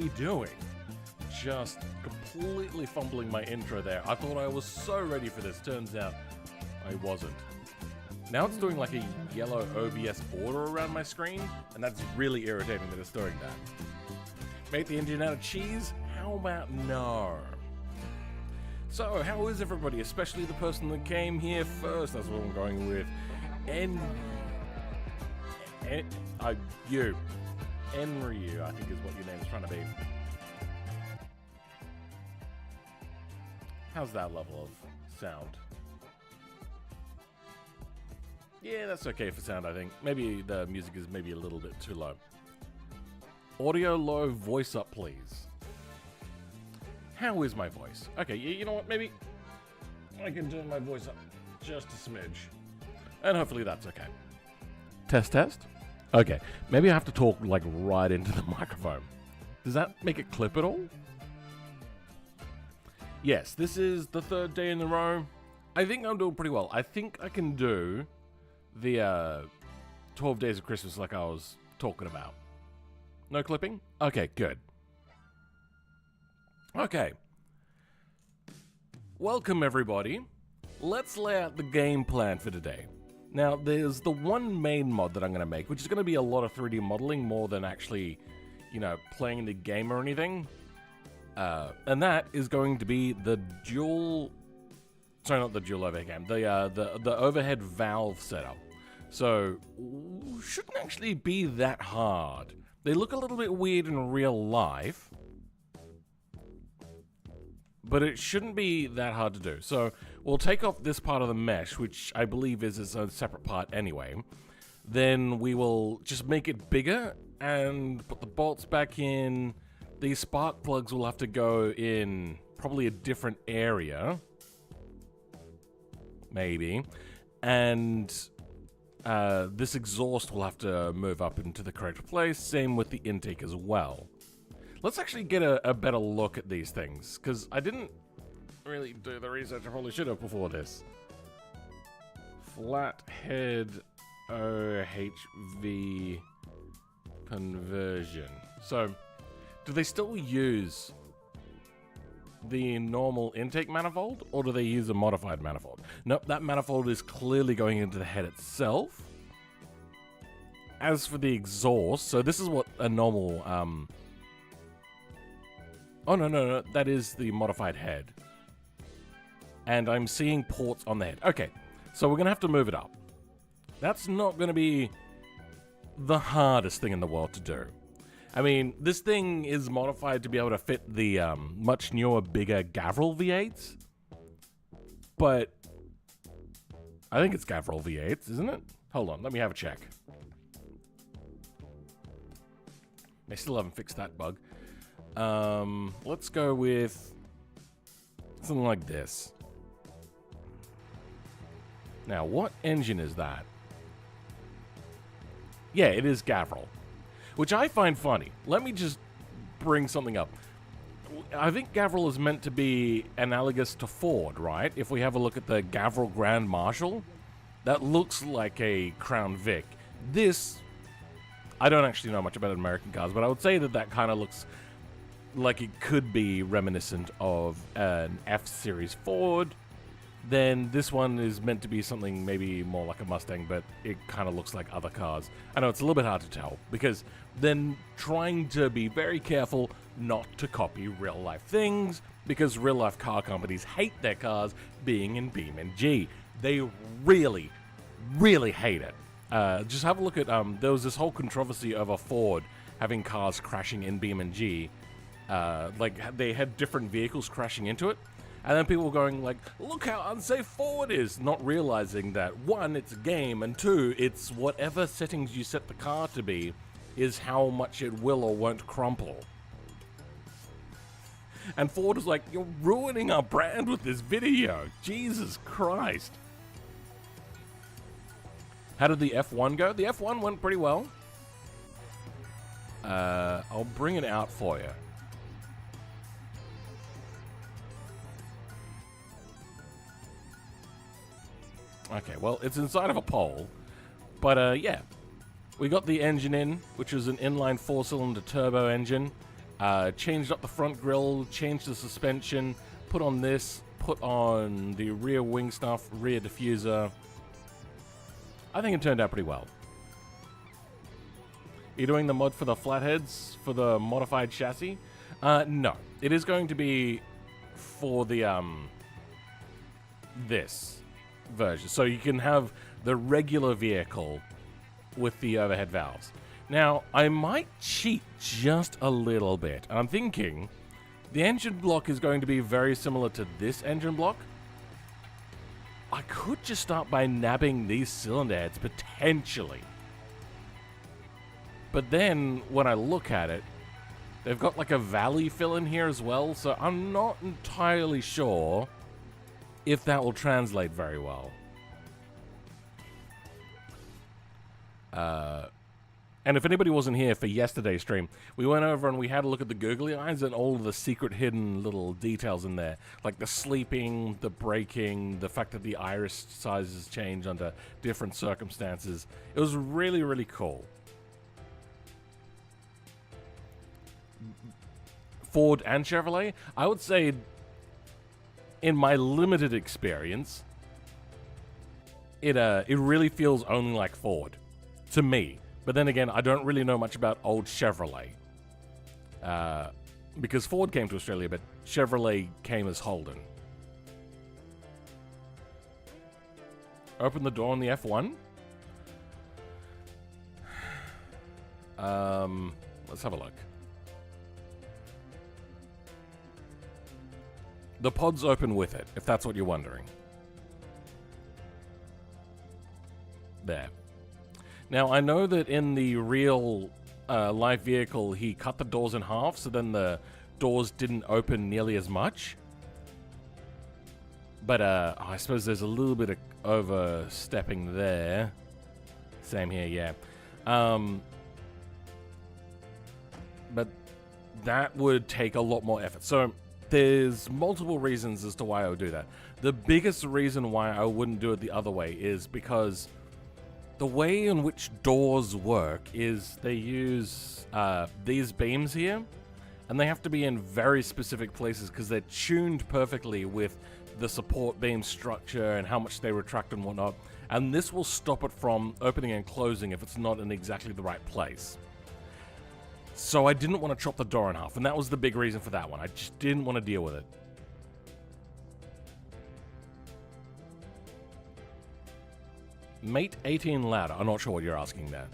you doing? Just completely fumbling my intro there. I thought I was so ready for this. Turns out I wasn't. Now it's doing like a yellow OBS border around my screen, and that's really irritating that it's doing that. Make the engine out of cheese? How about no? So, how is everybody? Especially the person that came here first. That's what I'm going with. You. Enryu, I think is what your name is trying to be. How's that level of sound? Yeah, that's okay for sound, I think. Maybe the music is maybe a little bit too low. Audio low, voice up, please. How is my voice? Okay, you know what? Maybe I can turn my voice up just a smidge. And hopefully that's okay. Test, test? Okay, maybe I have to talk like right into the microphone. Does that make it clip at all? Yes, this is the third day in a row. I think I'm doing pretty well. I think I can do the 12 Days of Christmas like I was talking about. No clipping? Okay, good. Okay. Welcome, everybody. Let's lay out the game plan for today. Now, there's the one main mod that I'm going to make, which is going to be a lot of 3D modeling more than actually, you know, playing the game or anything. And that is going to be the dual... Sorry, not the dual overhead cam. The overhead valve setup. So, shouldn't actually be that hard. They look a little bit weird in real life, but it shouldn't be that hard to do. So, we'll take off this part of the mesh, which I believe is a separate part anyway. Then we will just make it bigger and put the bolts back in. These spark plugs will have to go in probably a different area. Maybe. And this exhaust will have to move up into the correct place. Same with the intake as well. Let's actually get a better look at these things, because I didn't really do the research I probably should have before this. Flathead OHV conversion. So, do they still use the normal intake manifold, or do they use a modified manifold? Nope, that manifold is clearly going into the head itself. As for the exhaust, so this is what a normal, oh, no, that is the modified head. And I'm seeing ports on the head. Okay, so we're going to have to move it up. That's not going to be the hardest thing in the world to do. I mean, this thing is modified to be able to fit the much newer, bigger Gavril V8s. But I think it's Gavril V8s, isn't it? Hold on, let me have a check. They still haven't fixed that bug. Let's go with something like this. Now, what engine is that? Yeah, it is Gavril. Which I find funny. Let me just bring something up. I think Gavril is meant to be analogous to Ford, right? If we have a look at the Gavril Grand Marshal, that looks like a Crown Vic. This, I don't actually know much about American cars, but I would say that that kind of looks like it could be reminiscent of an F-Series Ford. Then this one is meant to be something maybe more like a Mustang, but it kind of looks like other cars. I know it's a little bit hard to tell, because then trying to be very careful not to copy real-life things, because real-life car companies hate their cars being in BeamNG. They really, really hate it. Just have a look at, there was this whole controversy over Ford having cars crashing in BeamNG. Like, they had different vehicles crashing into it. And then people were going like, look how unsafe Ford is, not realizing that, one, it's a game, and two, it's whatever settings you set the car to be is how much it will or won't crumple. And Ford was like, you're ruining our brand with this video. Jesus Christ. How did the F1 go? The F1 went pretty well. I'll bring it out for you. Okay, well, it's inside of a pole, but yeah, we got the engine in, which was an inline 4-cylinder turbo engine. Changed up the front grille, changed the suspension, put on this, put on the rear wing stuff, rear diffuser. I think it turned out pretty well. Are you doing the mod for the flatheads, for the modified chassis? No. It is going to be for the, this version. So you can have the regular vehicle with the overhead valves. Now, I might cheat just a little bit. I'm thinking the engine block is going to be very similar to this engine block. I could just start by nabbing these cylinder heads, potentially. But then, when I look at it, they've got like a valley fill in here as well, so I'm not entirely sure if that will translate very well. And if anybody wasn't here for yesterday's stream, we went over and we had a look at the googly eyes and all of the secret hidden little details in there. Like the sleeping, the braking, the fact that the iris sizes change under different circumstances. It was really, really cool. Ford and Chevrolet, I would say, in my limited experience, it really feels only like Ford, to me. But then again, I don't really know much about old Chevrolet. Because Ford came to Australia, but Chevrolet came as Holden. Open the door on the F1. Let's have a look. The pod's open with it, if that's what you're wondering. There. Now, I know that in the real live vehicle, he cut the doors in half, so then the doors didn't open nearly as much. But I suppose there's a little bit of overstepping there. Same here, yeah. But that would take a lot more effort. So there's multiple reasons as to why I would do that. The biggest reason why I wouldn't do it the other way is because the way in which doors work is they use these beams here, and they have to be in very specific places because they're tuned perfectly with the support beam structure and how much they retract and whatnot. And this will stop it from opening and closing if it's not in exactly the right place. So I didn't want to chop the door in half, and that was the big reason for that one. I just didn't want to deal with it. Mate 18 ladder. I'm not sure what you're asking there.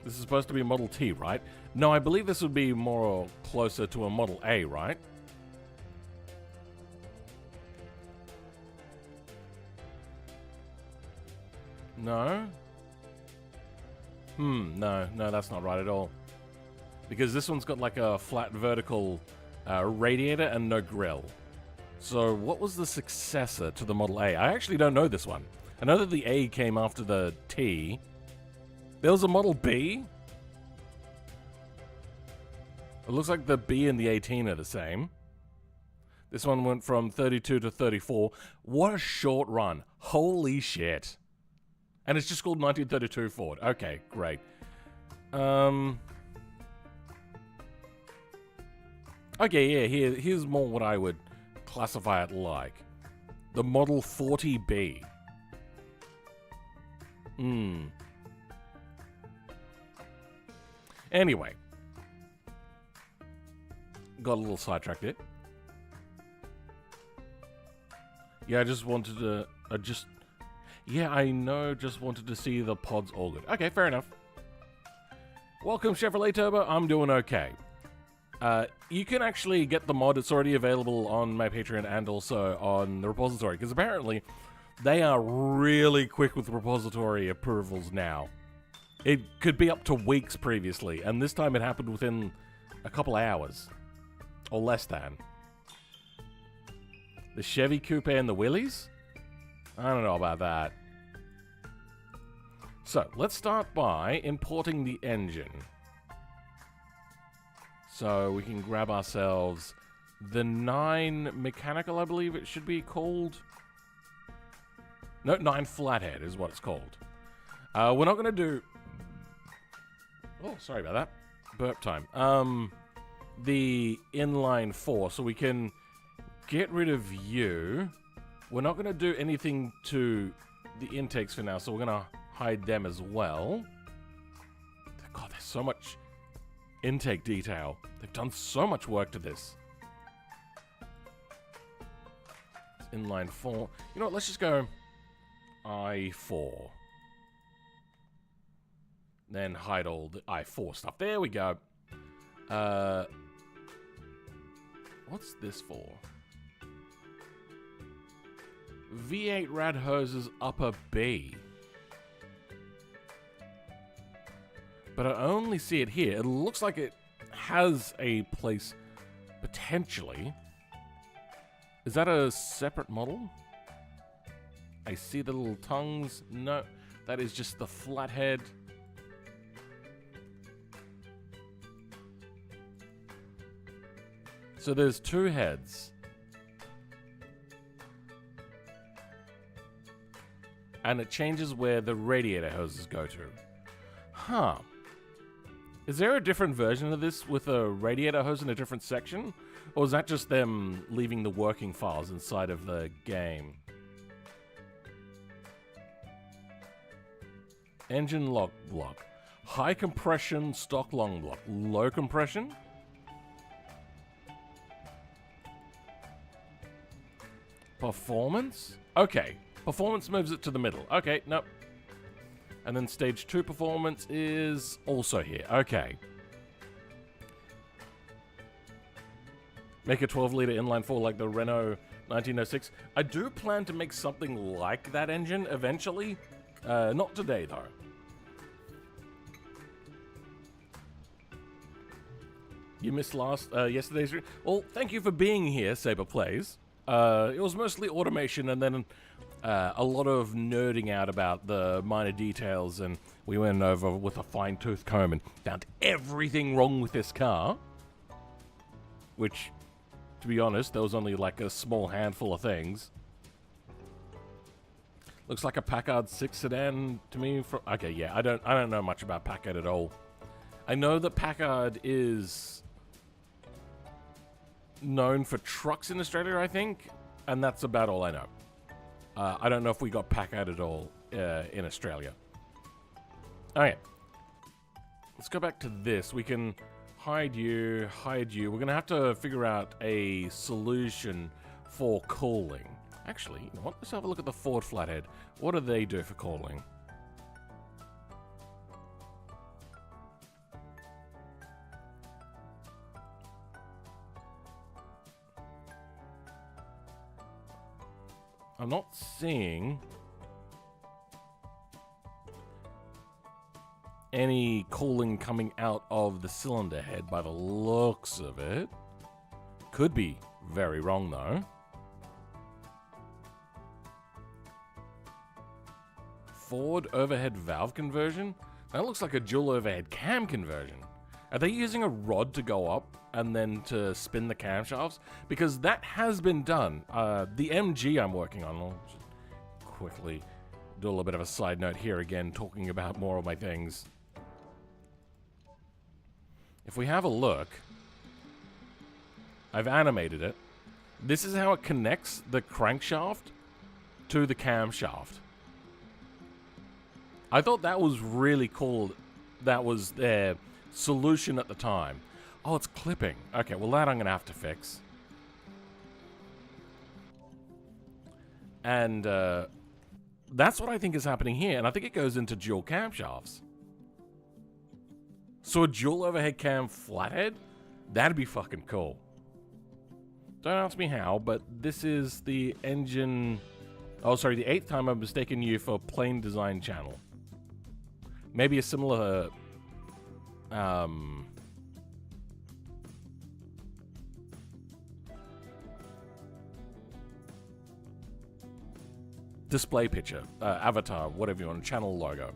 This is supposed to be a Model T, right? No, I believe this would be more closer to a Model A, right? No? No, that's not right at all. Because this one's got like a flat vertical radiator and no grill. So what was the successor to the Model A? I actually don't know this one. I know that the A came after the T. There was a Model B. It looks like the B and the 18 are the same. This one went from 32 to 34. What a short run. Holy shit. And it's just called 1932 Ford. Okay, great. Okay, yeah, here's more what I would classify it like. The Model 40B. Anyway. Got a little sidetracked there. Yeah, I just wanted to... Yeah, I know, just wanted to see the pods all good. Okay, fair enough. Welcome, Chevrolet Turbo. I'm doing okay. You can actually get the mod. It's already available on my Patreon and also on the repository, because apparently they are really quick with repository approvals now. It could be up to weeks previously, and this time it happened within a couple hours. Or less than. The Chevy Coupe and the Willys? I don't know about that. So, let's start by importing the engine. So, we can grab ourselves the 9 mechanical, I believe it should be called. No, 9 flathead is what it's called. We're not going to do... Oh, sorry about that. burp time. The inline 4, so we can get rid of you. We're not going to do anything to the intakes for now, so we're going to hide them as well. God, there's so much intake detail. They've done so much work to this. It's inline 4. You know what, let's just go I4. Then hide all the I4 stuff. There we go. What's this for? V8 rad hoses upper B. But I only see it here. It looks like it has a place potentially. Is that a separate model? I see the little tongues. No, that is just the flathead. So there's two heads. And it changes where the radiator hoses go to. Huh. Is there a different version of this with a radiator hose in a different section? Or is that just them leaving the working files inside of the game? Engine lock block. High compression stock long block. Low compression? Performance? Okay. Performance moves it to the middle. Okay, nope. And then stage 2 performance is also here. Okay. Make a 12-liter inline 4 like the Renault 1906. I do plan to make something like that engine eventually. Not today, though. You missed yesterday's... Well, thank you for being here, Saber Plays. It was mostly automation and then a lot of nerding out about the minor details, and we went over with a fine-tooth comb and found everything wrong with this car. Which, to be honest, there was only like a small handful of things. Looks like a Packard 6 sedan to me. Okay, yeah, I don't know much about Packard at all. I know that Packard is known for trucks in Australia, I think, and that's about all I know. I don't know if we got Packard at all in Australia. Alright. Let's go back to this. We can hide you, hide you. We're going to have to figure out a solution for cooling. Actually, you know what? Let's have a look at the Ford Flathead. What do they do for cooling? I'm not seeing any cooling coming out of the cylinder head by the looks of it. Could be very wrong though. Ford overhead valve conversion? That looks like a dual overhead cam conversion. Are they using a rod to go up and then to spin the camshafts? Because that has been done. The MG I'm working on, I'll just quickly do a little bit of a side note here again, talking about more of my things. If we have a look, I've animated it. This is how it connects the crankshaft to the camshaft. I thought that was really cool. That was their solution at the time. Oh, it's clipping. Okay, well that I'm going to have to fix. And that's what I think is happening here. And I think it goes into dual camshafts. So a dual overhead cam flathead? That'd be fucking cool. Don't ask me how, but this is the engine... Oh, sorry, the 8th time I've mistaken you for plain design channel. Maybe a similar... display picture, avatar, whatever you want, channel logo.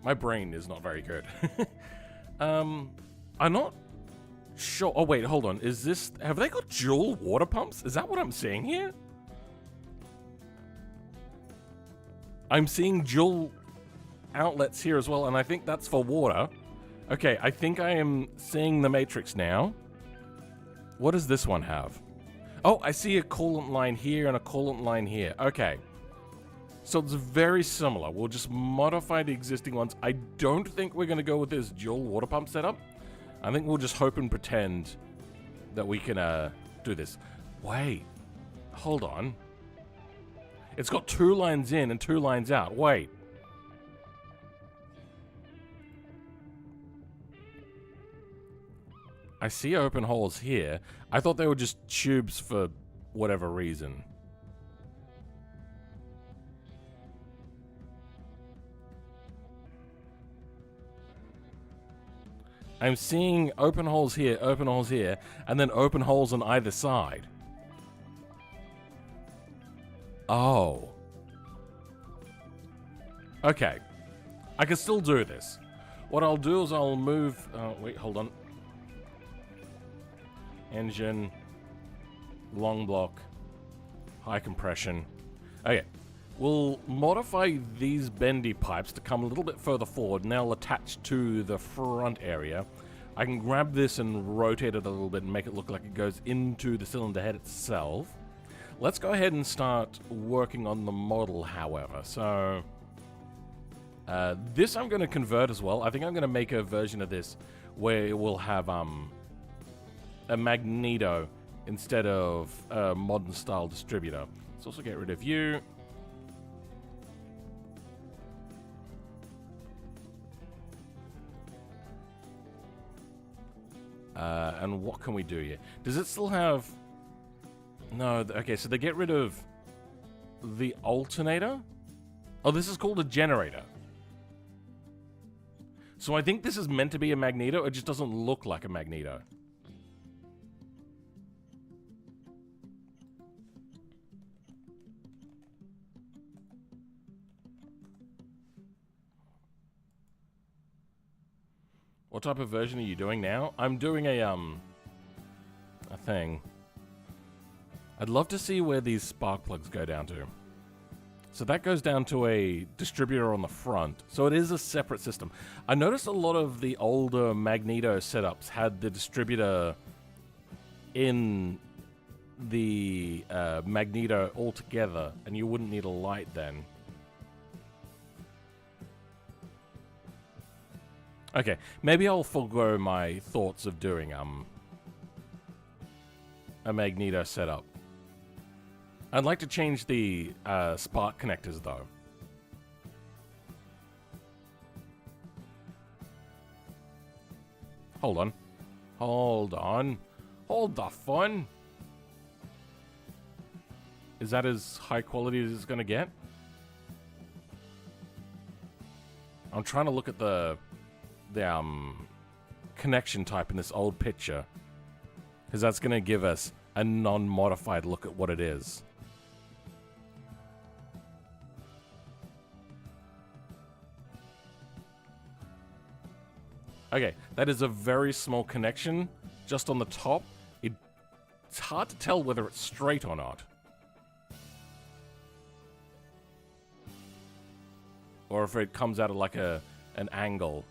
My brain is not very good. I'm not sure. Oh wait, hold on. Is this? Have they got dual water pumps? Is that what I'm seeing here? I'm seeing dual outlets here as well, and I think that's for water. Okay, I think I am seeing the matrix now. What does this one have? Oh, I see a coolant line here and a coolant line here. Okay. So it's very similar. We'll just modify the existing ones. I don't think we're going to go with this dual water pump setup. I think we'll just hope and pretend that we can do this. Wait. Hold on. It's got 2 lines in and 2 lines out. Wait. I see open holes here. I thought they were just tubes for whatever reason. I'm seeing open holes here, and then open holes on either side. Oh. Okay. I can still do this. What I'll do is I'll move... wait, hold on. Engine. Long block. High compression. Okay. We'll modify these bendy pipes to come a little bit further forward, and they'll attach to the front area. I can grab this and rotate it a little bit and make it look like it goes into the cylinder head itself. Let's go ahead and start working on the model, however. So, this I'm going to convert as well. I think I'm going to make a version of this where it will have a magneto instead of a modern style distributor. Let's also get rid of you. And what can we do here? Does it still have... No, okay, so they get rid of the alternator? Oh, this is called a generator. So I think this is meant to be a magneto, it just doesn't look like a magneto. What type of version are you doing now? I'm doing a thing. I'd love to see where these spark plugs go down to. So that goes down to a distributor on the front. So it is a separate system. I noticed a lot of the older magneto setups had the distributor in the magneto altogether, and you wouldn't need a light then. Okay, maybe I'll forego my thoughts of doing a magneto setup. I'd like to change the spark connectors though. Hold on. Hold on. Hold the phone. Is that as high quality as it's gonna get? I'm trying to look at the connection type in this old picture, because that's going to give us a non-modified look at what it is. Okay, that is a very small connection just on the top. It's hard to tell whether it's straight or not. Or if it comes out of like an angle.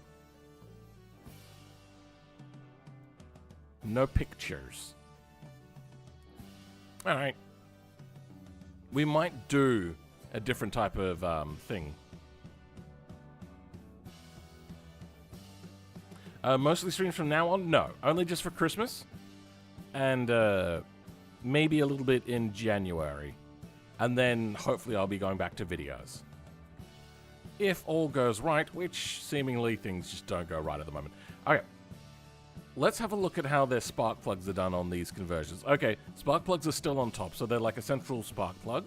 No pictures. Alright. We might do a different type of thing. Mostly streams from now on? No. Only just for Christmas. And maybe a little bit in January. And then hopefully I'll be going back to videos. If all goes right, which seemingly things just don't go right at the moment. Okay. Let's have a look at how their spark plugs are done on these conversions. Okay, spark plugs are still on top, so they're like a central spark plug.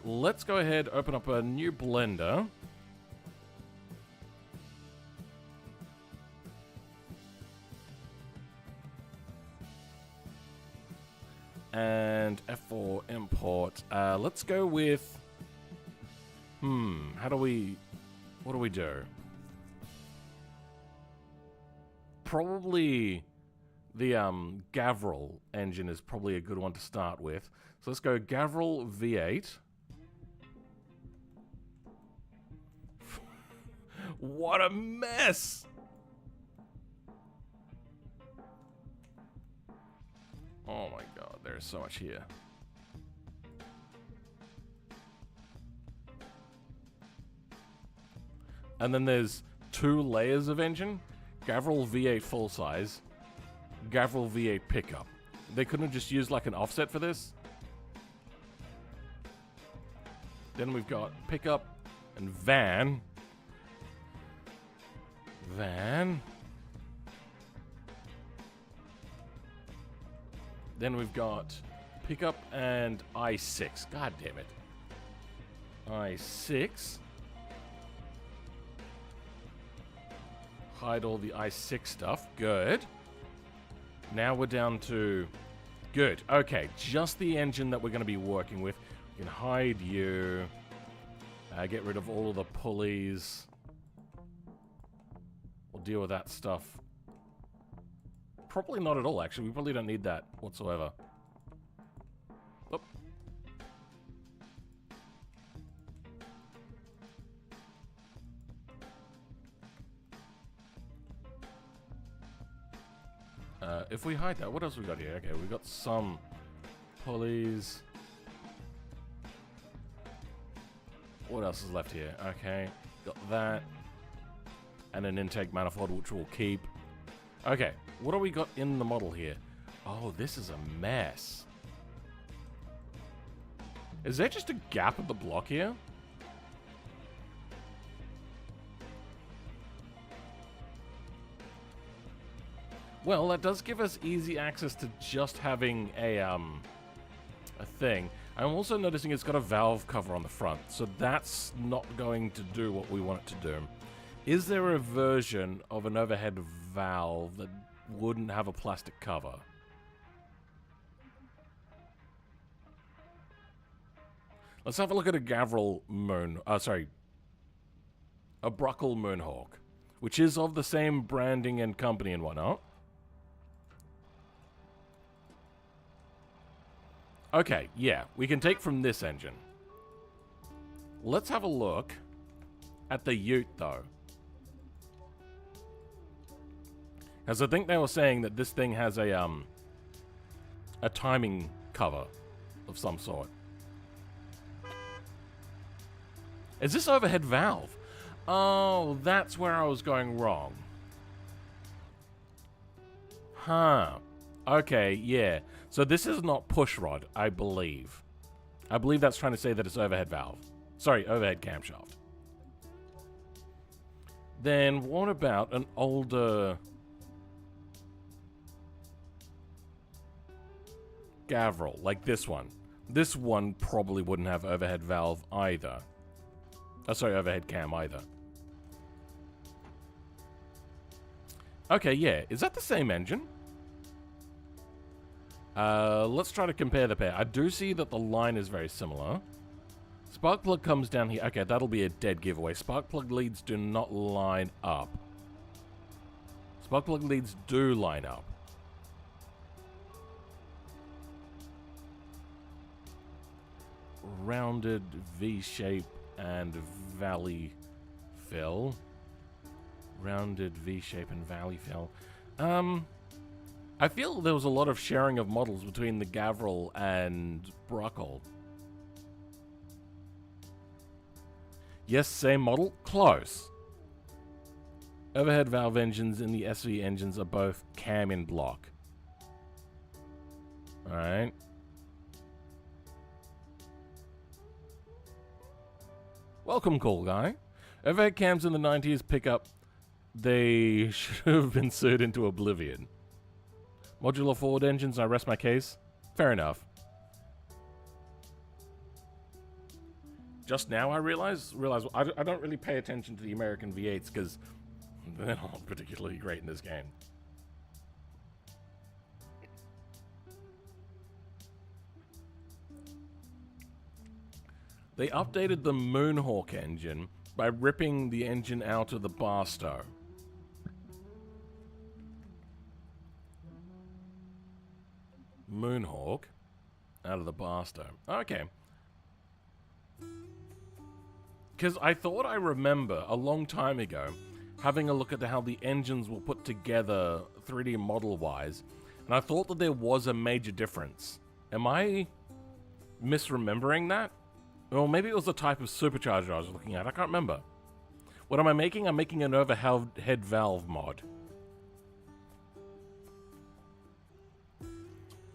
Let's go ahead, open up a new blender. And F4 import. Let's go with... what do we do? Probably the Gavril engine is probably a good one to start with. So let's go Gavril V8. What a mess! Oh my god, there's so much here. And then there's 2 layers of engine. Gavril V8 full size. Gavril V8 pickup. They couldn't have just used like an offset for this? Then we've got pickup and van. Van. Then we've got pickup and I6. God damn it. I6. Hide all the I6 stuff. Good. Now we're down to... Good. Okay, just the engine that we're going to be working with. We can hide you. Get rid of all of the pulleys. We'll deal with that stuff. Probably not at all, actually. We probably don't need that whatsoever. Oop. If we hide that, what else we got here? Okay, we got some pulleys. What else is left here? Okay, got that. And an intake manifold, which we'll keep. Okay, what do we got in the model here? Oh, this is a mess. Is there just a gap at the block here? Well, that does give us easy access to just having a thing. I'm also noticing it's got a valve cover on the front, so that's not going to do what we want it to do. Is there a version of an overhead valve that wouldn't have a plastic cover? Let's have a look at a Gavril Moon... a Bruckle Moonhawk, which is of the same branding and company and whatnot. Okay, yeah, we can take from this engine. Let's have a look at the Ute, though. Because I think they were saying that this thing has a timing cover of some sort. Is this overhead valve? Oh, that's where I was going wrong. Huh. Okay, yeah. So this is not push rod, I believe. I believe that's trying to say that it's overhead valve. Sorry, overhead camshaft. Then what about an older Gavril, like this one? This one probably wouldn't have overhead valve either. Oh, sorry, overhead cam either. Okay, yeah. Is that the same engine? Let's try to compare the pair. I do see that the line is very similar. Spark plug comes down here. Okay, that'll be a dead giveaway. Spark plug leads do not line up. Spark plug leads do line up. Rounded V-shape and valley fill. Rounded V-shape and valley fill. I feel there was a lot of sharing of models between the Gavril and Bruckle. Yes, same model. Close. Overhead valve engines in the SV engines are both cam in block. Alright. Welcome, cool guy. Overhead cams in the 90s pick up. They should have been sued into oblivion. Modular Ford engines, I rest my case. Fair enough. Just now I realize I don't really pay attention to the American V8s because they're not particularly great in this game. They updated the Moonhawk engine by ripping the engine out of the Barstow. Moonhawk out of the Barstow. Okay. Because I thought I remember a long time ago having a look at how the engines were put together 3D model-wise, And I thought that there was a major difference. Am I misremembering that? Or maybe it was the type of supercharger I was looking at. I can't remember. What am I making? I'm making an overhead valve mod.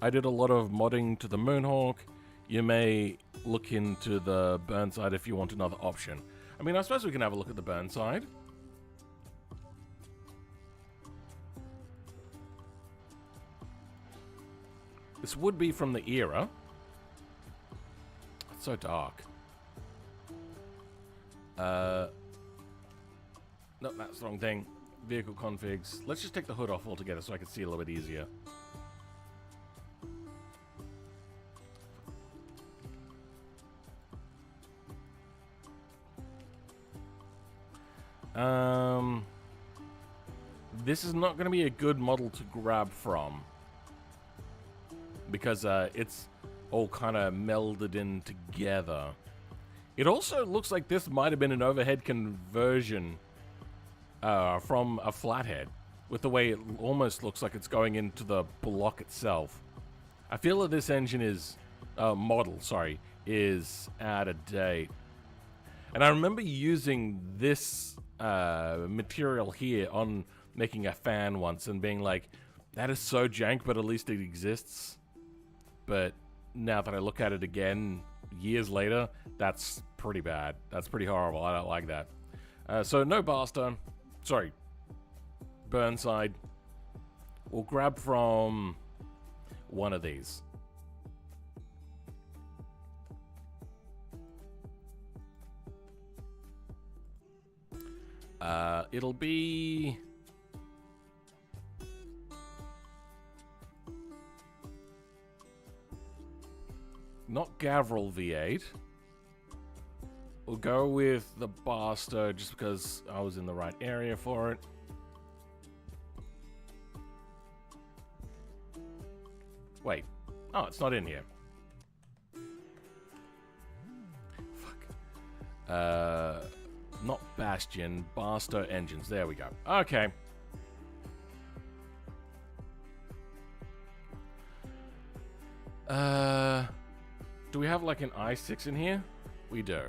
I did a lot of modding to the Moonhawk. You may look into the Burnside if you want another option. I mean, I suppose we can have a look at the Burnside. This would be from the era. It's so dark. No, that's the wrong thing. Vehicle configs. Let's just take the hood off altogether so I can see a little bit easier. This is not going to be a good model to grab from. Because it's all kind of melded in together. It also looks like this might have been an overhead conversion from a flathead, with the way it almost looks like it's going into the block itself. I feel that this engine is, is out of date. And I remember using this material here on making a fan once and being like, that is so jank, but at least it exists. But now that I look at it again, years later, that's pretty bad. That's pretty horrible. I don't like that. So no Barster. Sorry. Burnside. We'll grab from one of these. It'll be... not Gavril V8. We'll go with the Barstow just because I was in the right area for it. Wait. Oh, it's not in here. Fuck. Not Bastion, Barstow engines. There we go. Okay. Do we have like an i6 in here? We do.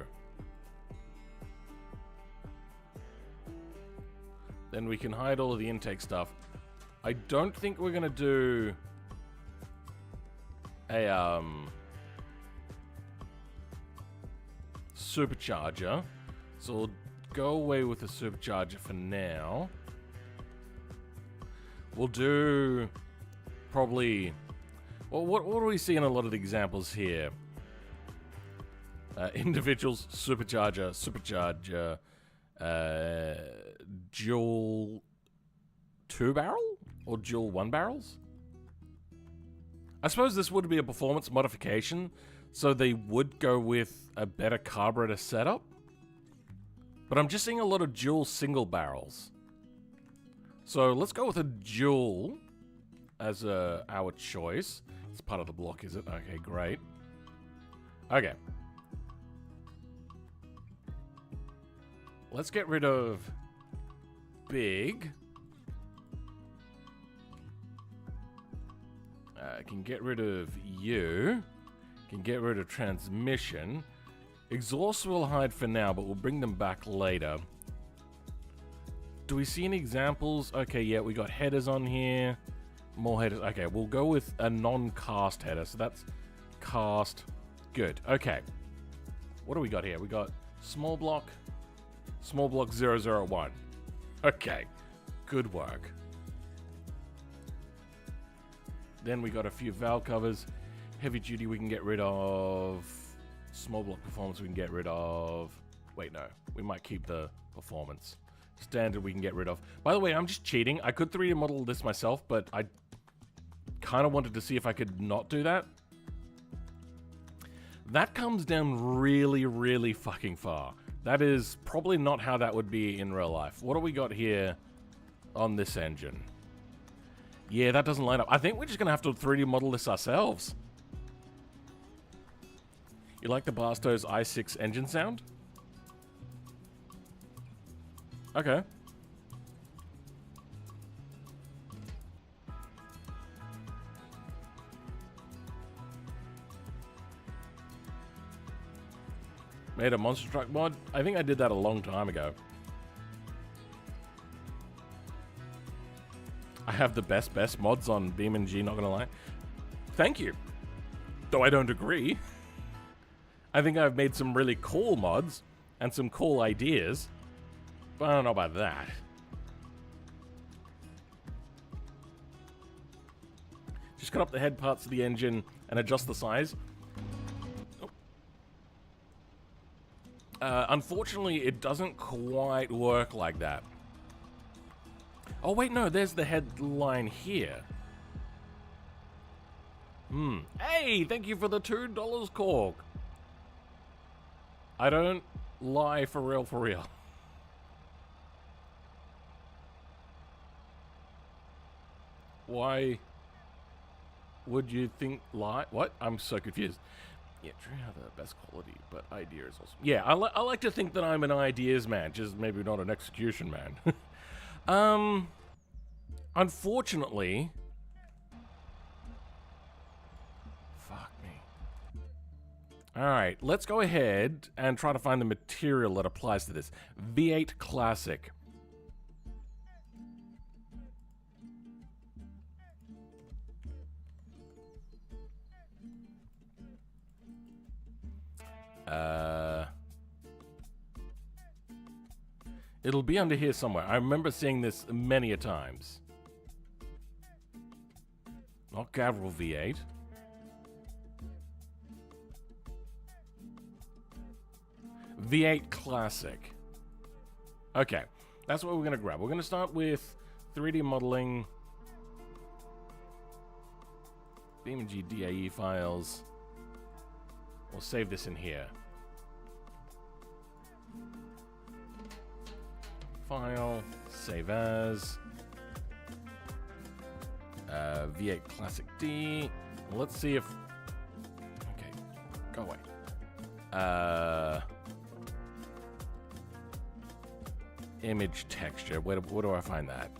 Then we can hide all of the intake stuff. I don't think we're gonna do a supercharger. So we'll go away with the supercharger for now. We'll do probably... well, what do we see in a lot of the examples here? Individuals, supercharger, dual 2-barrel? Or dual 1-barrels? I suppose this would be a performance modification, so they would go with a better carburetor setup. But I'm just seeing a lot of dual single barrels. So let's go with a dual as our choice. It's part of the block, is it? Okay, great. Okay. Let's get rid of big. Can get rid of you. Can get rid of transmission. Exhaust we'll hide for now, but we'll bring them back later. Do we see any examples? Okay, yeah, we got headers on here. More headers. Okay, we'll go with a non-cast header. So that's cast. Good. Okay. What do we got here? We got small block 001. Okay. Good work. Then we got a few valve covers. Heavy duty we can get rid of. Small block performance we can get rid of. Wait, no. We might keep the performance. Standard we can get rid of. By the way, I'm just cheating. I could 3D model this myself, but I kind of wanted to see if I could not do that. That comes down really, really fucking far. That is probably not how that would be in real life. What do we got here on this engine? Yeah, that doesn't line up. I think we're just going to have to 3D model this ourselves. You like the Barstow's i6 engine sound? Okay. Made a monster truck mod? I think I did that a long time ago. I have the best mods on BeamNG, not gonna lie. Thank you. Though I don't agree. I think I've made some really cool mods and some cool ideas, but I don't know about that. Just cut up the head parts of the engine and adjust the size. Unfortunately, it doesn't quite work like that. Oh, wait, no, there's the headline here. Hey, thank you for the $2, Cork. I don't lie for real, for real. Why would you think lie? What? I'm so confused. Yeah, true, have the best quality, but idea is awesome. Yeah, I like to think that I'm an ideas man, just maybe not an execution man. Unfortunately, fuck me. All right, let's go ahead and try to find the material that applies to this. V8 Classic. It'll be under here somewhere. I remember seeing this many a times. Not Gavril V8. V8 Classic. Okay, that's what we're going to grab. We're going to start with 3D modeling, BeamNG DAE files. We'll save this in here. File, save as. V8 Classic D. Let's see if... Okay, go away. Image texture. Where do I find that?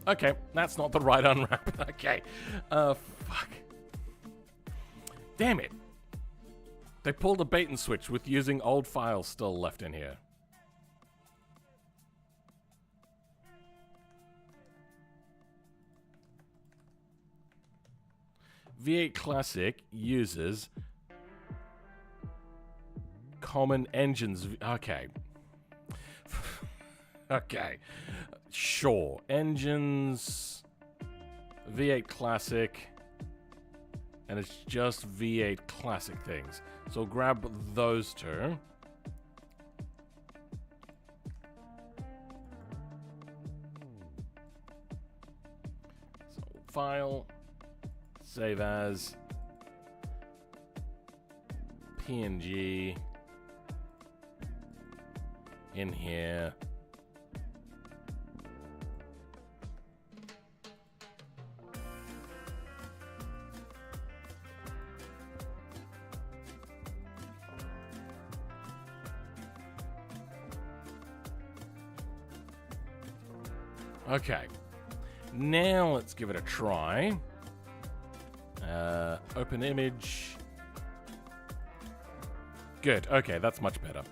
Okay, that's not the right unwrap. Okay. Fuck. Damn it. They pulled a bait and switch with using old files still left in here. V8 Classic uses common engines. Okay. Okay. Sure. Engines. V8 Classic. And it's just V8 Classic things. So grab those two. So file. Save as. PNG. In here. Okay, now let's give it a try. Open image. Good, okay, that's much better.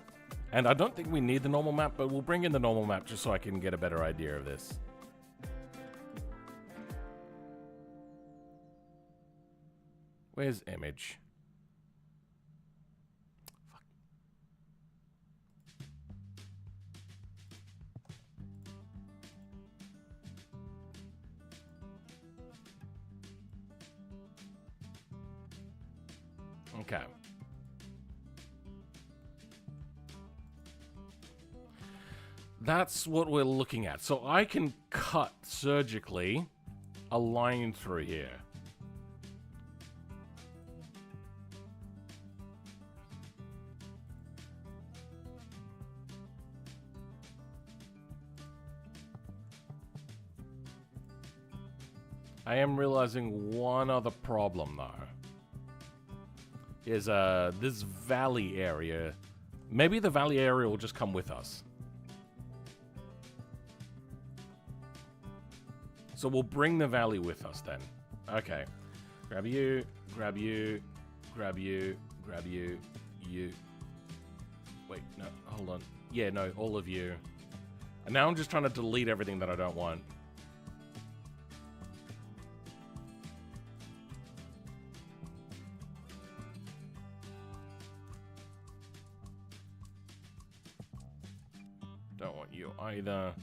And I don't think we need the normal map, but we'll bring in the normal map just so I can get a better idea of this. Where's image? Okay. That's what we're looking at. So I can cut surgically a line through here. I am realizing one other problem though. Is this valley area. Maybe the valley area will just come with us. So we'll bring the valley with us then. Okay. Grab you, grab you, grab you, grab you, you. Wait, no, hold on. Yeah, no, all of you. And now I'm just trying to delete everything that I don't want. Don't want you either.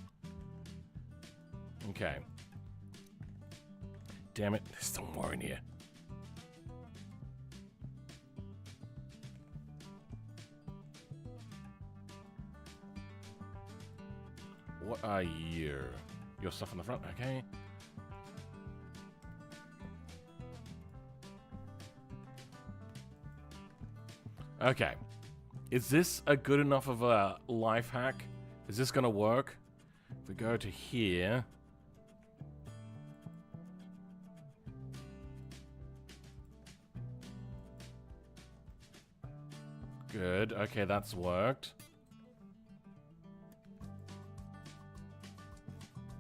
Okay. Damn it, there's still more in here. What are you? Your stuff on the front, okay. Okay. Is this a good enough of a life hack? Is this gonna work? If we go to here... Good. Okay, that's worked.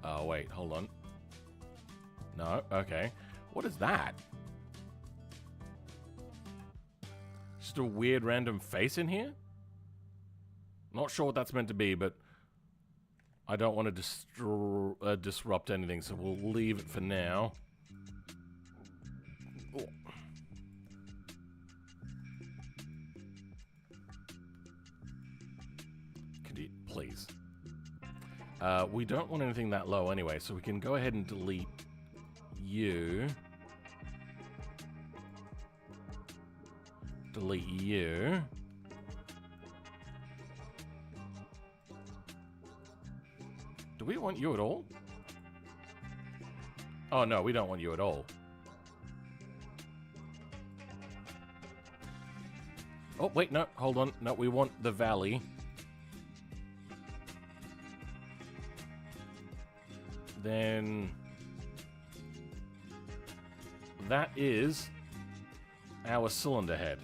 Oh, wait. Hold on. No. Okay. What is that? Just a weird random face in here? Not sure what that's meant to be, but I don't want to disrupt anything, so we'll leave it for now. Oh. Please. We don't want anything that low anyway, so we can go ahead and delete you. Delete you. Do we want you at all? Oh no, we don't want you at all. Oh, wait, no, hold on. No, we want the valley. Then that is our cylinder head.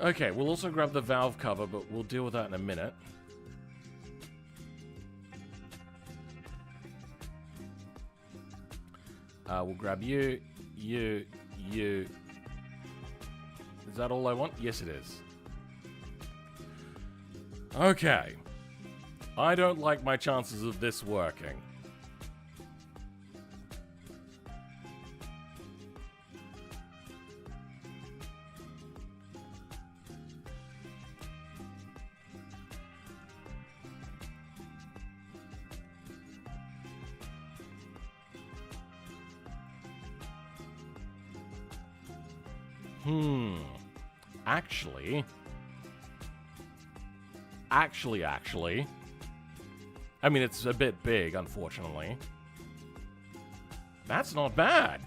Okay, we'll also grab the valve cover, but we'll deal with that in a minute. We'll grab you, you, you. Is that all I want? Yes, it is. Okay. I don't like my chances of this working. Actually. I mean, it's a bit big, unfortunately. That's not bad.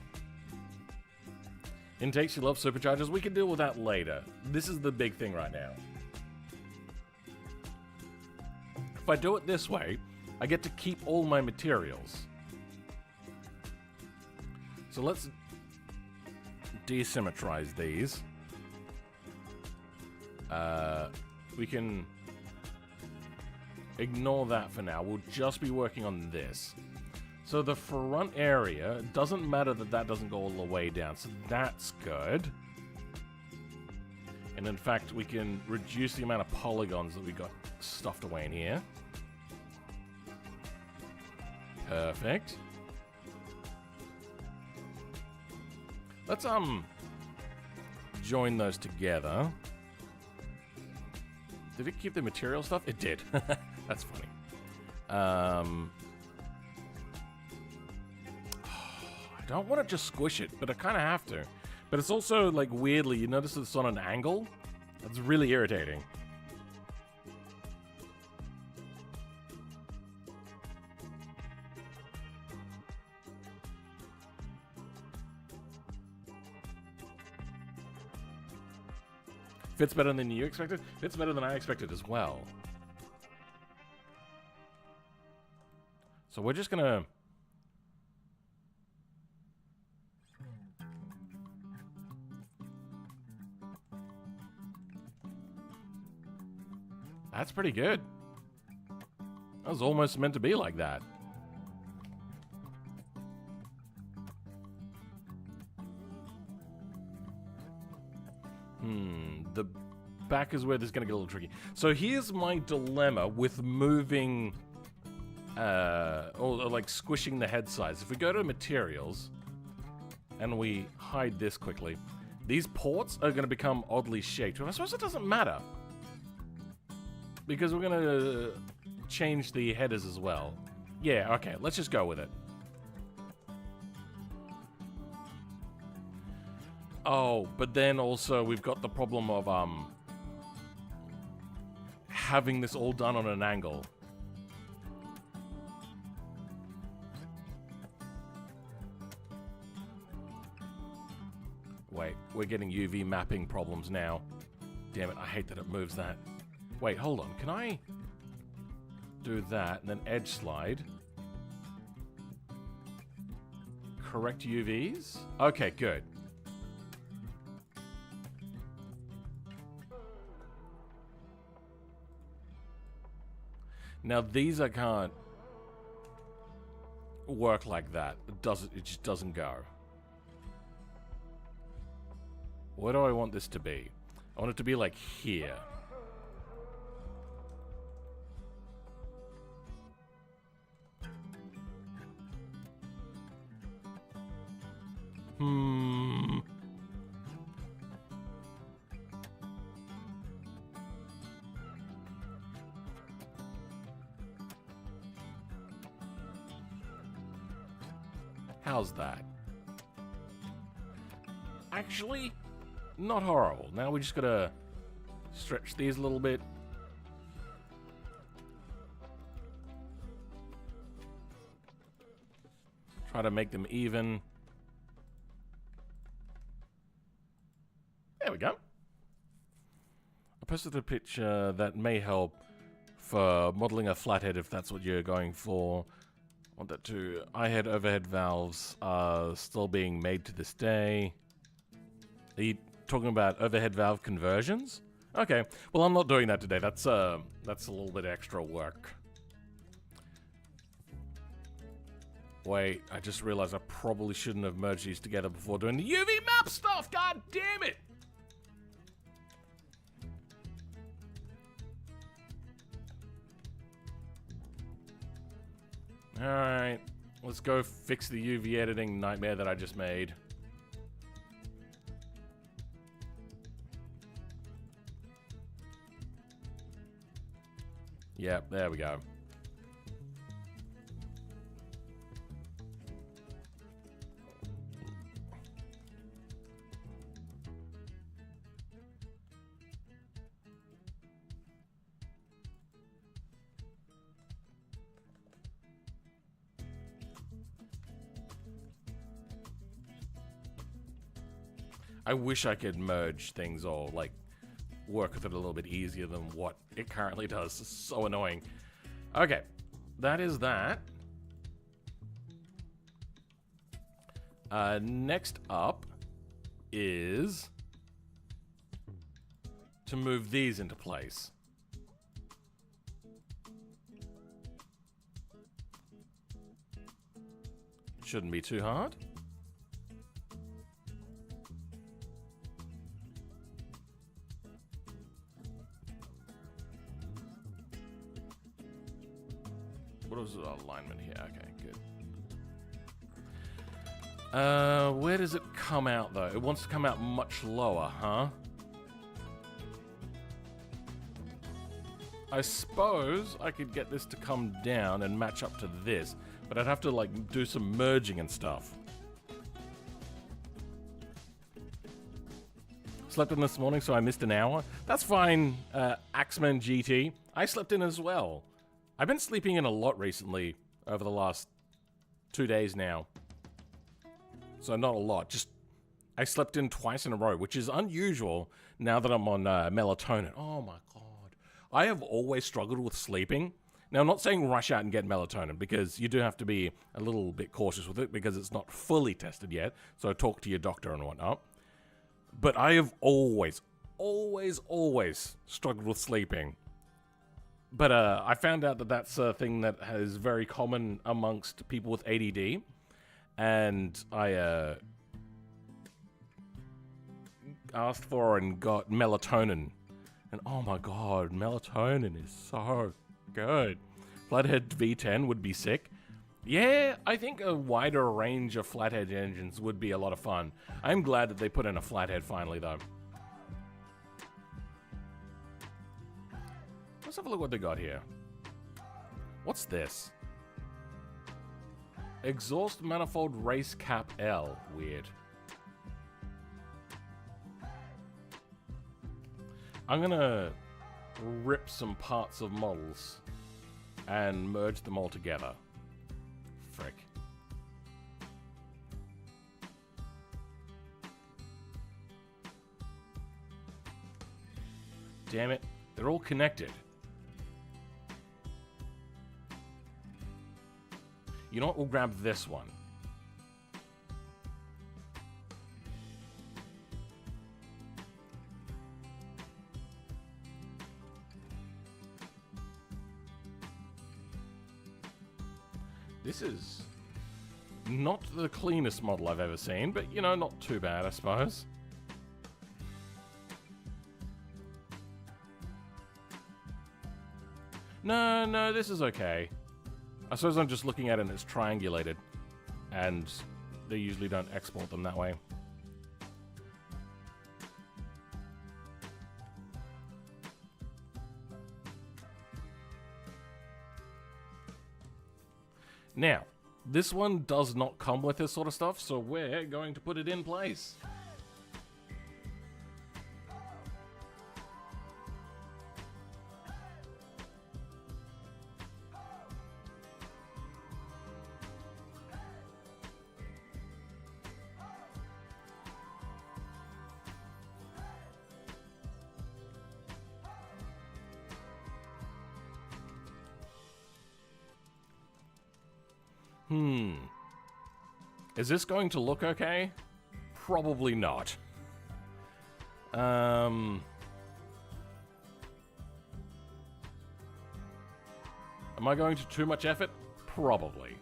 Intakes you love, superchargers. We can deal with that later. This is the big thing right now. If I do it this way, I get to keep all my materials. So let's desymmetrize these. We can ignore that for now. We'll just be working on this. So the front area, it doesn't matter that that doesn't go all the way down. So that's good. And in fact, we can reduce the amount of polygons that we got stuffed away in here. Perfect. Let's join those together. Did it keep the material stuff? It did. That's funny. I don't want to just squish it, but I kind of have to. But it's also, like, weirdly, you notice it's on an angle? That's really irritating. Fits better than you expected? Fits better than I expected as well. So we're just gonna... That's pretty good. That was almost meant to be like that. The back is where this is going to get a little tricky. So here's my dilemma with moving, or like squishing the head size. If we go to materials and we hide this quickly, these ports are going to become oddly shaped. But I suppose it doesn't matter, because we're going to change the headers as well. Yeah, okay, let's just go with it. Oh, but then also we've got the problem of having this all done on an angle. Wait, we're getting UV mapping problems now. Damn it, I hate that it moves that. Wait, hold on, can I do that and then edge slide? Correct UVs? Okay, good. Now these I can't work like that. It just doesn't go. What do I want this to be? I want it to be like here. How's that? Actually, not horrible. Now we just gotta stretch these a little bit. Try to make them even. There we go. I posted a picture that may help for modeling a flathead if that's what you're going for. Want that too. I-head overhead valves are still being made to this day. Are you talking about overhead valve conversions? Okay. Well, I'm not doing that today. That's a little bit extra work. Wait, I just realized I probably shouldn't have merged these together before doing the UV map stuff. God damn it! Alright, let's go fix the UV editing nightmare that I just made. Yep, there we go. I wish I could merge things or, like, work with it a little bit easier than what it currently does. It's so annoying. Okay, that is that. Next up is to move these into place. Shouldn't be too hard. What was the alignment here? Okay, good. Where does it come out, though? It wants to come out much lower, huh? I suppose I could get this to come down and match up to this, but I'd have to, like, do some merging and stuff. Slept in this morning, so I missed an hour. That's fine, Axeman GT. I slept in as well. I've been sleeping in a lot recently, over the last 2 days now. So not a lot, just I slept in twice in a row, which is unusual now that I'm on melatonin. Oh my god. I have always struggled with sleeping. Now, I'm not saying rush out and get melatonin, because you do have to be a little bit cautious with it, because it's not fully tested yet, so talk to your doctor and whatnot. But I have always struggled with sleeping. But I found out that that's a thing that is very common amongst people with ADD. And I asked for and got melatonin. And oh my god, melatonin is so good. Flathead V10 would be sick. Yeah, I think a wider range of flathead engines would be a lot of fun. I'm glad that they put in a flathead finally, though. Let's have a look what they got here. What's this? Exhaust manifold race cap L. Weird. I'm gonna rip some parts of models and merge them all together. Frick. Damn it, they're all connected. You know what, we'll grab this one. This is not the cleanest model I've ever seen, but, you know, not too bad, I suppose. No, this is okay. I suppose I'm just looking at it and it's triangulated, and they usually don't export them that way. Now, this one does not come with this sort of stuff, so we're going to put it in place. Is this going to look okay? Probably not. Am I going to too much effort? Probably.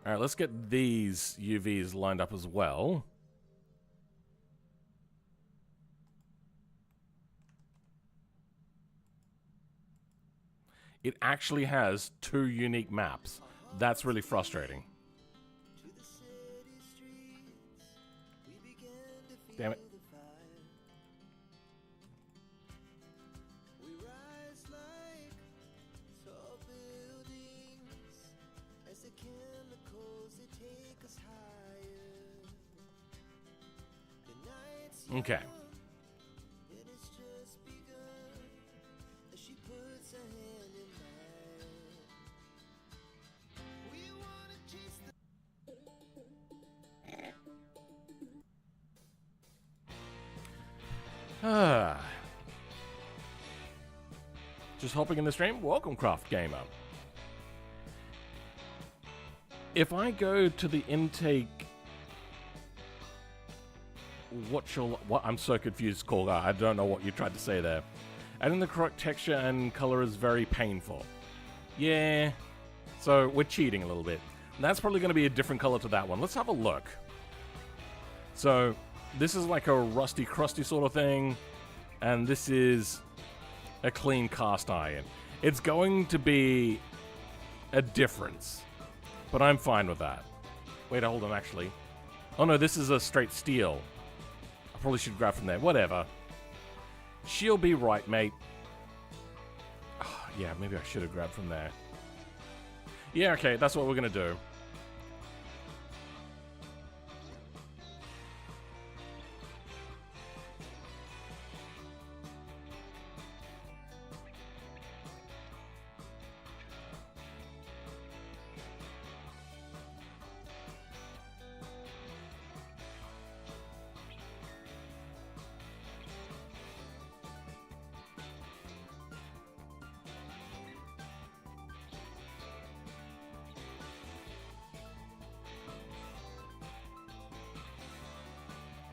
Alright, let's get these UVs lined up as well. It actually has 2 unique maps. That's really frustrating. Damn it. Okay. Just hopping in the stream? Welcome, Craft Gamer. If I go to the intake... What? I'm so confused, Korga. I don't know what you tried to say there. Adding the correct texture and color is very painful. Yeah. So, we're cheating a little bit. And that's probably going to be a different color to that one. Let's have a look. So... This is like a rusty, crusty sort of thing, and this is a clean cast iron. It's going to be a difference, but I'm fine with that. Wait, hold on, actually. Oh no, this is a straight steel. I probably should grab from there. Whatever. She'll be right, mate. Oh, yeah, maybe I should have grabbed from there. Yeah, okay, that's what we're gonna do.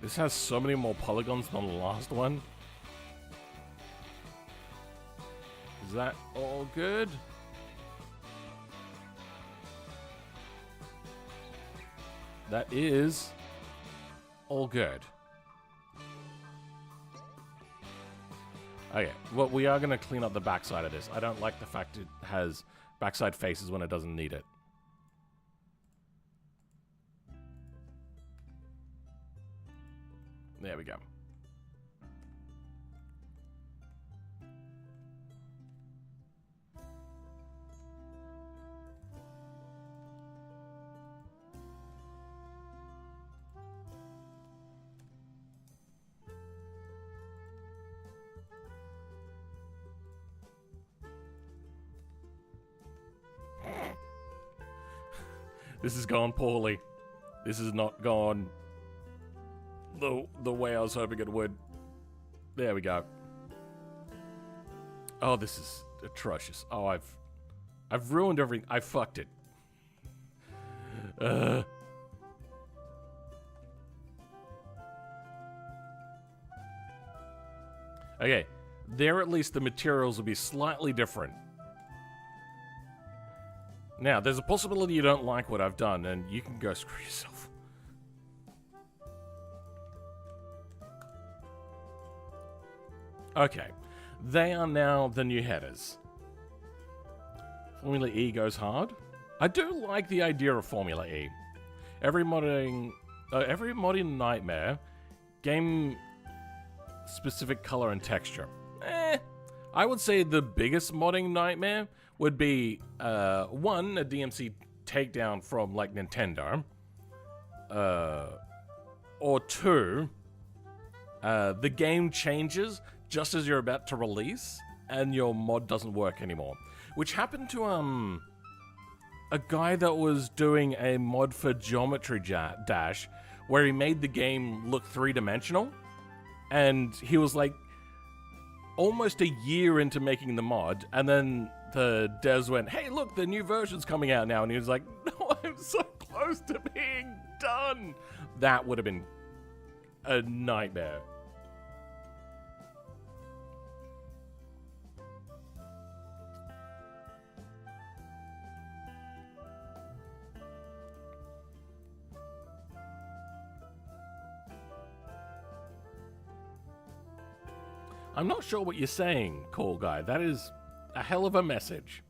This has so many more polygons than the last one. Is that all good? That is all good. Okay, well, we are going to clean up the backside of this. I don't like the fact it has backside faces when it doesn't need it. There we go. This has gone poorly. This has not gone the way I was hoping it would. There we go. Oh, this is atrocious. Oh, I've ruined everything. I fucked it. Okay, there at least the materials will be slightly different. Now, there's a possibility you don't like what I've done, and you can go screw yourself. Okay, they are now the new headers. Formula E goes hard. I do like the idea of Formula E. Every modding nightmare, game-specific color and texture. I would say the biggest modding nightmare would be, one, a DMC takedown from, like, Nintendo. Or two, the game changes just as you're about to release, and your mod doesn't work anymore. Which happened to, a guy that was doing a mod for Geometry Dash, where he made the game look three-dimensional, and he was, like, almost a year into making the mod, and then the devs went, hey, look, the new version's coming out now. And he was like, no, I'm so close to being done. That would have been a nightmare. I'm not sure what you're saying, Call Guy. That is a hell of a message.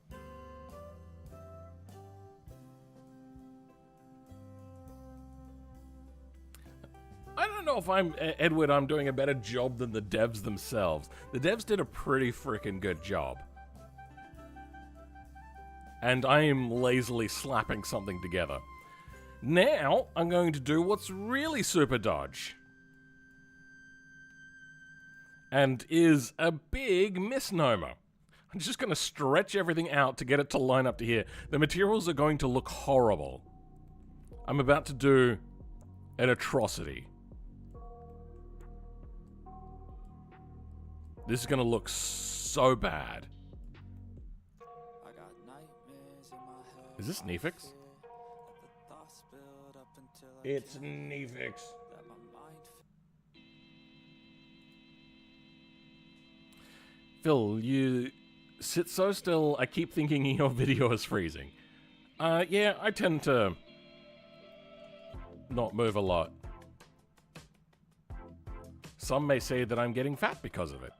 I don't know if Edward, I'm doing a better job than the devs themselves. The devs did a pretty freaking good job. And I am lazily slapping something together. Now, I'm going to do what's really super dodge. And is a big misnomer. I'm just going to stretch everything out to get it to line up to here. The materials are going to look horrible. I'm about to do an atrocity. This is going to look so bad. Is this Nefix? It's Nefix. Phil, you sit so still, I keep thinking your video is freezing. Yeah, I tend to not move a lot. Some may say that I'm getting fat because of it.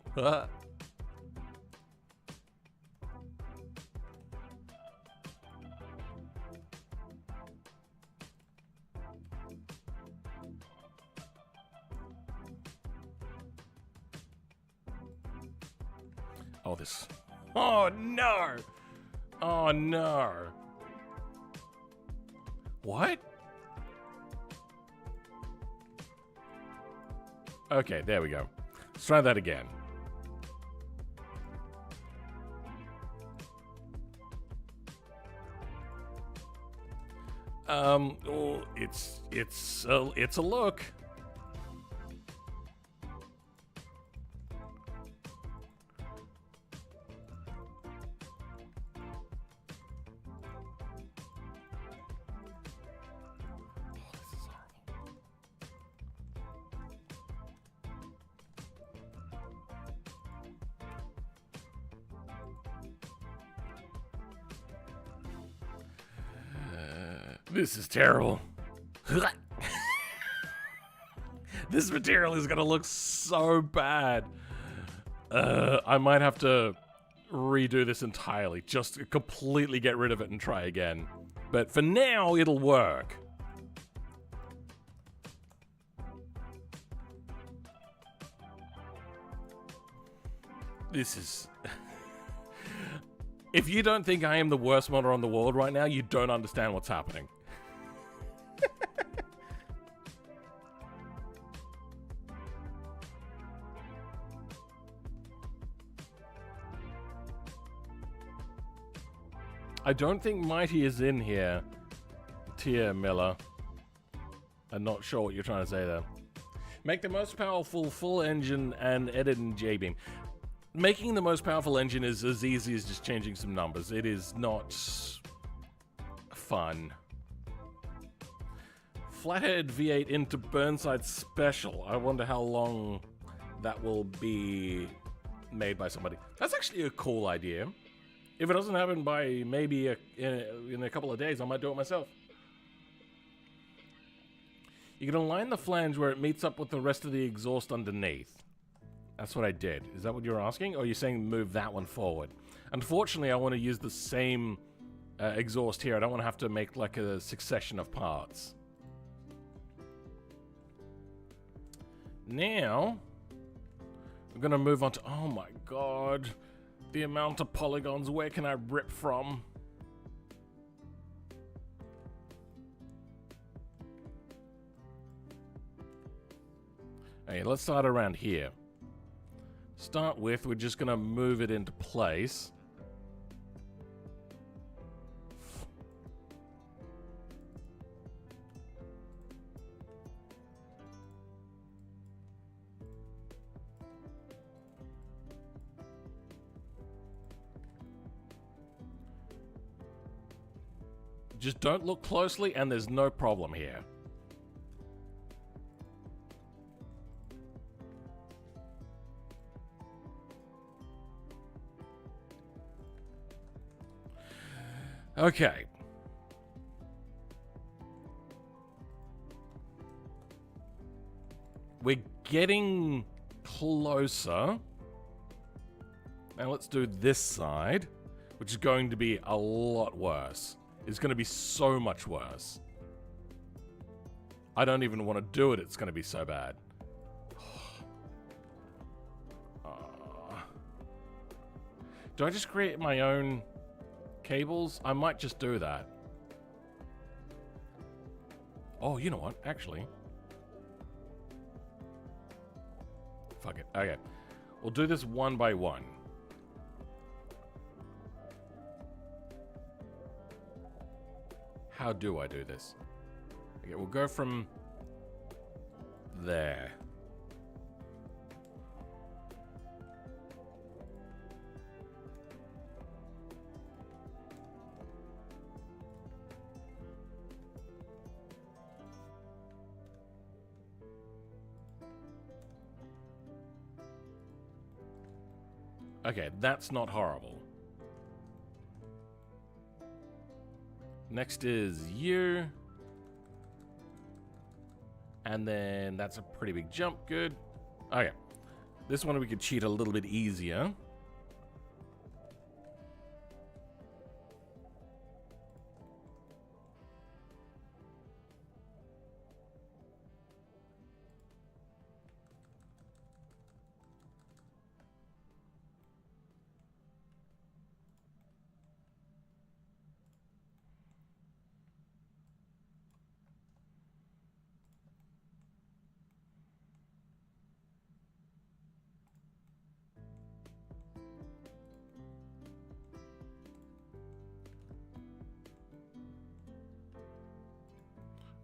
Oh, this. Oh, no! Oh, no! What? Okay, there we go. Let's try that again. Oh, it's a look. This is terrible. This material is gonna look so bad. I might have to redo this entirely. Just completely get rid of it and try again. But for now, it'll work. This is... If you don't think I am the worst modder on the world right now, you don't understand what's happening. I don't think Mighty is in here, Tia Miller. I'm not sure what you're trying to say there. Make the most powerful full engine and edit in JBeam. Making the most powerful engine is as easy as just changing some numbers. It is not fun. Flathead V8 into Burnside Special. I wonder how long that will be made by somebody. That's actually a cool idea. If it doesn't happen by maybe in a couple of days, I might do it myself. You can align the flange where it meets up with the rest of the exhaust underneath. That's what I did. Is that what you're asking? Or are you saying move that one forward? Unfortunately, I want to use the same exhaust here. I don't want to have to make like a succession of parts. Now, we're going to move on to... Oh my god. The amount of polygons. Where can I rip from? Okay, let's start around here. Start with, we're just going to move it into place. Just don't look closely and there's no problem here. Okay. We're getting closer. Now let's do this side, which is going to be a lot worse. It's going to be so much worse. I don't even want to do it. It's going to be so bad. Do I just create my own cables? I might just do that. Oh, you know what? Actually. Fuck it. Okay. We'll do this one by one. How do I do this? Okay, we'll go from there. Okay, that's not horrible. Next is you. And then that's a pretty big jump. Good. Okay. This one we could cheat a little bit easier.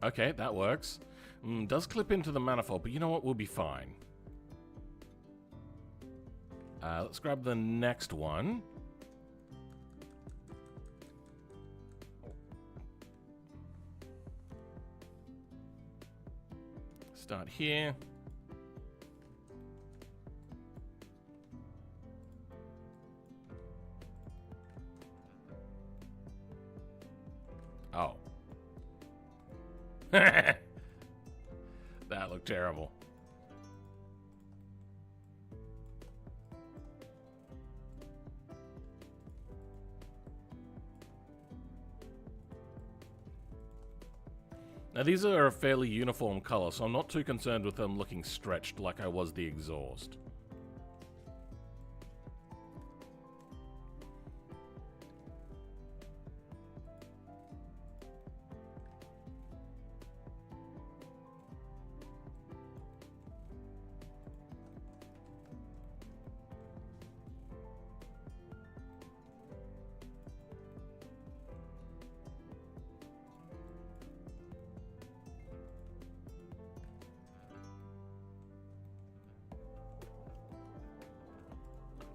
Okay, that works. Does clip into the manifold, but you know what? We'll be fine. Let's grab the next one. Start here. Oh. That looked terrible. Now these are a fairly uniform color, so I'm not too concerned with them looking stretched like I was the exhaust.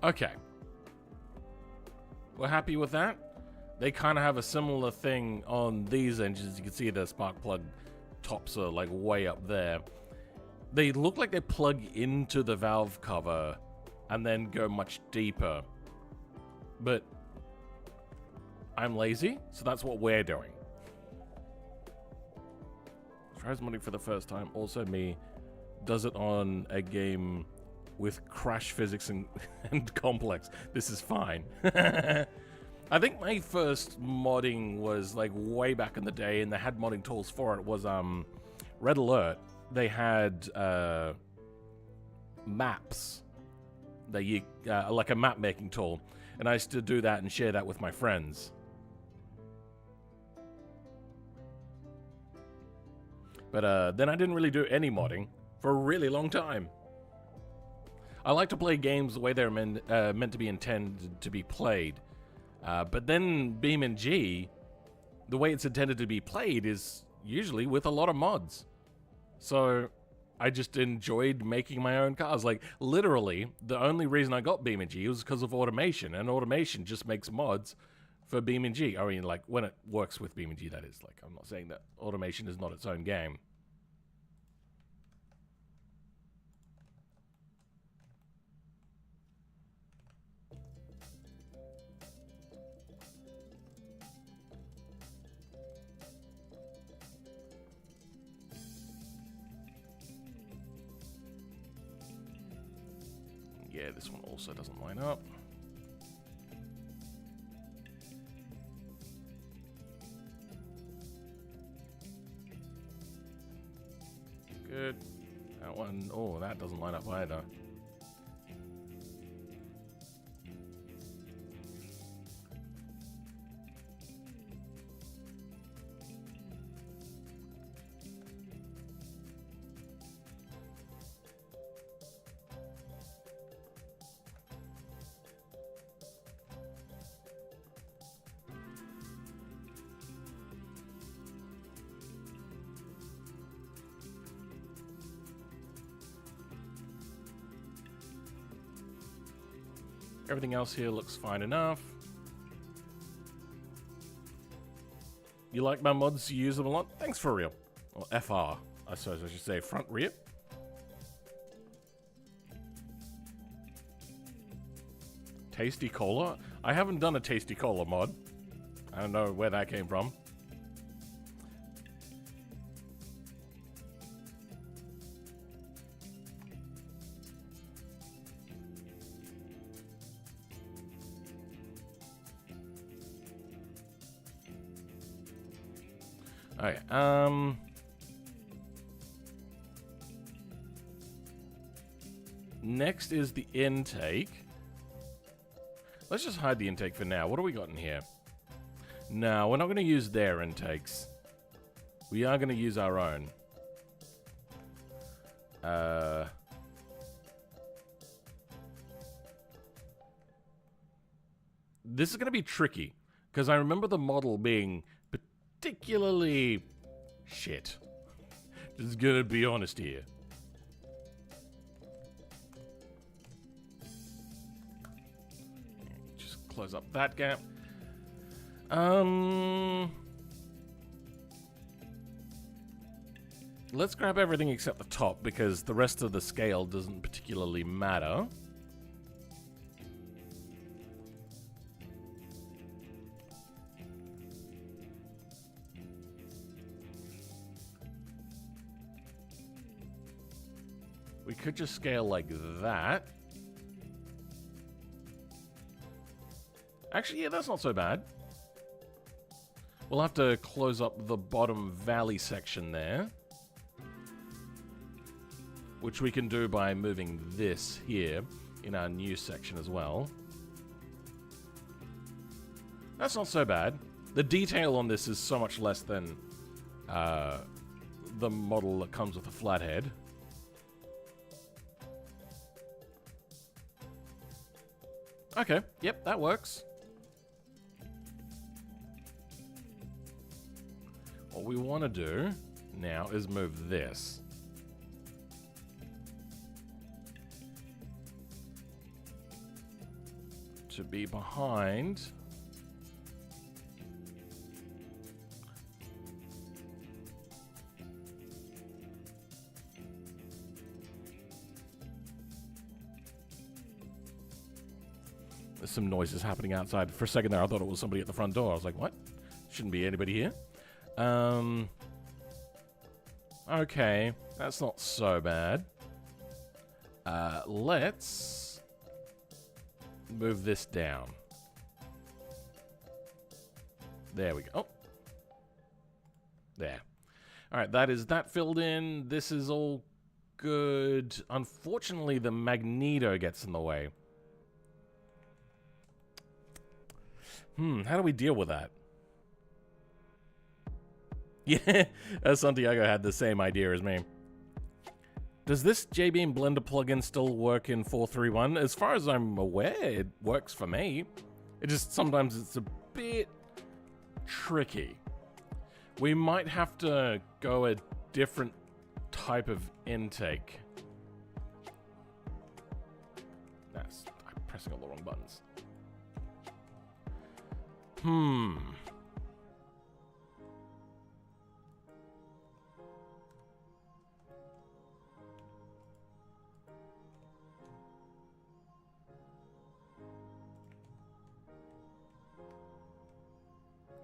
Okay. We're happy with that. They kind of have a similar thing on these engines. You can see the spark plug tops are like way up there. They look like they plug into the valve cover and then go much deeper. But I'm lazy, so that's what we're doing. Tries modding for the first time. Also me does it on a game with crash physics and complex. This is fine. I think my first modding was like way back in the day, and they had modding tools for it. It was Red Alert. They had maps that you like a map making tool, and I used to do that and share that with my friends. But then I didn't really do any modding for a really long time. I like to play games the way they're meant to be intended to be played. But then BeamNG, the way it's intended to be played is usually with a lot of mods. So I just enjoyed making my own cars. Like, literally, the only reason I got BeamNG was because of automation. And automation just makes mods for BeamNG. I mean, like, when it works with BeamNG, that is. Like, I'm not saying that automation is not its own game. Yeah, this one also doesn't line up. Good. That one, oh, that doesn't line up either. Everything else here looks fine enough. You like my mods? You use them a lot? Thanks for real. Or FR, I suppose I should say. Front, rear. Tasty Cola? I haven't done a Tasty Cola mod. I don't know where that came from. Okay, next is the intake. Let's just hide the intake for now. What do we got in here? No, we're not going to use their intakes. We are going to use our own. This is going to be tricky, because I remember the model being particularly shit. Just gonna be honest here. Just close up that gap. Let's grab everything except the top, because the rest of the scale doesn't particularly matter. We could just scale like that. Actually, yeah, that's not so bad. We'll have to close up the bottom valley section there, which we can do by moving this here in our new section as well. That's not so bad. The detail on this is so much less than the model that comes with a flathead. Okay, yep, that works. What we want to do now is move this. To be behind. There's some noises happening outside. For a second there, I thought it was somebody at the front door. I was like, what? Shouldn't be anybody here. Okay, that's not so bad. Let's move this down. There we go. Oh. There. Alright, that is that filled in. This is all good. Unfortunately, the magneto gets in the way. How do we deal with that? Yeah, Santiago had the same idea as me. Does this JBeam Blender plugin still work in 4.3.1? As far as I'm aware, it works for me. It just, sometimes it's a bit tricky. We might have to go a different type of intake. I'm pressing all the wrong buttons.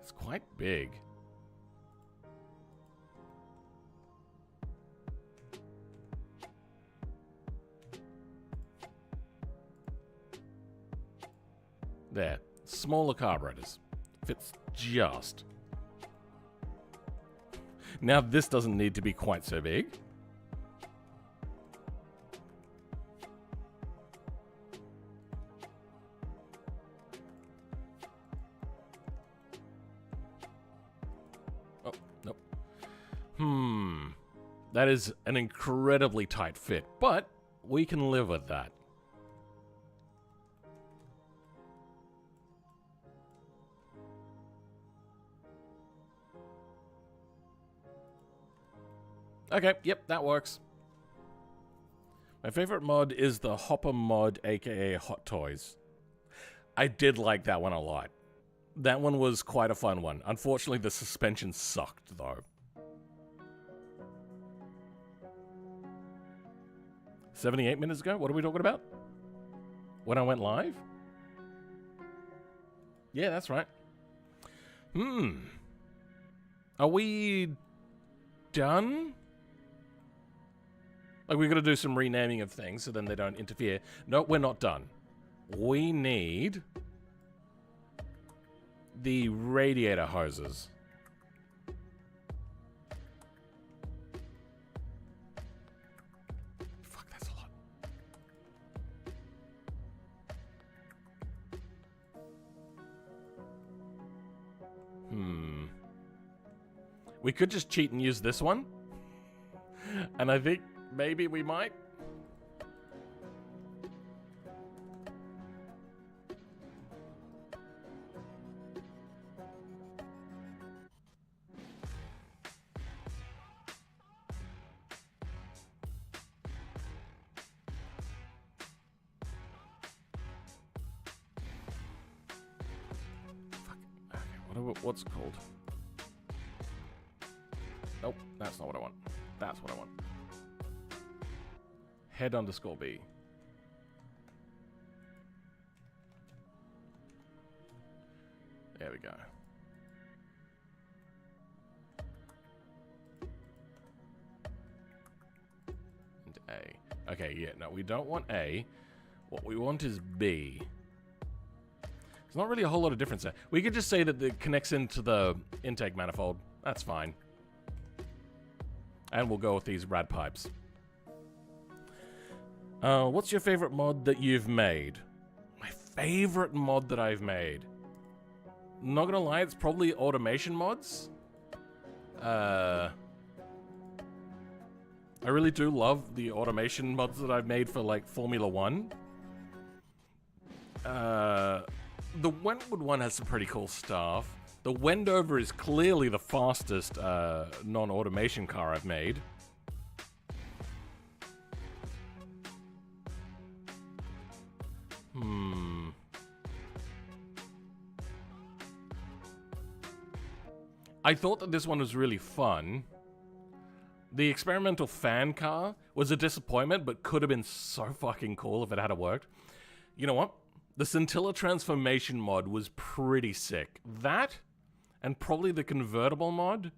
It's quite big. There. Smaller carburetors. Fits just. Now this doesn't need to be quite so big. Oh, nope. That is an incredibly tight fit, but we can live with that. Okay, yep, that works. My favorite mod is the Hopper mod, aka Hot Toys. I did like that one a lot. That one was quite a fun one. Unfortunately, the suspension sucked, though. 78 minutes ago? What are we talking about? When I went live? Yeah, that's right. Are we done? Like, we've got to do some renaming of things so then they don't interfere. No, we're not done. We need the radiator hoses. Fuck, that's a lot. We could just cheat and use this one. And I think maybe we might. Fuck. Okay, what's it called? Nope, that's not what I want. That's what I want. Head underscore B. There we go. And A. Okay, yeah, no, we don't want A. What we want is B. There's not really a whole lot of difference there. We could just say that it connects into the intake manifold. That's fine. And we'll go with these rad pipes. What's your favorite mod that you've made? My favorite mod that I've made? Not gonna lie, it's probably automation mods. I really do love the automation mods that I've made for, like, Formula 1. The Wentwood one has some pretty cool stuff. The Wendover is clearly the fastest non-automation car I've made. I thought that this one was really fun. The experimental fan car was a disappointment, but could have been so fucking cool if it had worked. You know what? The Scintilla transformation mod was pretty sick. That, and probably the convertible mod.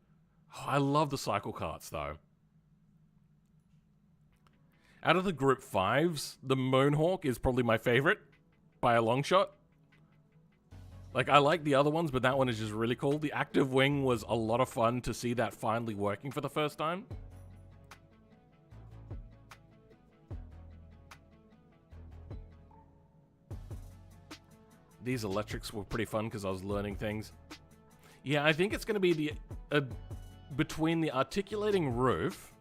Oh, I love the cycle carts, though. Out of the Group 5s, the Moonhawk is probably my favorite, by a long shot. Like, I like the other ones, but that one is just really cool. The Active Wing was a lot of fun to see that finally working for the first time. These electrics were pretty fun because I was learning things. Yeah, I think it's going to be the between the articulating roof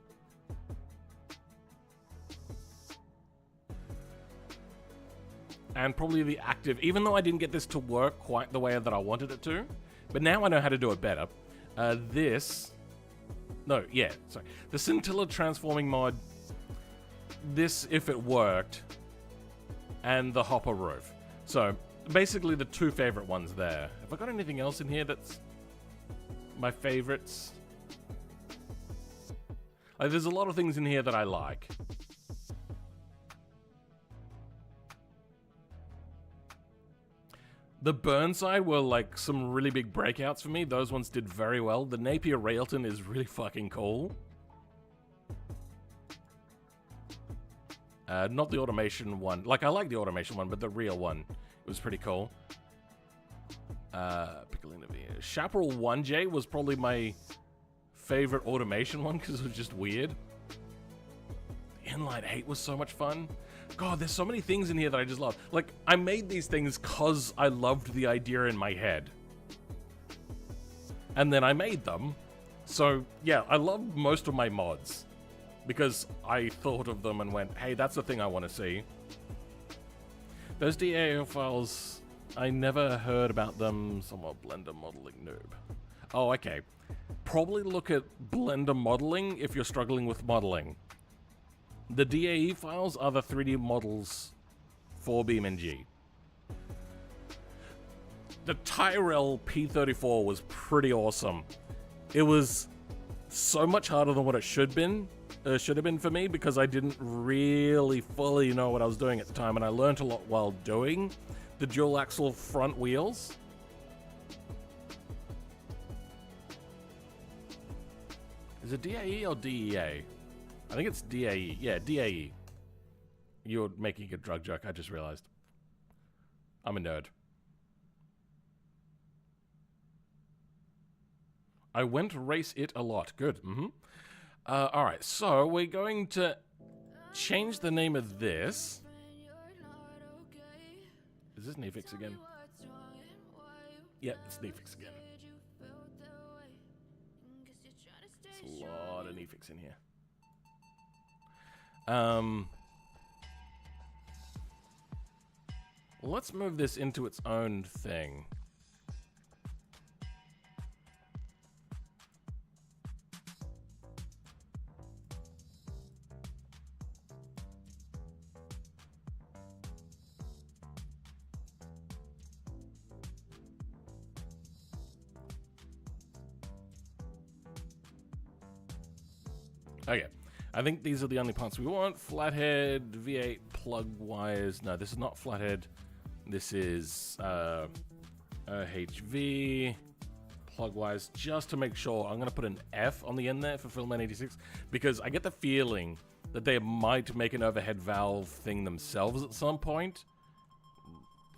and probably the active, even though I didn't get this to work quite the way that I wanted it to, but now I know how to do it better. The Scintilla transforming mod, this if it worked, and the hopper roof. So basically the two favorite ones there. Have I got anything else in here that's my favorites? Like, there's a lot of things in here that I like. The Burnside were like some really big breakouts for me. Those ones did very well. The Napier Railton is really fucking cool. Not the automation one. Like, I like the automation one, but the real one was pretty cool. Piccolino V. Chaparral 1J was probably my favorite automation one because it was just weird. Inline 8 was so much fun. God, there's so many things in here that I just love. Like, I made these things because I loved the idea in my head. And then I made them. So, yeah, I love most of my mods. Because I thought of them and went, hey, that's the thing I want to see. Those DAO files, I never heard about them. Somewhat Blender modeling noob. Oh, okay. Probably look at Blender modeling if you're struggling with modeling. The DAE files are the 3D models for BeamNG. The Tyrell P34 was pretty awesome. It was so much harder than what it should have been for me because I didn't really fully know what I was doing at the time, and I learned a lot while doing the dual axle front wheels. Is it DAE or DEA? I think it's DAE. Yeah, DAE. You're making a drug joke, I just realized. I'm a nerd. I went to race it a lot. Good. Alright, so we're going to change the name of this. Is this Nefix again? Yep, it's Nefix again. There's a lot of Nefix in here. Let's move this into its own thing. Okay, I think these are the only parts we want. Flathead, V8 plug wires. No, this is not flathead. This is HV plug wires. Just to make sure, I'm going to put an F on the end there for Filament 86 because I get the feeling that they might make an overhead valve thing themselves at some point.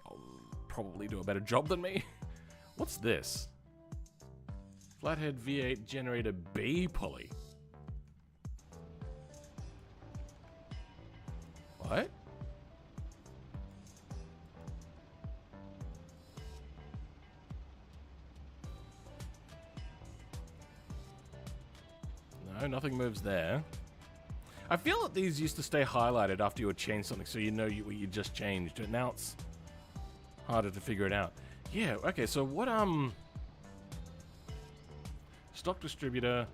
I'll probably do a better job than me. What's this? Flathead V8 generator B pulley. What? No, nothing moves there. I feel that these used to stay highlighted after you would change something, so you know what you just changed. And now it's harder to figure it out. Yeah, okay, so what, stock distributor,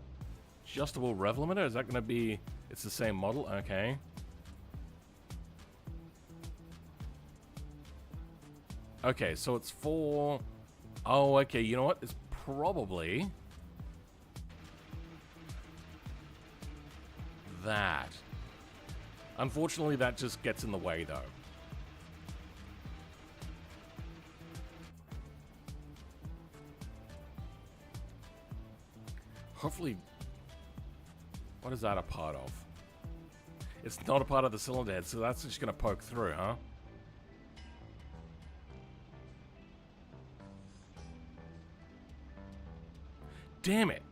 adjustable rev limiter, is that going to be, it's the same model? Okay. Okay, so it's for, oh, okay, you know what, it's probably that. Unfortunately, that just gets in the way, though. Hopefully, what is that a part of? It's not a part of the cylinder head, so that's just going to poke through, huh? Damn it.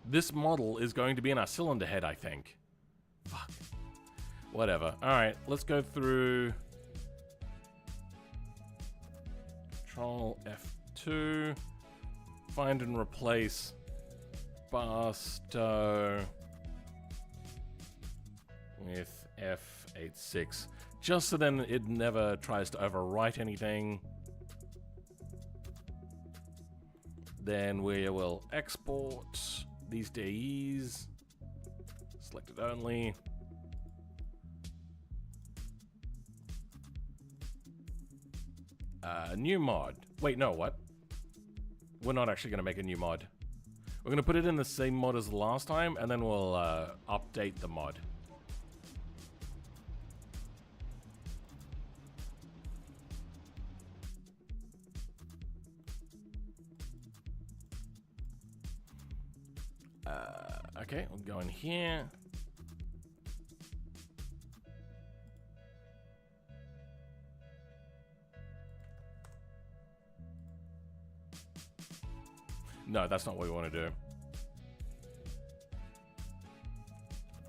This model is going to be in our cylinder head, I think. Fuck. Whatever. Alright, let's go through Control F2. Find and replace Barstow with F86. Just so then it never tries to overwrite anything. Then we will export these DEs. Select it only. New mod. Wait, no, what? We're not actually going to make a new mod. We're going to put it in the same mod as last time, and then we'll update the mod. Okay, we'll go in here. No, that's not what we want to do.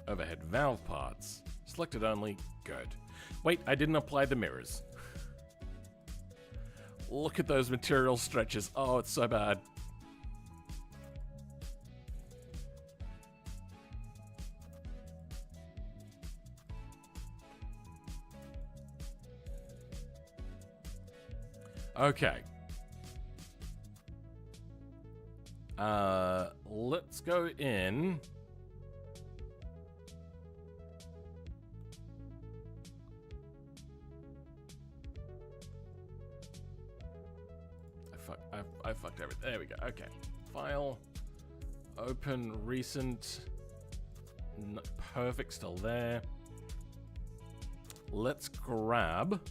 Overhead valve parts. Selected only. Good. Wait, I didn't apply the mirrors. Look at those material stretches. Oh, it's so bad. Okay. Let's go in. I fucked everything. There we go. Okay. File. Open recent. Perfect. Still there. Let's grab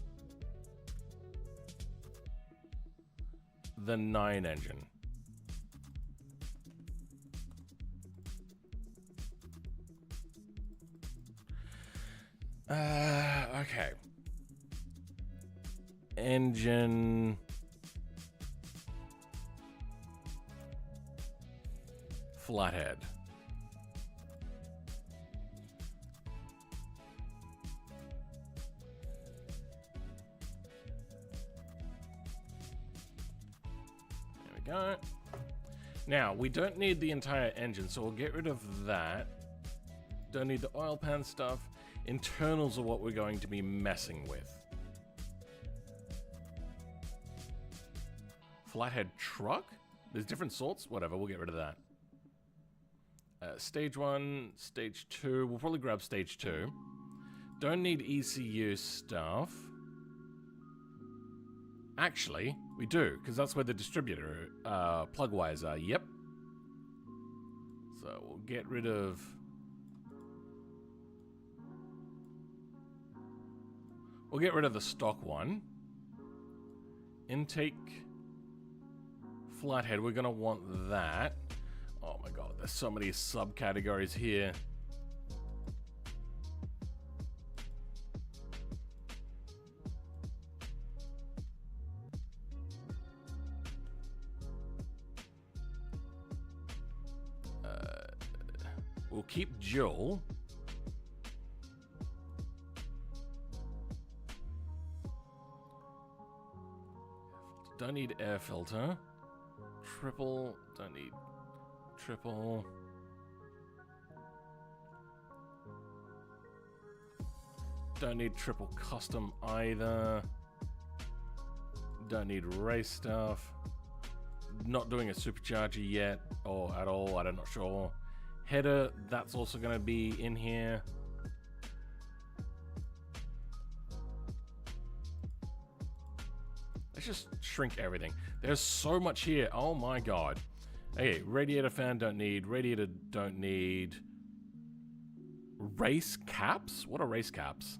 the 9 engine. Okay. Engine. Flathead. There we go. Now, we don't need the entire engine, so we'll get rid of that. Don't need the oil pan stuff. Internals are what we're going to be messing with. Flathead truck? There's different sorts? Whatever, we'll get rid of that. Stage 1, Stage 2. We'll probably grab Stage 2. Don't need ECU stuff. Actually, we do, because that's where the distributor plug wires are. Yep. So we'll get rid of... We'll get rid of the stock one. Intake. Flathead, we're going to want that. Oh my god, there's so many subcategories here. We'll keep dual. Don't need air filter. Triple. Don't need triple. Don't need triple custom either. Don't need race stuff. Not doing a supercharger yet, or at all, I'm not sure. Header, that's also going to be in here. Let's just shrink everything. There's so much here, oh my god. Okay, radiator fan, don't need. Radiator, don't need. Race caps? What are race caps?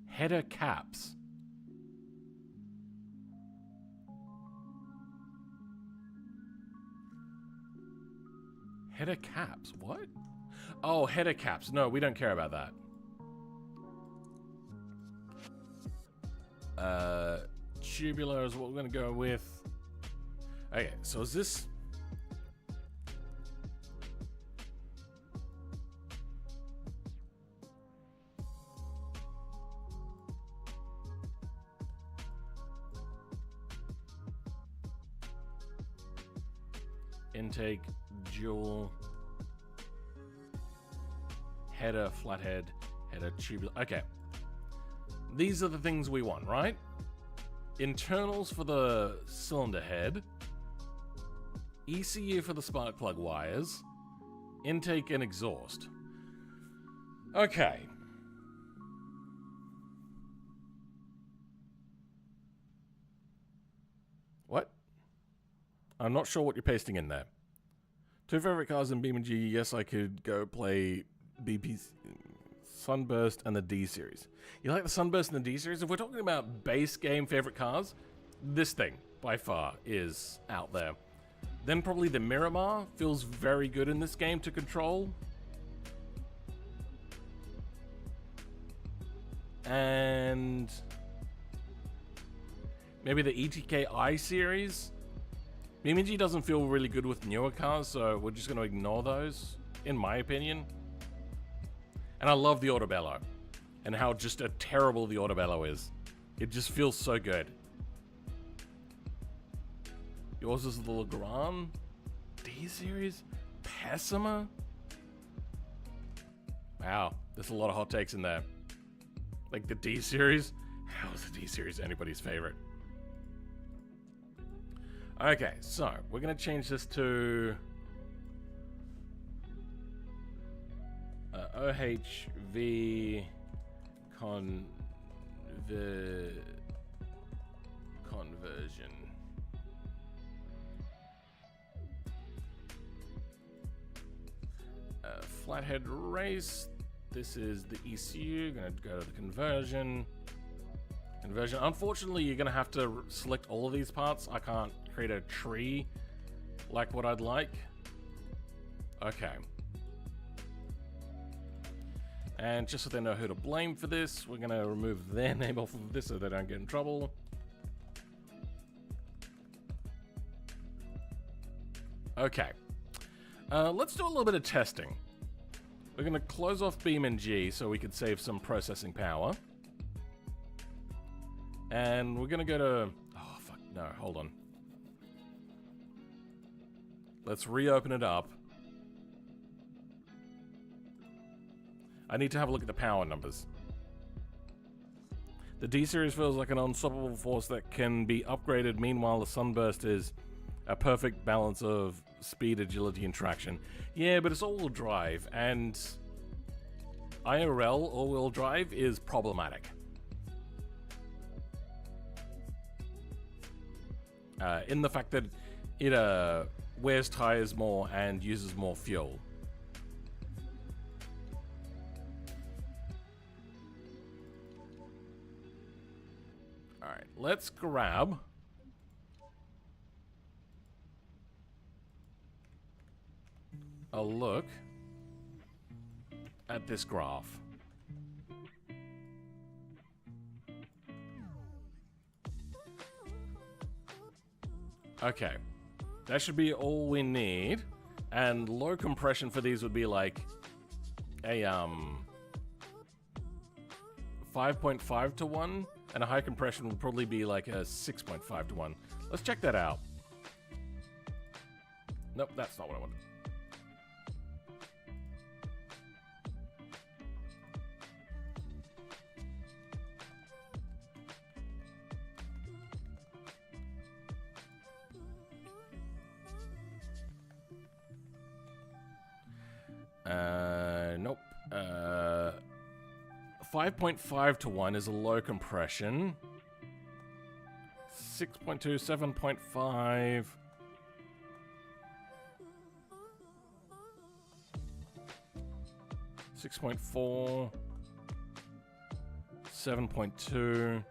Header caps. Header caps? What? Oh, header caps. No, we don't care about that. Tubular is what we're going to go with. Okay, so is this... Intake, dual, header, flathead, header, tubular. Okay. These are the things we want, right? Internals for the cylinder head, ECU for the spark plug wires, intake and exhaust. Okay. What? I'm not sure what you're pasting in there. Two favorite cars in BeamNG. Yes, I could go play BP Sunburst and the D series. You like the Sunburst and the D series? If we're talking about base game favorite cars, this thing by far is out there. Then probably the Miramar feels very good in this game to control. And maybe the ETK I series. BeamNG doesn't feel really good with newer cars, so we're just going to ignore those, in my opinion. And I love the Autobello, and how just a terrible the Autobello is. It just feels so good. Yours is the Legrand D-Series? Pessima? Wow, there's a lot of hot takes in there. Like the D-Series? How is the D-Series anybody's favorite? Okay, so we're going to change this to OHV conversion. Flathead race. This is the ECU. Going to go to the conversion. Unfortunately, you're going to have to select all of these parts. I can't create a tree like what I'd like. Okay. And just so they know who to blame for this, we're going to remove their name off of this so they don't get in trouble. Okay. Let's do a little bit of testing. We're going to close off BeamNG so we can save some processing power. And we're going to go to... Oh, fuck. No, hold on. Let's reopen it up. I need to have a look at the power numbers. The D-Series feels like an unstoppable force that can be upgraded. Meanwhile, the Sunburst is a perfect balance of speed, agility, and traction. Yeah, but it's all-wheel drive, and IRL all-wheel drive is problematic. In the fact that it wears tires more and uses more fuel. Alright, let's grab a look at this graph. Okay, that should be all we need. And low compression for these would be like a 5.5 to 1, and a high compression would probably be like a 6.5 to 1. Let's check that out. Nope, that's not what I wanted. Nope. 5.5 to 1 is a low compression. 6.2, 7.5. 6.4. 7.2.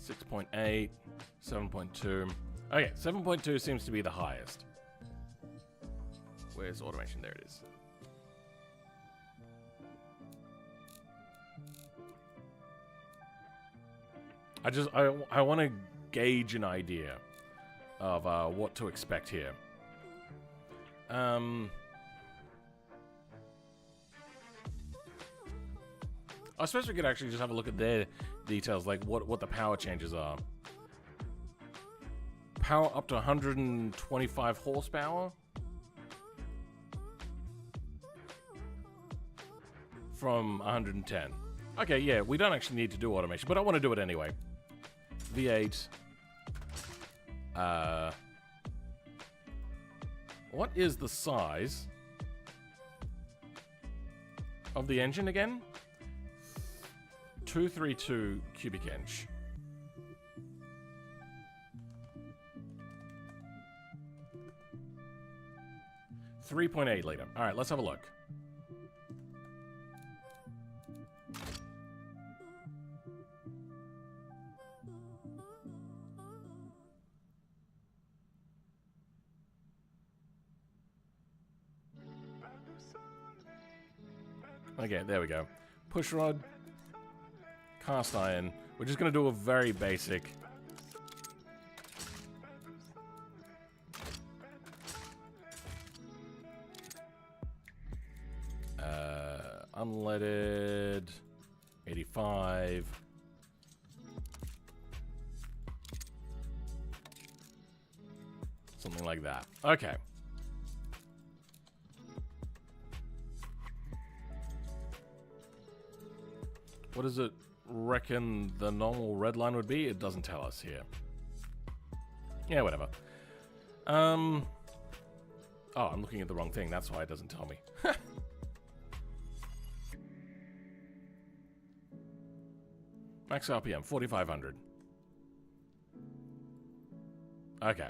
6.8. 7.2. Okay, 7.2 seems to be the highest. Where's automation? There it is. I want to gauge an idea of what to expect here. I suppose we could actually just have a look at their details, like what the power changes are. Power up to 125 horsepower. From 110. Okay, yeah, we don't actually need to do automation, but I want to do it anyway. V8. What is the size of the engine again? 232 cubic inch. .3 liter. All right, let's have a look. Okay, there we go. Push rod, cast iron. We're just going to do a very basic. Unleaded, 85. Something like that. Okay. What does it reckon the normal red line would be? It doesn't tell us here. Yeah, whatever. Oh, I'm looking at the wrong thing. That's why it doesn't tell me. Max RPM, 4,500. Okay.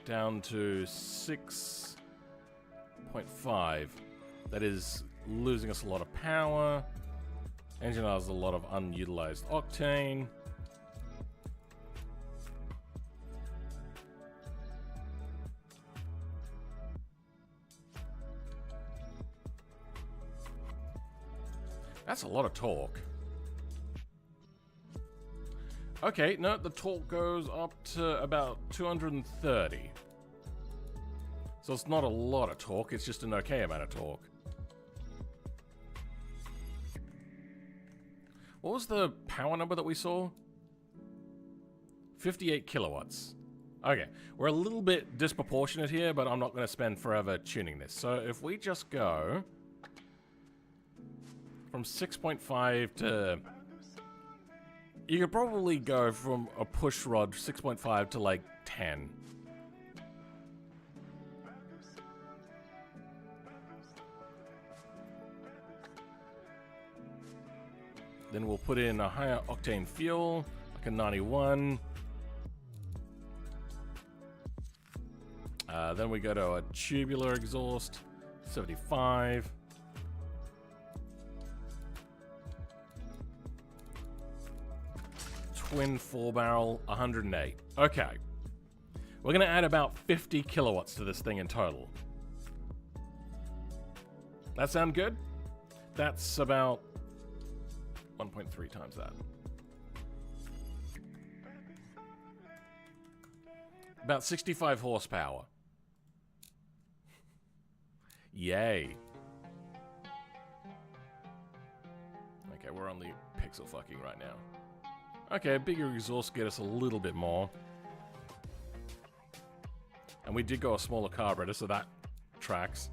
Down to 6.5. That is losing us a lot of power. Engine has a lot of unutilized octane. That's a lot of torque. Okay, no, the torque goes up to about 230. So it's not a lot of torque, it's just an okay amount of torque. What was the power number that we saw? 58 kilowatts. Okay, we're a little bit disproportionate here, but I'm not going to spend forever tuning this. So if we just go from 6.5 to... You could probably go from a push rod 6.5 to like 10. Then we'll put in a higher octane fuel, like a 91. Then we go to a tubular exhaust, 75. Twin 4-barrel, 108. Okay. We're going to add about 50 kilowatts to this thing in total. That sound good? That's about 1.3 times that. About 65 horsepower. Yay. Okay, we're only pixel fucking right now. Okay, bigger exhaust get us a little bit more. And we did go a smaller carburetor, so that tracks.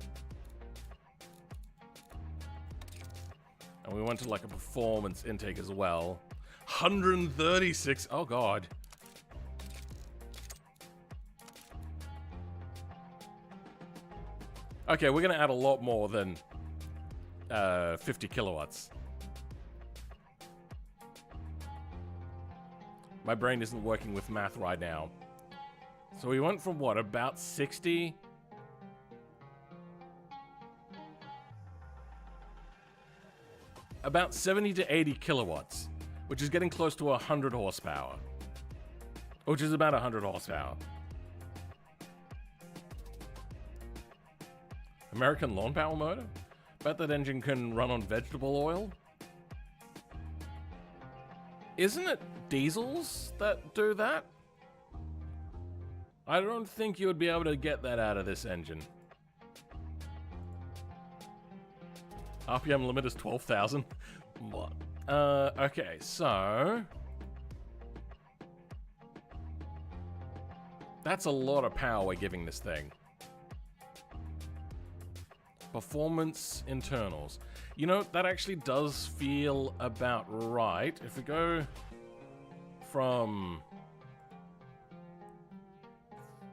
And we went to like a performance intake as well. 136, oh god. Okay, we're gonna add a lot more than 50 kilowatts. My brain isn't working with math right now. So we went from what, about 60? About 70 to 80 kilowatts, which is getting close to 100 horsepower. Which is about 100 horsepower. American lawn power motor? Bet that engine can run on vegetable oil? Isn't it diesels that do that? I don't think you would be able to get that out of this engine. RPM limit is 12,000. What? Okay, so... that's a lot of power we're giving this thing. Performance internals. You know, that actually does feel about right. If we go from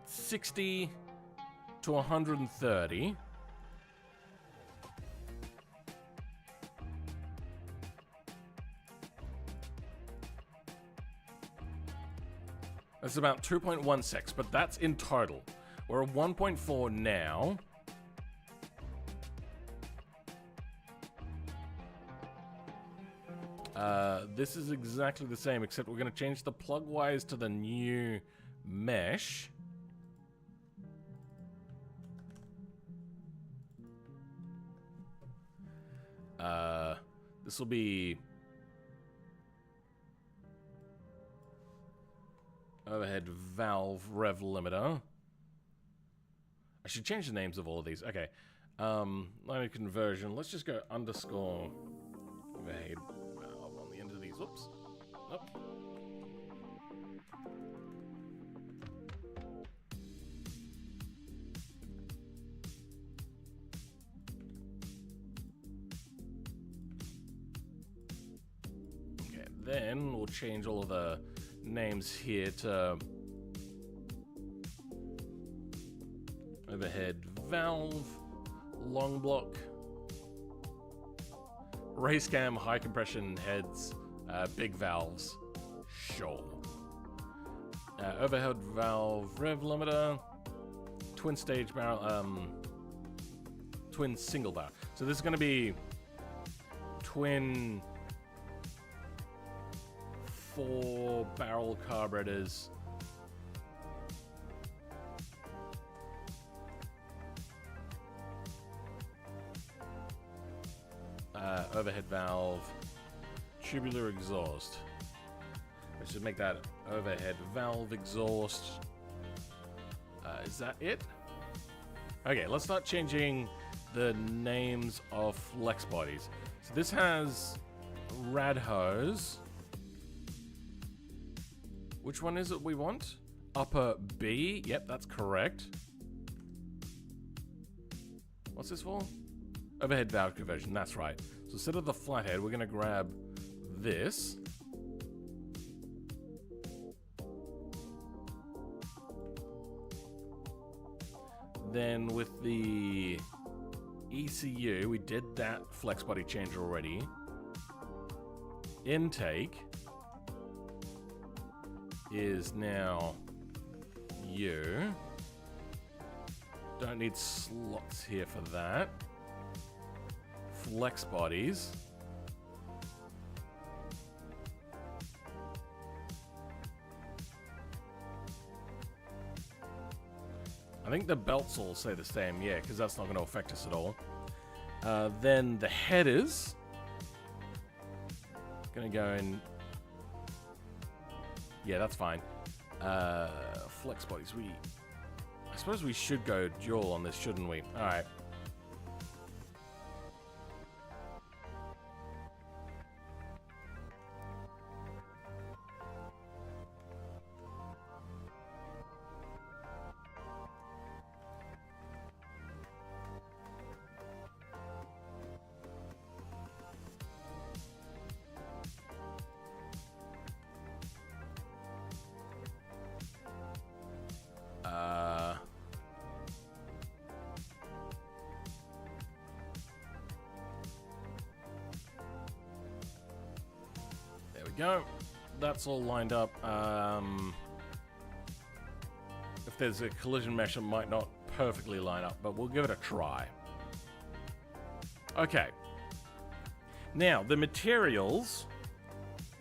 60 to 130. That's about 2.16, but that's in total. We're at 1.4 now. This is exactly the same, except we're going to change the plug wires to the new mesh. This will be overhead valve rev limiter. I should change the names of all of these. Okay. Line of conversion. Let's just go underscore overhead valve on the end of these. Oops. Nope. Okay, then we'll change all of the names here to overhead valve, long block, race cam, high compression heads, big valves. Sure. Overhead valve rev limiter, twin stage barrel, twin single barrel. So this is going to be twin 4-barrel carburetors. Overhead valve, tubular exhaust. Let's just make that overhead valve exhaust. Is that it? Okay, let's start changing the names of flex bodies. So this has rad hose. Which one is it we want? Upper B. Yep, that's correct. What's this for? Overhead valve conversion. That's right. So instead of the flathead, we're going to grab this. Then with the ECU, we did that flex body change already. Intake is now U. Don't need slots here for that. Flex bodies. I think the belts all say the same, yeah, because that's not going to affect us at all. Then the headers. Going to go in. Yeah, that's fine. Flex bodies. I suppose we should go dual on this, shouldn't we? All right. There we go. That's all lined up. If there's a collision mesh, it might not perfectly line up, but we'll give it a try. Okay. Now, the materials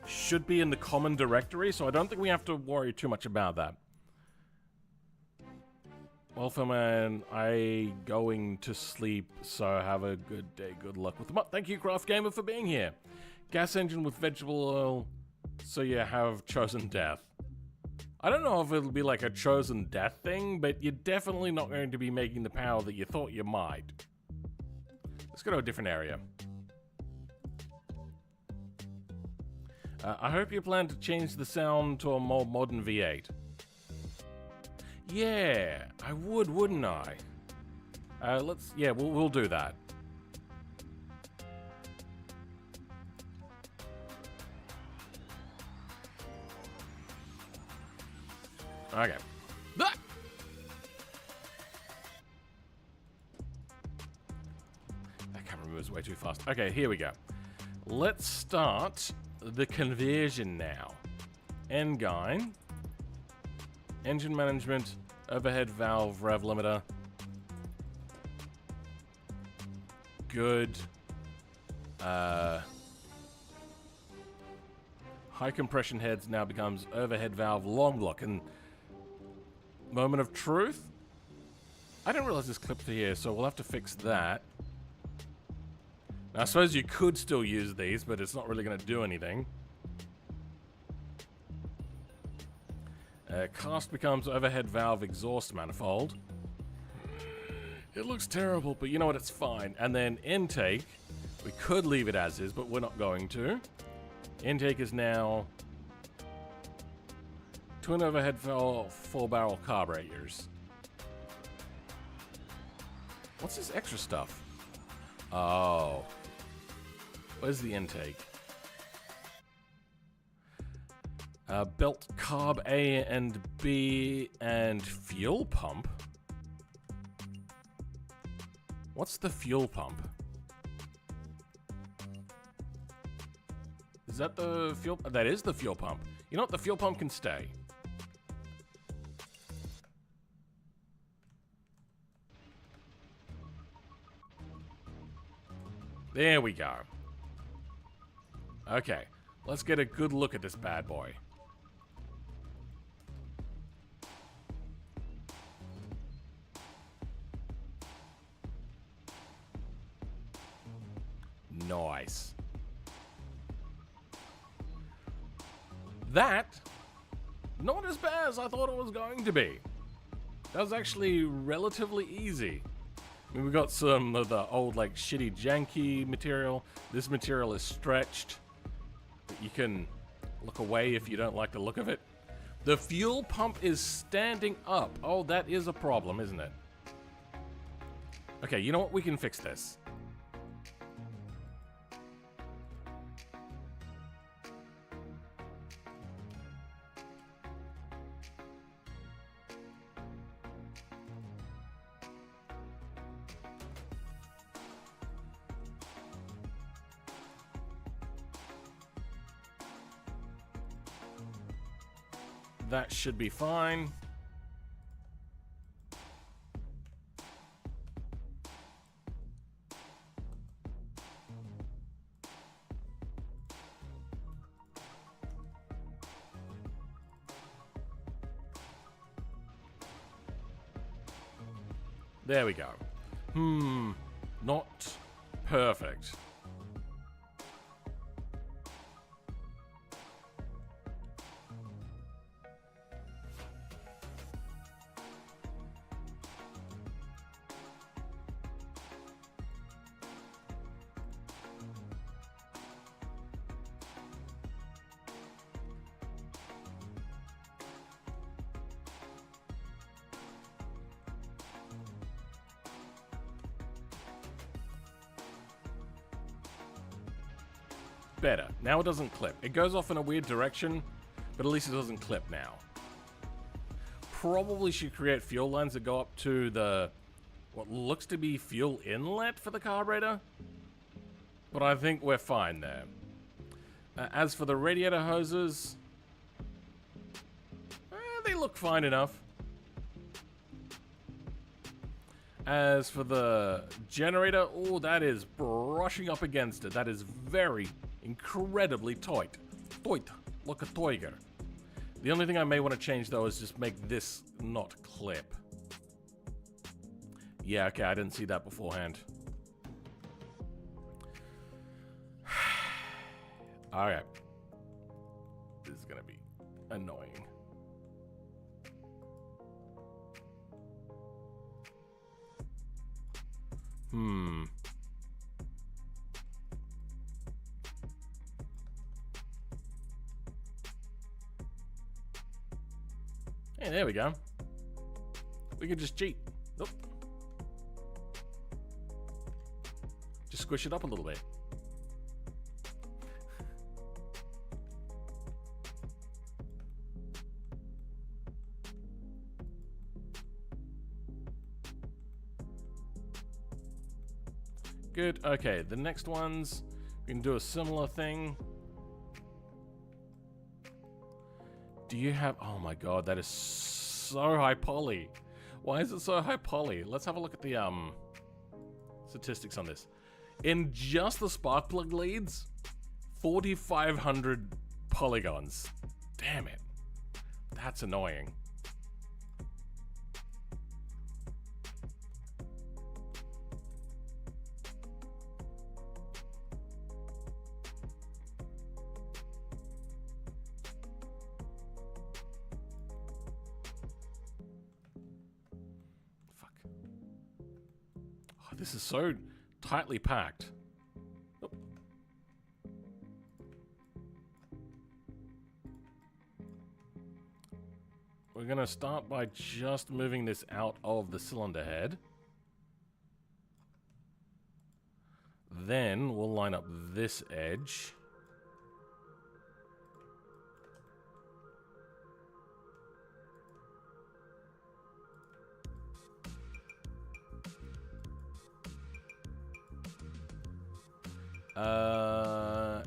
should be in the common directory, so I don't think we have to worry too much about that. Well, Philman, I going to sleep, so have a good day. Good luck with them up. Thank you, Craft Gamer, for being here. Gas engine with vegetable oil, so you have chosen death. I don't know if it'll be like a chosen death thing, but you're definitely not going to be making the power that you thought you might. Let's go to a different area. I hope you plan to change the sound to a more modern V8. Yeah, I would, wouldn't I? We'll do that. Okay. Ah! That camera moves way too fast. Okay, here we go. Let's start the conversion now. Engine, engine management, overhead valve, rev limiter. Good. High compression heads now becomes overhead valve long block. And moment of truth? I didn't realize this clipped here, so we'll have to fix that. Now, I suppose you could still use these, but it's not really going to do anything. Cast becomes overhead valve exhaust manifold. It looks terrible, but you know what? It's fine. And then intake, we could leave it as is, but we're not going to. Intake is now twin overhead valve, 4-barrel carburetors. What's this extra stuff? Oh. Where's the intake? Belt carb A and B and fuel pump? What's the fuel pump? Is that the fuel? That is the fuel pump. You know what? The fuel pump can stay. There we go. Okay, let's get a good look at this bad boy. Nice. That, not as bad as I thought it was going to be. That was actually relatively easy. I mean, we got some of the old, like, shitty, janky material. This material is stretched. You can look away if you don't like the look of it. The fuel pump is standing up. Oh, that is a problem, isn't it? Okay, you know what? We can fix this. That should be fine. There we go. Not perfect. better. Now it doesn't clip. It goes off in a weird direction, but at least it doesn't clip now. Probably should create fuel lines that go up to the what looks to be fuel inlet for the carburetor, but I think we're fine there. As for the radiator hoses, they look fine enough. As for the generator, oh, that is brushing up against it. That is very, incredibly tight. Tight, like a tiger. The only thing I may want to change, though, is just make this not clip. Yeah, okay, I didn't see that beforehand. Alright. This is gonna be annoying. Hey, there we go. We can just cheat. Nope. Just squish it up a little bit. Good. Okay, the next ones, we can do a similar thing. Do you have... Oh my god, that is so high poly. Why is it so high poly? Let's have a look at the statistics on this. In just the spark plug leads, 4,500 polygons. Damn it. That's annoying. This is so tightly packed. Oh. We're going to start by just moving this out of the cylinder head. Then we'll line up this edge.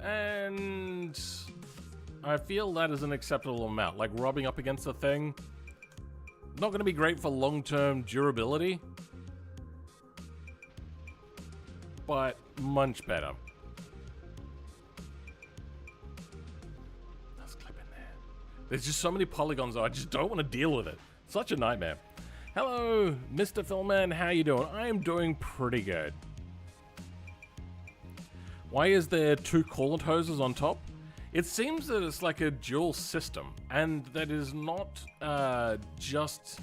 And I feel that is an acceptable amount. Like rubbing up against the thing, not going to be great for long-term durability, but much better. Let's clip in there. There's just so many polygons though, I just don't want to deal with it. Such a nightmare. Hello, Mr. Philman, how you doing? I am doing pretty good. Why is there two coolant hoses on top? It seems that it's like a dual system, and that is not just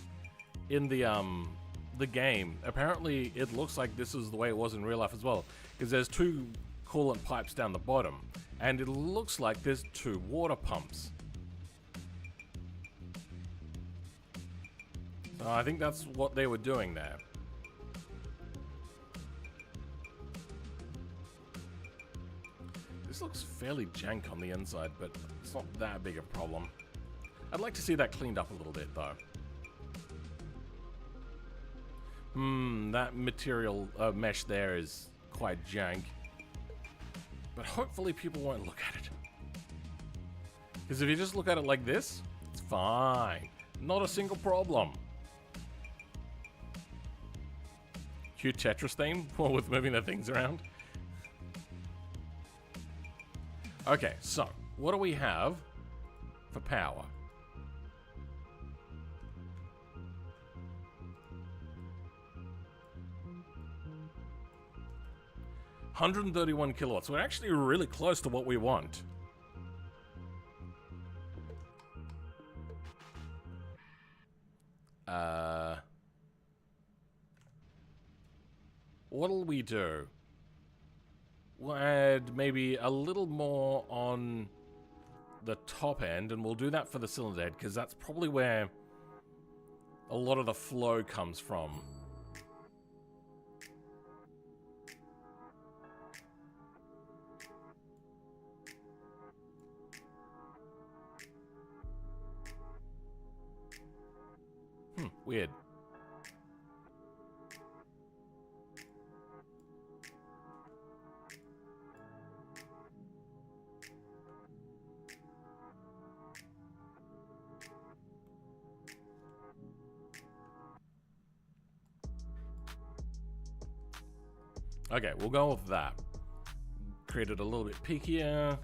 in the game. Apparently, it looks like this is the way it was in real life as well, because there's two coolant pipes down the bottom, and it looks like there's two water pumps. So I think that's what they were doing there. This looks fairly jank on the inside, but it's not that big a problem. I'd like to see that cleaned up a little bit, though. That material mesh there is quite jank. But hopefully people won't look at it. Because if you just look at it like this, it's fine. Not a single problem. Cute Tetris theme with moving the things around. Okay, so, what do we have for power? $131 kilowatts. We're actually really close to what we want. What'll we do? We'll add maybe a little more on the top end, and we'll do that for the cylinder head, because that's probably where a lot of the flow comes from. Weird. Okay, we'll go with that. Create it a little bit peakier.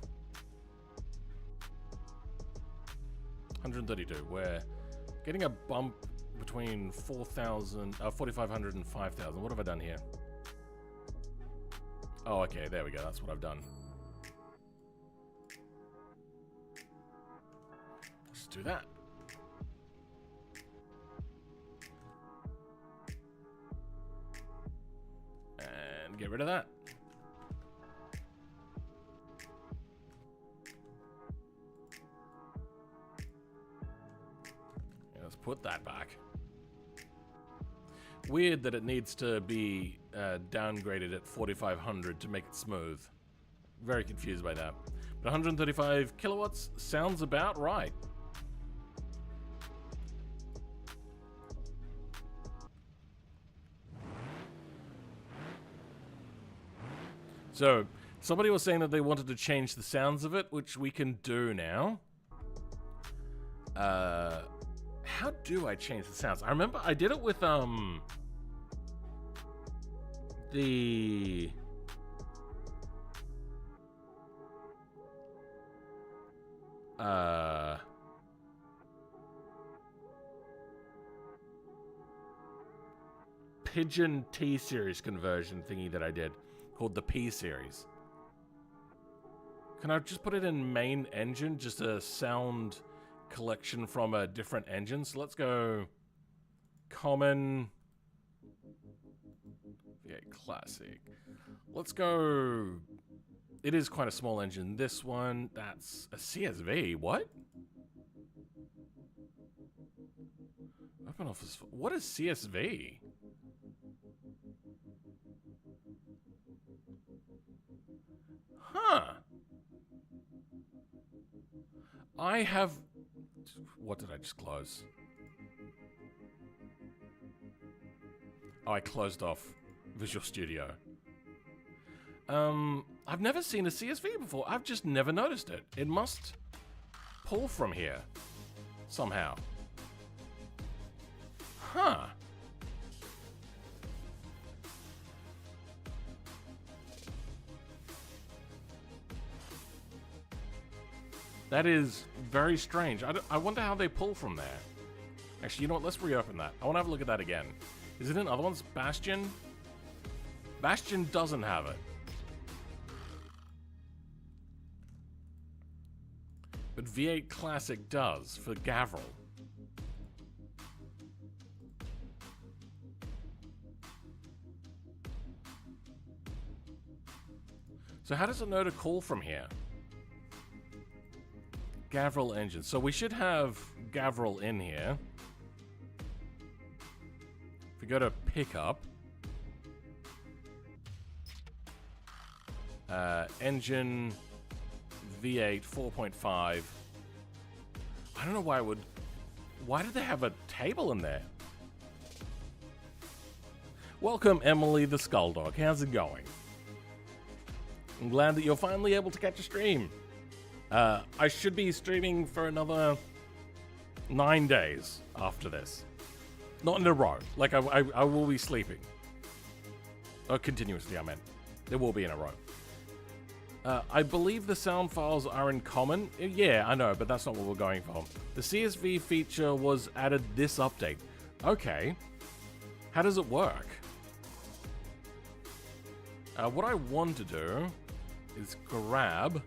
132. We're getting a bump between 4,500 and 5,000. What have I done here? Oh, okay, there we go. That's what I've done. Let's do that. And get rid of that. Yeah, let's put that back. Weird that it needs to be downgraded at 4,500 to make it smooth. Very confused by that. But 135 kilowatts sounds about right. So, somebody was saying that they wanted to change the sounds of it, which we can do now. How do I change the sounds? I remember I did it with, the... Pigeon T-Series conversion thingy that I did, called the P-Series. Can I just put it in main engine, just a sound collection from a different engine? So let's go common, V8 classic. Let's go, it is quite a small engine. This one, that's a CSV, what? Open office, what is CSV? Huh. I have... What did I just close? Oh, I closed off Visual Studio. I've never seen a CSV before. I've just never noticed it. It must pull from here somehow. Huh. That is very strange. I wonder how they pull from there. Actually, you know what? Let's reopen that. I want to have a look at that again. Is it in other ones? Bastion? Bastion doesn't have it. But V8 Classic does for Gavril. So how does it know to call from here? Gavril engine. So we should have Gavril in here. If we go to pickup, engine V8 4.5. I don't know why it would. Why did they have a table in there? Welcome, Emily the Skulldog. How's it going? I'm glad that you're finally able to catch a stream. I should be streaming for another 9 days after this. Not in a row. Like, I will be sleeping. Continuously, I meant. There will be in a row. I believe the sound files are in common. Yeah, I know, but that's not what we're going for. The CSV feature was added this update. Okay. How does it work? What I want to do is grab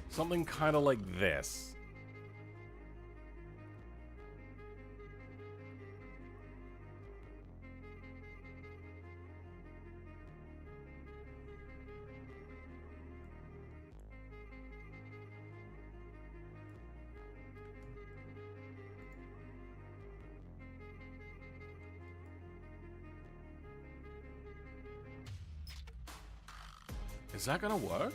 something kind of like this. Is that gonna work?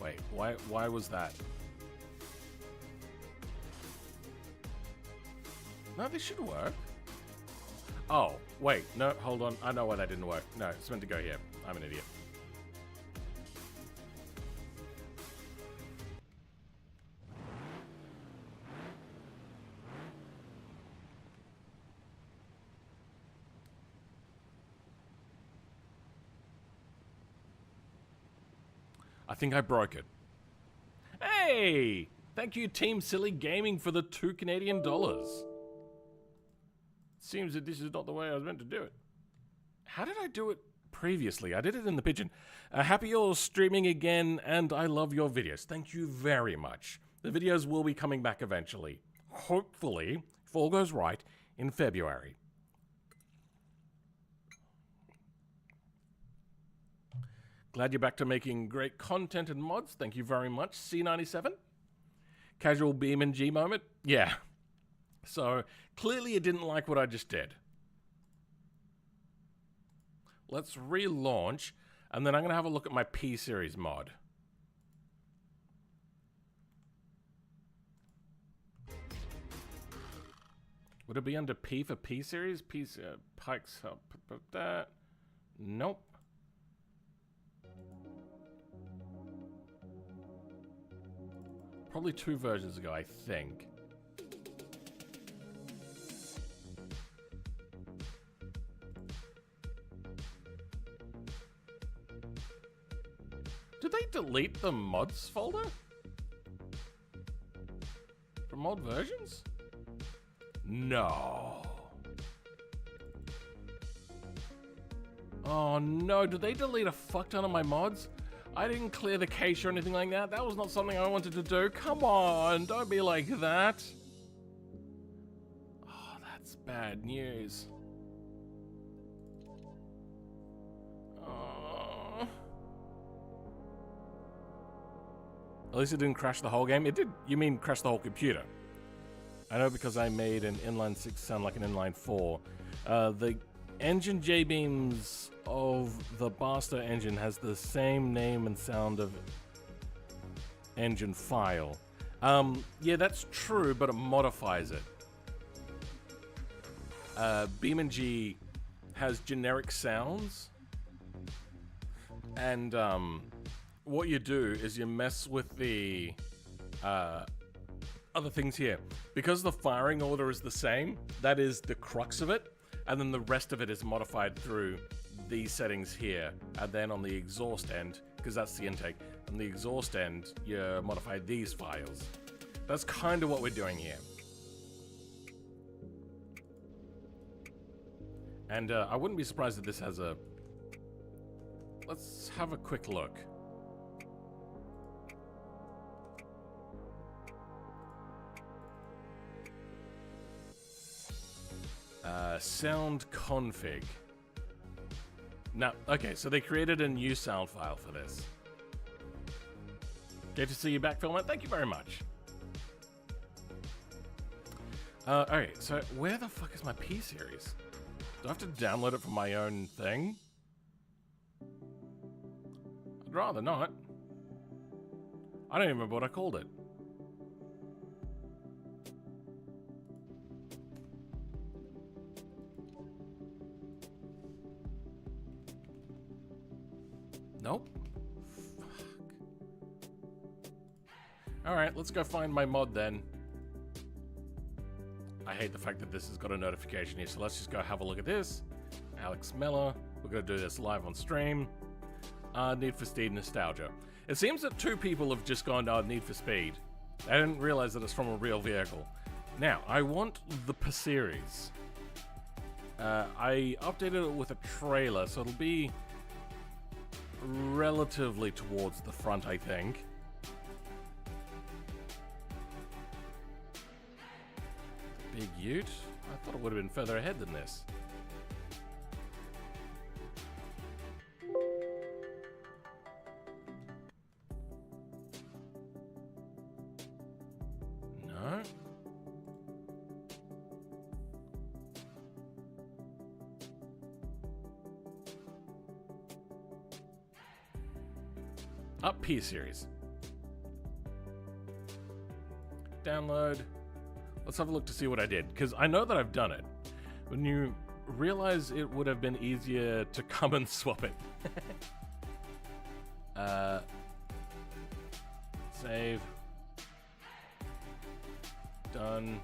Wait, why was that? No, this should work. Oh, wait, no, hold on. I know why that didn't work. No, it's meant to go here. I'm an idiot. I think I broke it. Hey! Thank you, Team Silly Gaming, for the $2 Canadian. Seems that this is not the way I was meant to do it. How did I do it previously? I did it in the pigeon. Happy you're streaming again, and I love your videos. Thank you very much. The videos will be coming back eventually. Hopefully, if all goes right, in February. Glad you're back to making great content and mods. Thank you very much. C97. Casual beam and G moment. Yeah. So, clearly it didn't like what I just did. Let's relaunch, and then I'm going to have a look at my P-Series mod. Would it be under P for P-Series? Pikes up that. Nope. Probably 2 versions ago, I think. Did they delete the mods folder? From mod versions? No. Oh no, did they delete a fuck ton of my mods? I didn't clear the cache or anything like that. That was not something I wanted to do. Come on, don't be like that. Oh, that's bad news. Oh. At least it didn't crash the whole game. It did. You mean crash the whole computer? I know, because I made an inline 6 sound like an inline 4. The engine J-beams of the Barstow engine has the same name and sound of engine file. Yeah, that's true, but it modifies it. Beam and G has generic sounds, and what you do is you mess with the other things here. Because the firing order is the same, that is the crux of it, and then the rest of it is modified through these settings here, and then on the exhaust end, because that's the intake, on the exhaust end, you modify these files. That's kind of what we're doing here. And I wouldn't be surprised if this has a... Let's have a quick look. Sound config. No, okay, so they created a new sound file for this. Good to see you back, Filament. Thank you very much. Alright, so where the fuck is my P-Series? Do I have to download it from my own thing? I'd rather not. I don't even remember what I called it. Nope. Fuck. Alright, let's go find my mod then. I hate the fact that this has got a notification here, so let's just go have a look at this. Alex Meller. We're going to do this live on stream. Need for Speed Nostalgia. It seems that 2 people have just gone Need for Speed. I didn't realize that it's from a real vehicle. Now, I want the P-Series. I updated it with a trailer, so it'll be relatively towards the front, I think. Big Ute? I thought it would have been further ahead than this. No. Up P-Series. download. Let's have a look to see what I did, because I know that I've done it. When you realize it would have been easier to come and swap it. Save. Done.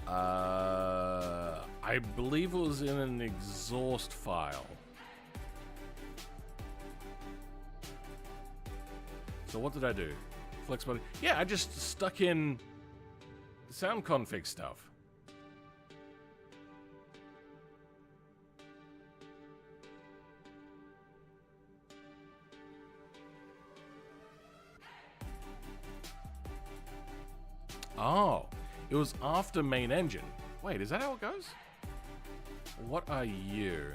I believe it was in an exhaust file. So what did I do? Flex body. Yeah, I just stuck in the sound config stuff. Oh, it was after main engine. Wait, is that how it goes? What are you?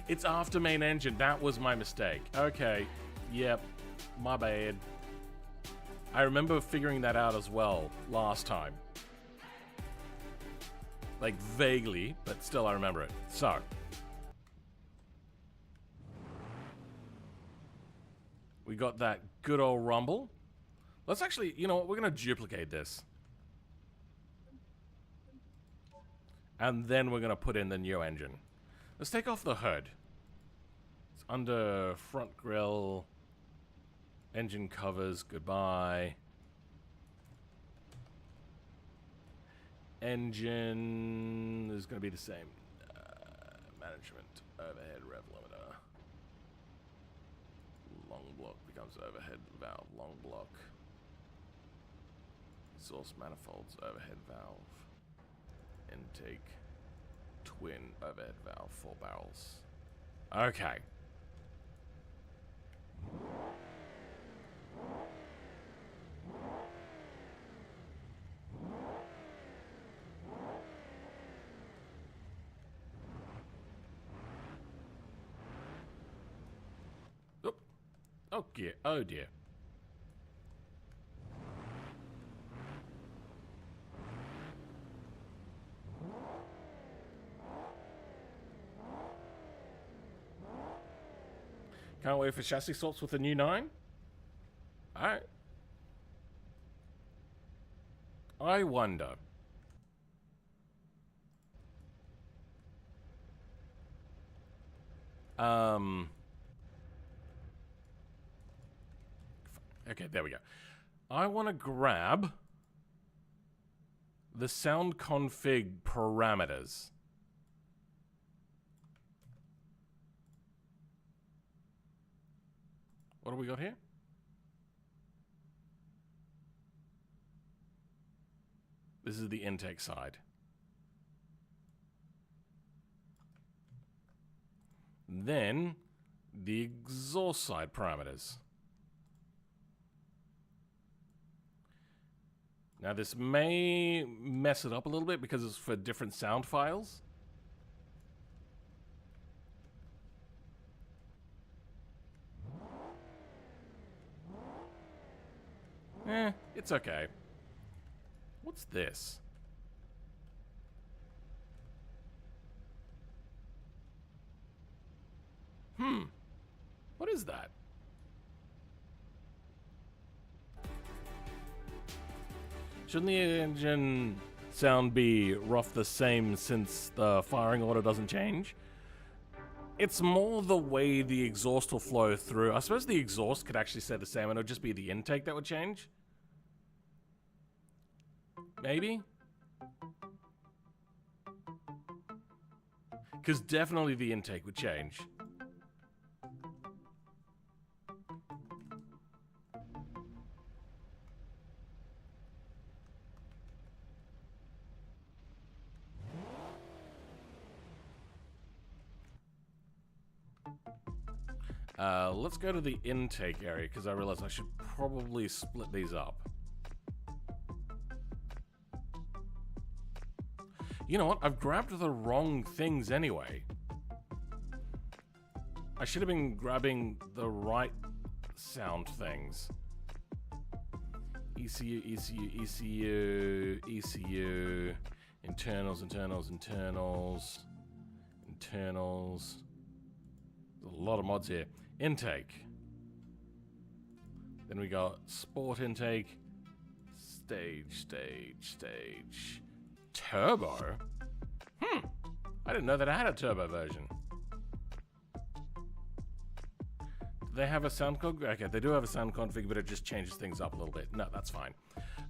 It's after main engine. That was my mistake. Okay. Yep. My bad. I remember figuring that out as well last time. Like, vaguely, but still I remember it. So. We got that good old rumble. Let's actually, you know what, we're going to duplicate this. And then we're going to put in the new engine. Let's take off the hood. It's under front grille. Engine covers, goodbye. Engine is going to be the same. Management, overhead rev limiter. Long block becomes overhead valve, long block. Source manifolds, overhead valve. Intake, twin, overhead valve, 4 barrels. Okay. Oop. Oh dear, oh dear. Can't wait for chassis swaps with the new 9. Alright. I wonder. Okay, there we go. I want to grab the sound config parameters. What do we got here? This is the intake side. Then the exhaust side parameters. Now this may mess it up a little bit because it's for different sound files. It's okay. What's this? What is that? Shouldn't the engine sound be rough the same since the firing order doesn't change? It's more the way the exhaust will flow through. I suppose the exhaust could actually stay the same and it would just be the intake that would change. Maybe? Because definitely the intake would change. Let's go to the intake area because I realized I should probably split these up. You know what? I've grabbed the wrong things anyway. I should have been grabbing the right sound things. ECU, ECU, ECU, ECU, internals, internals, internals, internals. There's a lot of mods here. Intake. Then we got sport intake. Stage. Turbo? I didn't know that I had a turbo version. Do they have a sound config? Okay, they do have a sound config, but it just changes things up a little bit. No, that's fine.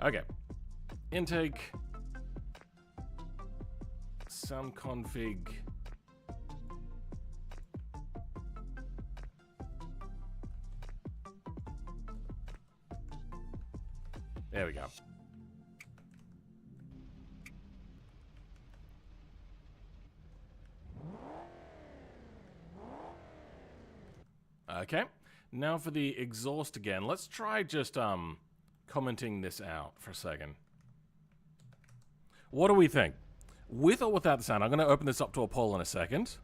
Okay. Intake. Sound config. There we go. Okay, now for the exhaust again. Let's try just commenting this out for a second. What do we think? With or without the sound? I'm going to open this up to a poll in a second.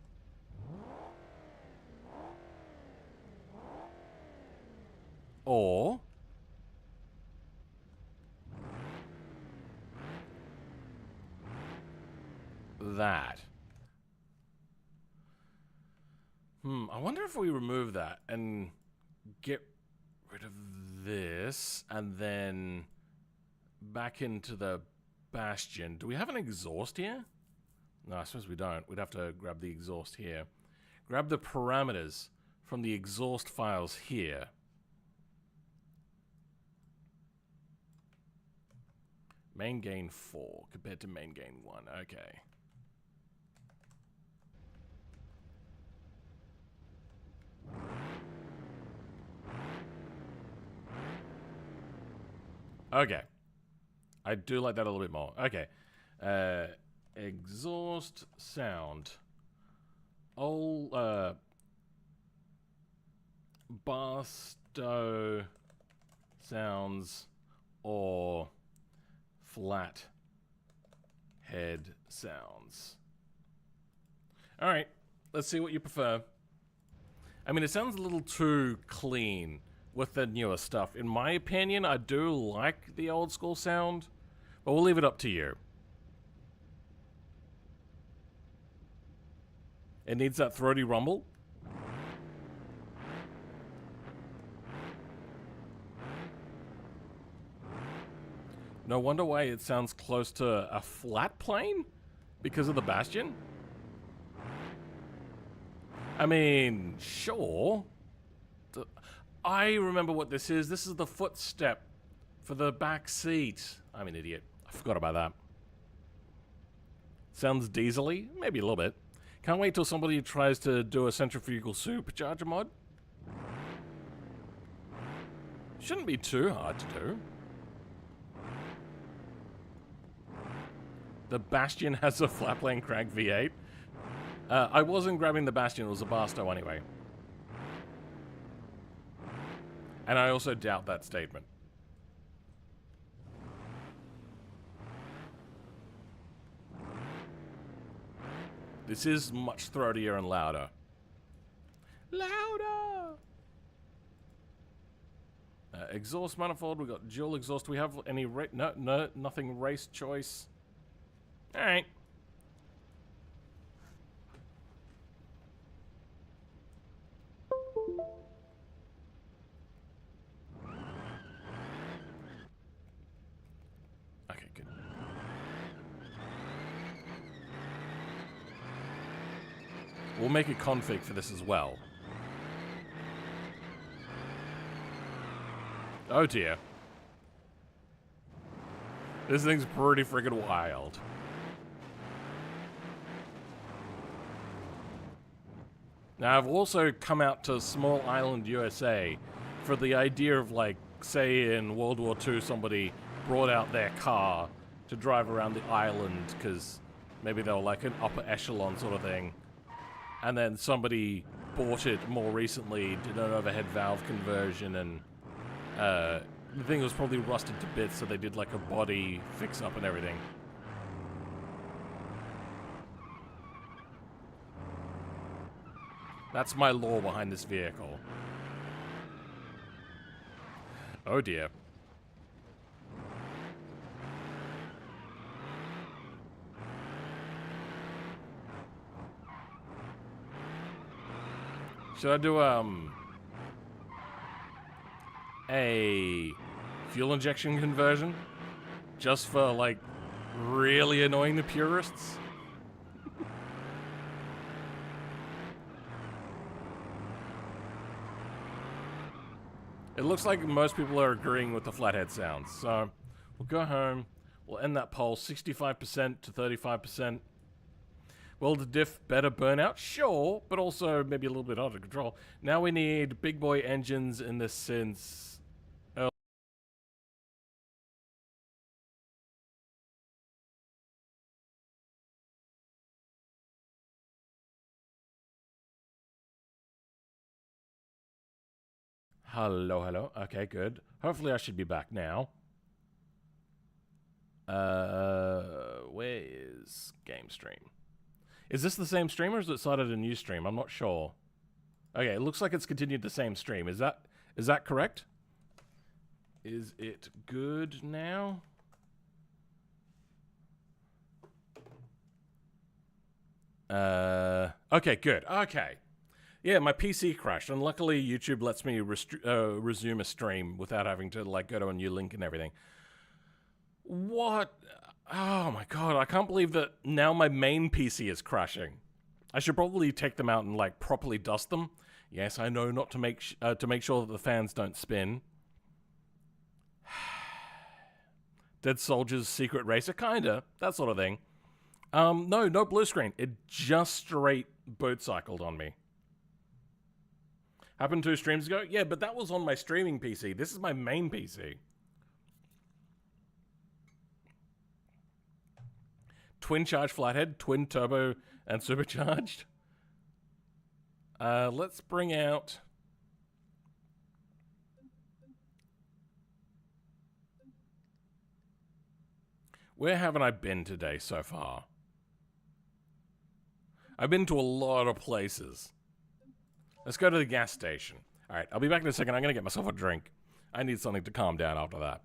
Or that. I wonder if we remove that and get rid of this and then back into the Bastion. Do we have an exhaust here? No, I suppose we don't. We'd have to grab the exhaust here. Grab the parameters from the exhaust files here. Main gain 4 compared to main gain 1. Okay. Okay. I do like that a little bit more. Okay. Exhaust sound. All Barstow sounds or flat head sounds. All right. Let's see what you prefer. I mean, it sounds a little too clean with the newer stuff. In my opinion, I do like the old school sound, but we'll leave it up to you. It needs that throaty rumble. No wonder why it sounds close to a flat plane because of the Bastion. I mean, sure. I remember what this is. This is the footstep for the back seat. I'm an idiot. I forgot about that. Sounds diesel-y? Maybe a little bit. Can't wait till somebody tries to do a centrifugal supercharger mod. Shouldn't be too hard to do. The Bastion has a flatplane crank V8. I wasn't grabbing the Bastion, it was a Barstow anyway. And I also doubt that statement. This is much throatier and louder. Louder! Exhaust manifold, we got dual exhaust. Do we have any no, nothing race choice. Alright. Okay, good. We'll make a config for this as well. Oh dear. This thing's pretty friggin' wild. Now, I've also come out to Small Island, USA for the idea of, like, say in World War II somebody brought out their car to drive around the island because maybe they were like an upper echelon sort of thing. And then somebody bought it more recently, did an overhead valve conversion, and the thing was probably rusted to bits, so they did like a body fix-up and everything. That's my lore behind this vehicle. Oh dear. Should I do, a fuel injection conversion just for, like, really annoying the purists. It looks like most people are agreeing with the flathead sounds, so we'll go home. We'll end that poll 65% to 35%. Will the diff better burnout? Sure, but also maybe a little bit out of control. Now we need big boy engines in this sense. Hello, hello. Okay, good. Hopefully I should be back now. Where is game stream? Is this the same stream or is it started a new stream? I'm not sure. Okay, it looks like it's continued the same stream. Is that correct? Is it good now? Okay, good. Okay. Yeah, my PC crashed, and luckily YouTube lets me resume a stream without having to, like, go to a new link and everything. What? Oh my god, I can't believe that now my main PC is crashing. I should probably take them out and, like, properly dust them. Yes, I know not to make sure that the fans don't spin. Dead Soldier's Secret Racer, kinda, that sort of thing. No blue screen. It just straight boot cycled on me. Happened 2 streams ago? Yeah, but that was on my streaming PC. This is my main PC. Twin charge flathead, twin turbo and supercharged. Let's bring out... Where haven't I been today so far? I've been to a lot of places. Let's go to the gas station. Alright, I'll be back in a second. I'm gonna get myself a drink. I need something to calm down after that.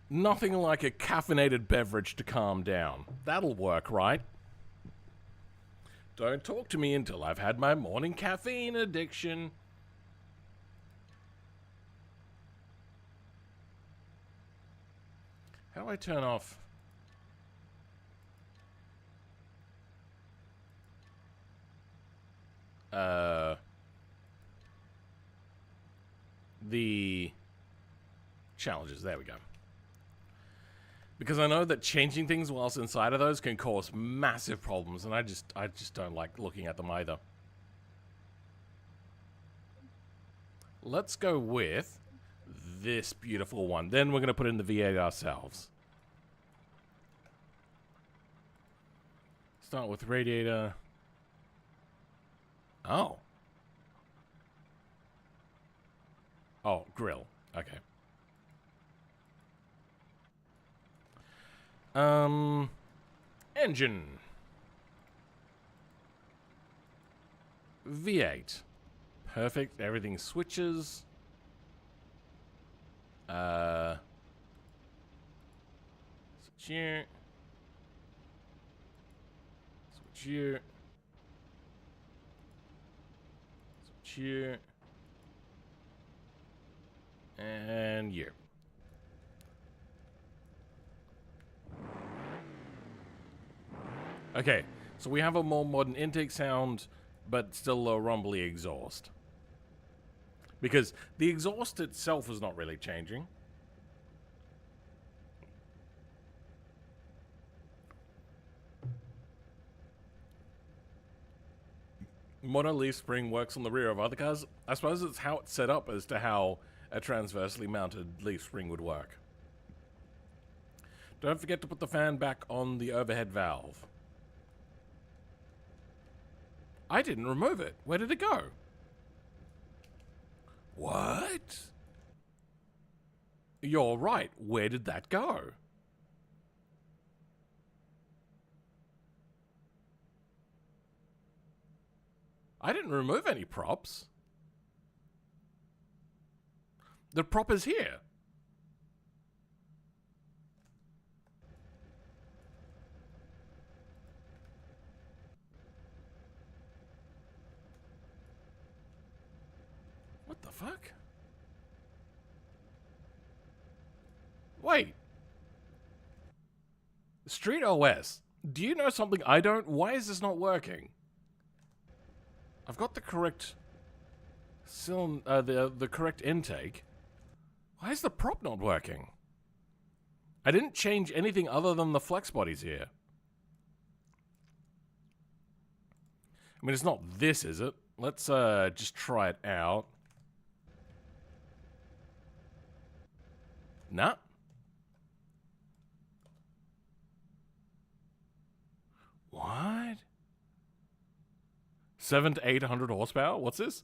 Nothing like a caffeinated beverage to calm down. That'll work, right? Don't talk to me until I've had my morning caffeine addiction. How do I turn off? The challenges. There we go. Because I know that changing things whilst inside of those can cause massive problems, and I just don't like looking at them either. Let's go with this beautiful one. Then we're going to put in the V8 ourselves. Start with radiator. Oh. Oh, grill. Okay. Engine. V8. Perfect. Everything switches. Switch here. Switch here. Switch here. And here. Okay, so we have a more modern intake sound. but still a rumbly exhaust. Because the exhaust itself is not really changing. Mono leaf spring works on the rear of other cars. I suppose it's how it's set up as to how a transversely mounted leaf spring would work. Don't forget to put the fan back on the overhead valve. I didn't remove it. Where did it go? What? You're right. Where did that go? I didn't remove any props. The prop is here. What the fuck? Wait. Street OS. Do you know something I don't? Why is this not working? I've got the correct the correct intake. Why is the prop not working? I didn't change anything other than the flex bodies here. I mean, it's not this, is it? Let's just try it out. Nah. What? 700 to 800 horsepower? What's this?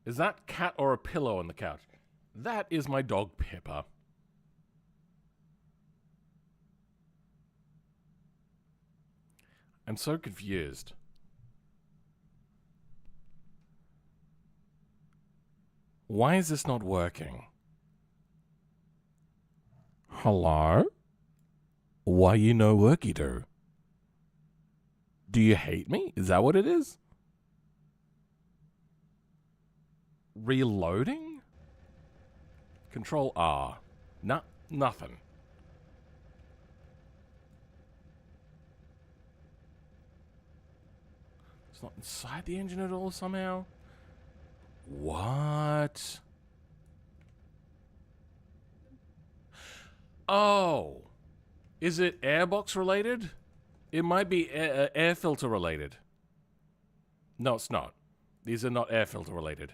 Is that cat or a pillow on the couch? That is my dog Pippa. I'm so confused. Why is this not working? Hello? Why you no worky do? Do you hate me? Is that what it is? Reloading? Control R. Nah, nothing. It's not inside the engine at all somehow? What? Oh. Is it airbox related? It might be air filter related. No, it's not. These are not air filter related.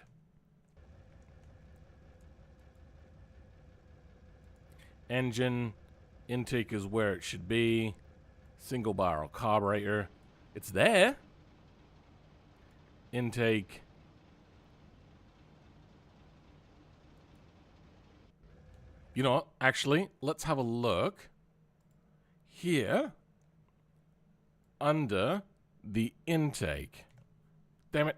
Engine intake is where it should be. Single barrel carburetor. It's there. Intake. You know what? Actually, let's have a look. Here. Under the intake. Damn it.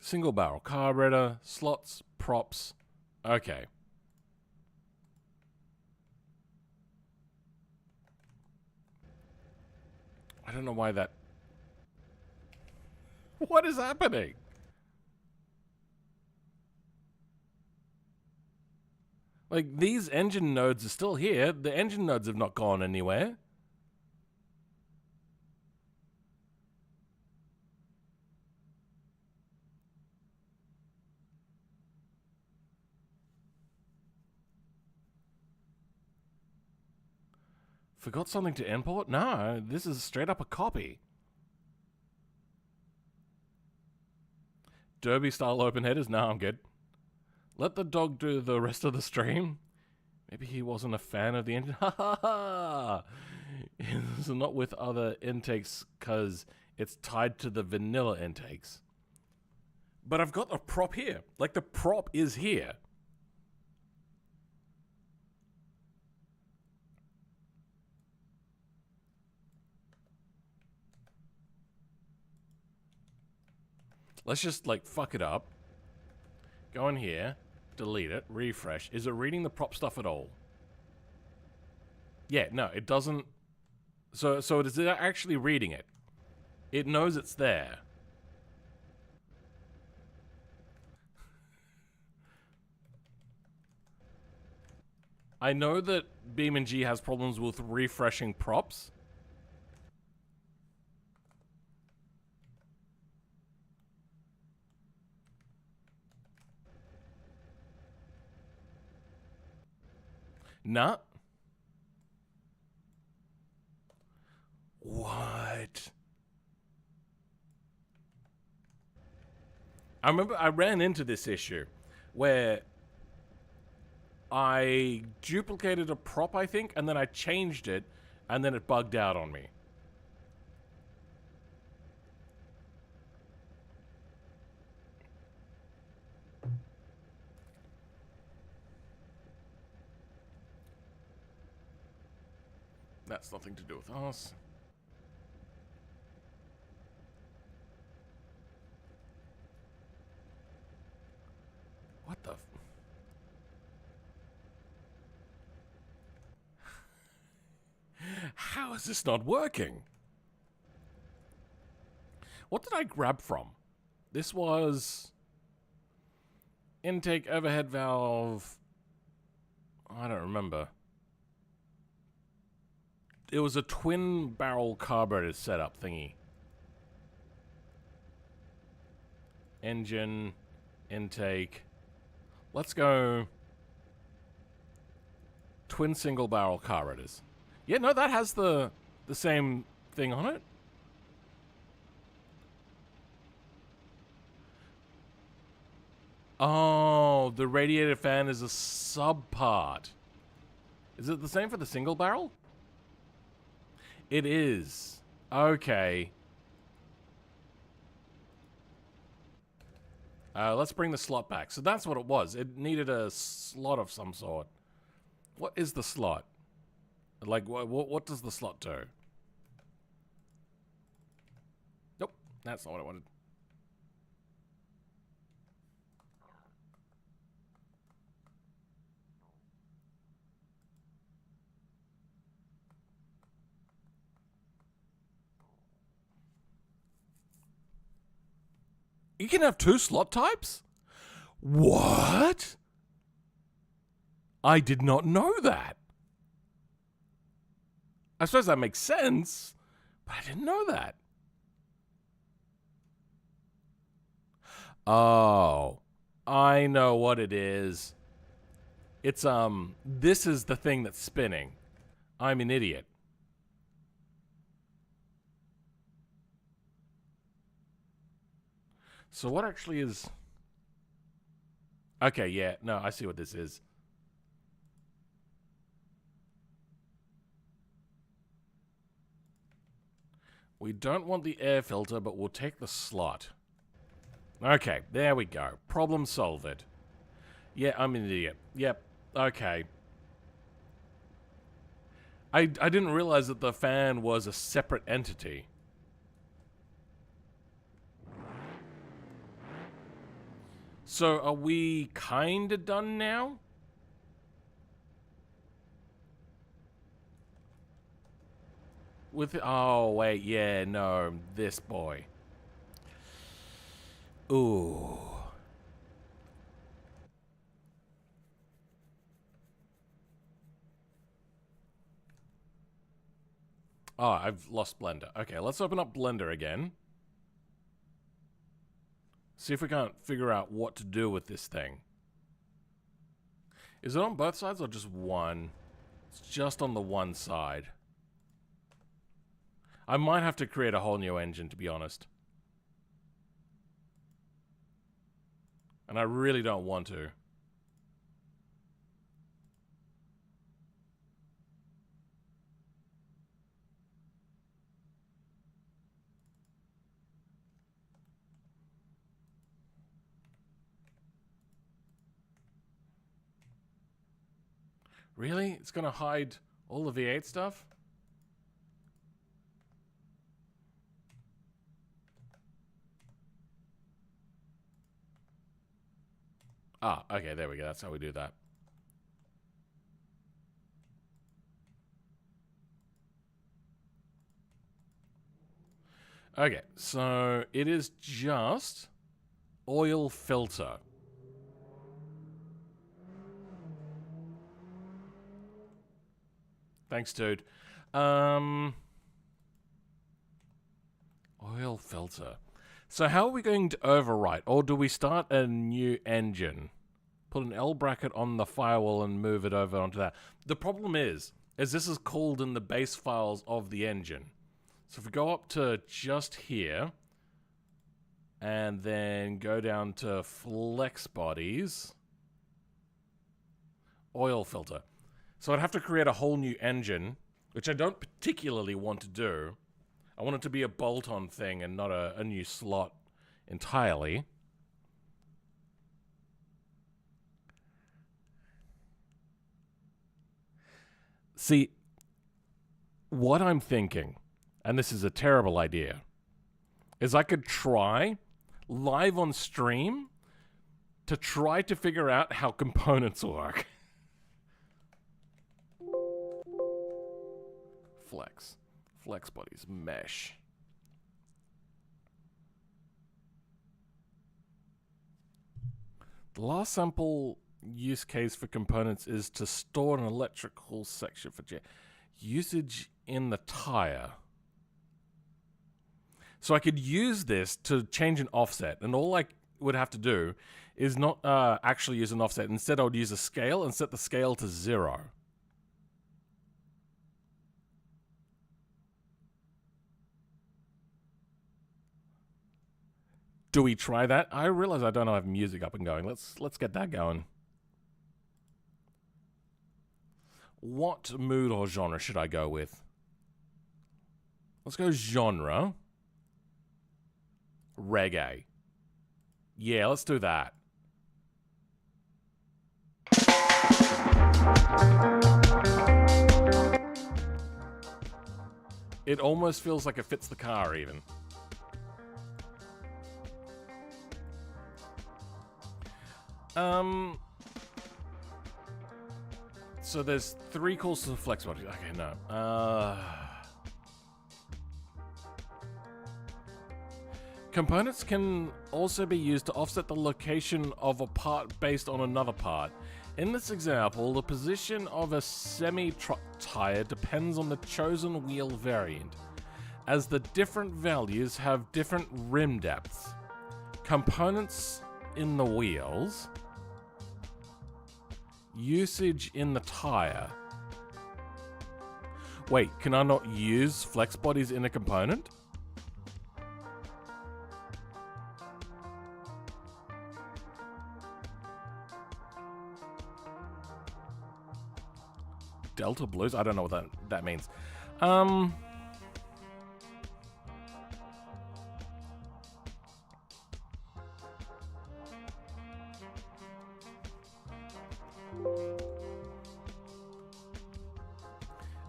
Single barrel carburetor, slots, props. Okay. I don't know why that... What is happening? Like, these engine nodes are still here. The engine nodes have not gone anywhere. Forgot something to import? No, this is straight up a copy. Derby style open headers? No, I'm good. Let the dog do the rest of the stream. Maybe he wasn't a fan of the engine. Ha ha ha! It's not with other intakes because it's tied to the vanilla intakes. But I've got a prop here. Like, the prop is here. Let's just, like, fuck it up. Go in here. Delete it. Refresh. Is it reading the prop stuff at all? Yeah, no, it doesn't. So it is actually reading it. It knows it's there. I know that BeamNG has problems with refreshing props. Nah. What? I remember I ran into this issue where I duplicated a prop, I think, and then I changed it, and then it bugged out on me. That's nothing to do with us. What the... How is this not working? What did I grab from? This was... Intake overhead valve... I don't remember. It was a twin barrel carburetor setup thingy. Engine, intake. Let's go twin single barrel carburetors. Yeah, no, that has the same thing on it. Oh, the radiator fan is a sub part. Is it the same for the single barrel? It is. Okay. Let's bring the slot back. So that's what it was. It needed a slot of some sort. What is the slot? Like, what does the slot do? Nope, that's not what I wanted. You can have two slot types? What? I did not know that. I suppose that makes sense, but I didn't know that. Oh, I know what it is. It's, this is the thing that's spinning. I'm an idiot. So what actually is... Okay, yeah, no, I see what this is. We don't want the air filter, but we'll take the slot. Okay, there we go. Problem solved. Yeah, I'm an idiot. Yep, okay. I didn't realize that the fan was a separate entity. So, are we kinda done now? With... Oh, wait, yeah, no, this boy. Ooh. Oh, I've lost Blender. Okay, let's open up Blender again. See if we can't figure out what to do with this thing. Is it on both sides or just one? It's just on the one side. I might have to create a whole new engine, to be honest. And I really don't want to. Really? It's gonna hide all the V8 stuff? Ah, okay, there we go. That's how we do that. Okay, so it is just oil filter. Thanks, dude. Oil filter. So how are we going to overwrite? Or do we start a new engine? put an L bracket on the firewall and move it over onto that. The problem is this is called in the base files of the engine. So if we go up to just here, and then go down to flex bodies, oil filter. So I'd have to create a whole new engine, which I don't particularly want to do. I want it to be a bolt-on thing and not a new slot entirely. See, what I'm thinking, and this is a terrible idea, is I could try live on stream to try to figure out how components work. Flex bodies, mesh. The last sample use case for components is to store an electrical section for usage in the tire. So I could use this to change an offset, and all I would have to do is not actually use an offset. Instead, I would use a scale and set the scale to 0. Do we try that? I realize I don't have music up and going. Let's get that going. What mood or genre should I go with? Let's go genre. Reggae. Yeah, let's do that. It almost feels like it fits the car even. So there's 3 calls to the flex body. Okay, no. Components can also be used to offset the location of a part based on another part. In this example, the position of a semi-truck tire depends on the chosen wheel variant, as the different values have different rim depths. Components in the wheels, usage in the tire. Wait, can I not use flex bodies in a component? Delta Blues? I don't know what that means.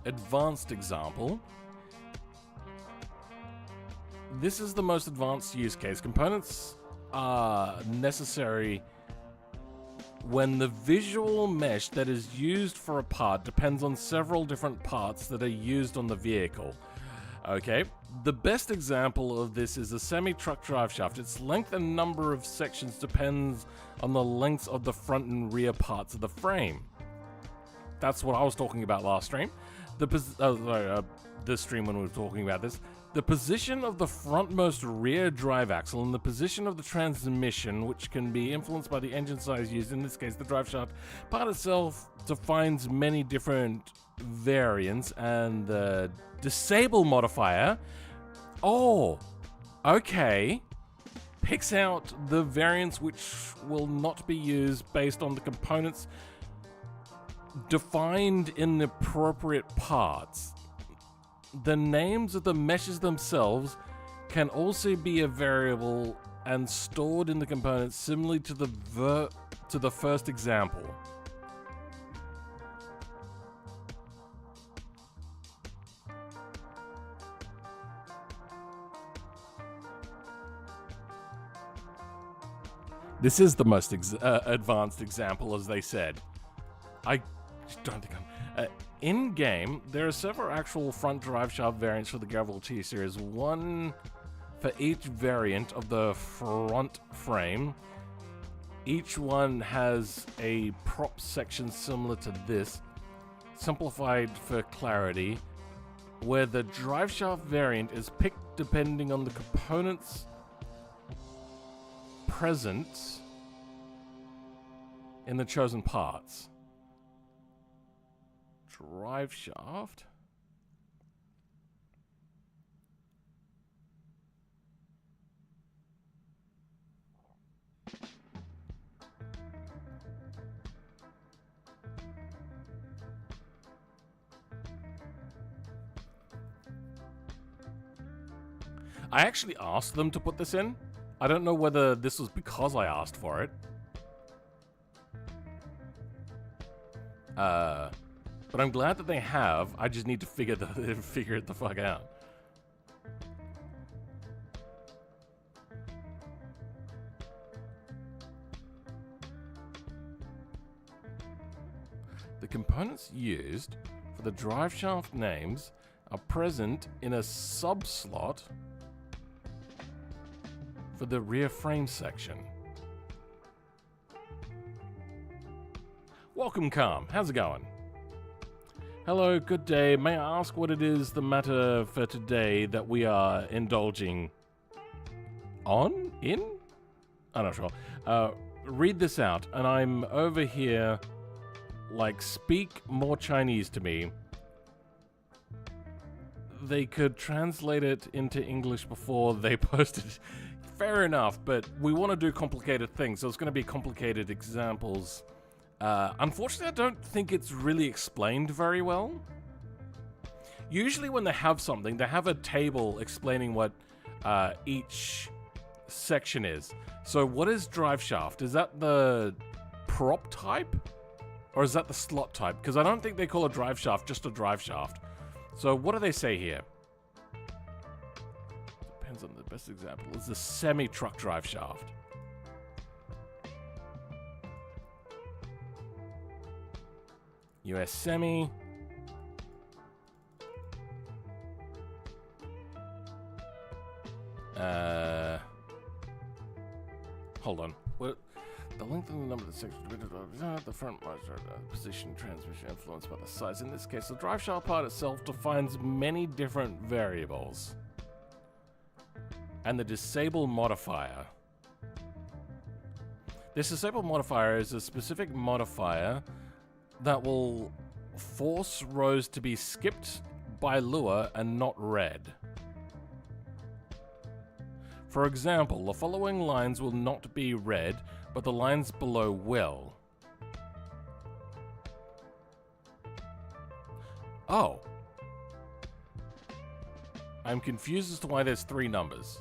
Advanced example. This is the most advanced use case. Components are necessary when the visual mesh that is used for a part depends on several different parts that are used on the vehicle. Okay, the best example of this is a semi-truck drive shaft. Its length and number of sections depends on the lengths of the front and rear parts of the frame. That's what I was talking about last stream. This stream when we were talking about this. The position of the frontmost rear drive axle and the position of the transmission, which can be influenced by the engine size used, in this case the drive shaft part itself, defines many different variants, and the disable modifier, picks out the variants which will not be used based on the components defined in the appropriate parts. The names of the meshes themselves can also be a variable and stored in the components, similarly to the first example. This is the most advanced example, as they said. I don't think I'm... in-game, there are several actual front drive shaft variants for the Gavril T-Series, one for each variant of the front frame. Each one has a prop section similar to this, simplified for clarity, where the drive shaft variant is picked depending on the components present in the chosen parts. Drive shaft. I actually asked them to put this in. I don't know whether this was because I asked for it. But I'm glad that they have. I just need to figure it the fuck out. The components used for the drive shaft names are present in a sub-slot for the rear frame section. Welcome, Calm. How's it going? Hello, good day. May I ask what it is the matter for today that we are indulging on? In? I'm not sure. Read this out, and I'm over here, like, speak more Chinese to me. They could translate it into English before they posted it. Fair enough, but we want to do complicated things, so it's going to be complicated examples. Unfortunately, I don't think it's really explained very well. Usually when they have something, they have a table explaining what each section is. So what is drive shaft? Is that the prop type? Or is that the slot type? Because I don't think they call a drive shaft just a drive shaft. So what do they say here? Depends on the best example. It's the semi-truck drive shaft. US semi. Hold on. What? The length and the number of the section, the front position, transmission influenced by the size. In this case, the drive shaft part itself defines many different variables. And the disable modifier. This disable modifier is a specific modifier that will force rows to be skipped by Lua and not read. For example, the following lines will not be read, but the lines below will. Oh. I'm confused as to why there's 3 numbers.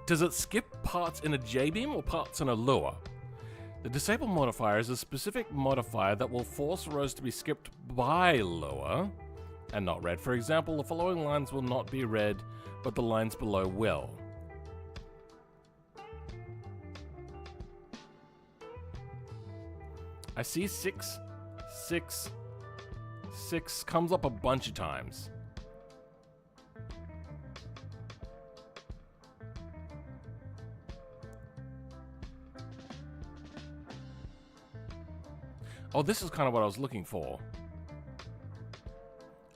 Does it skip parts in a J-beam or parts in a Lua? The disable modifier is a specific modifier that will force rows to be skipped by Lua and not read. For example, the following lines will not be read, but the lines below will. I see 6, 6, 6 comes up a bunch of times. Oh, this is kind of what I was looking for.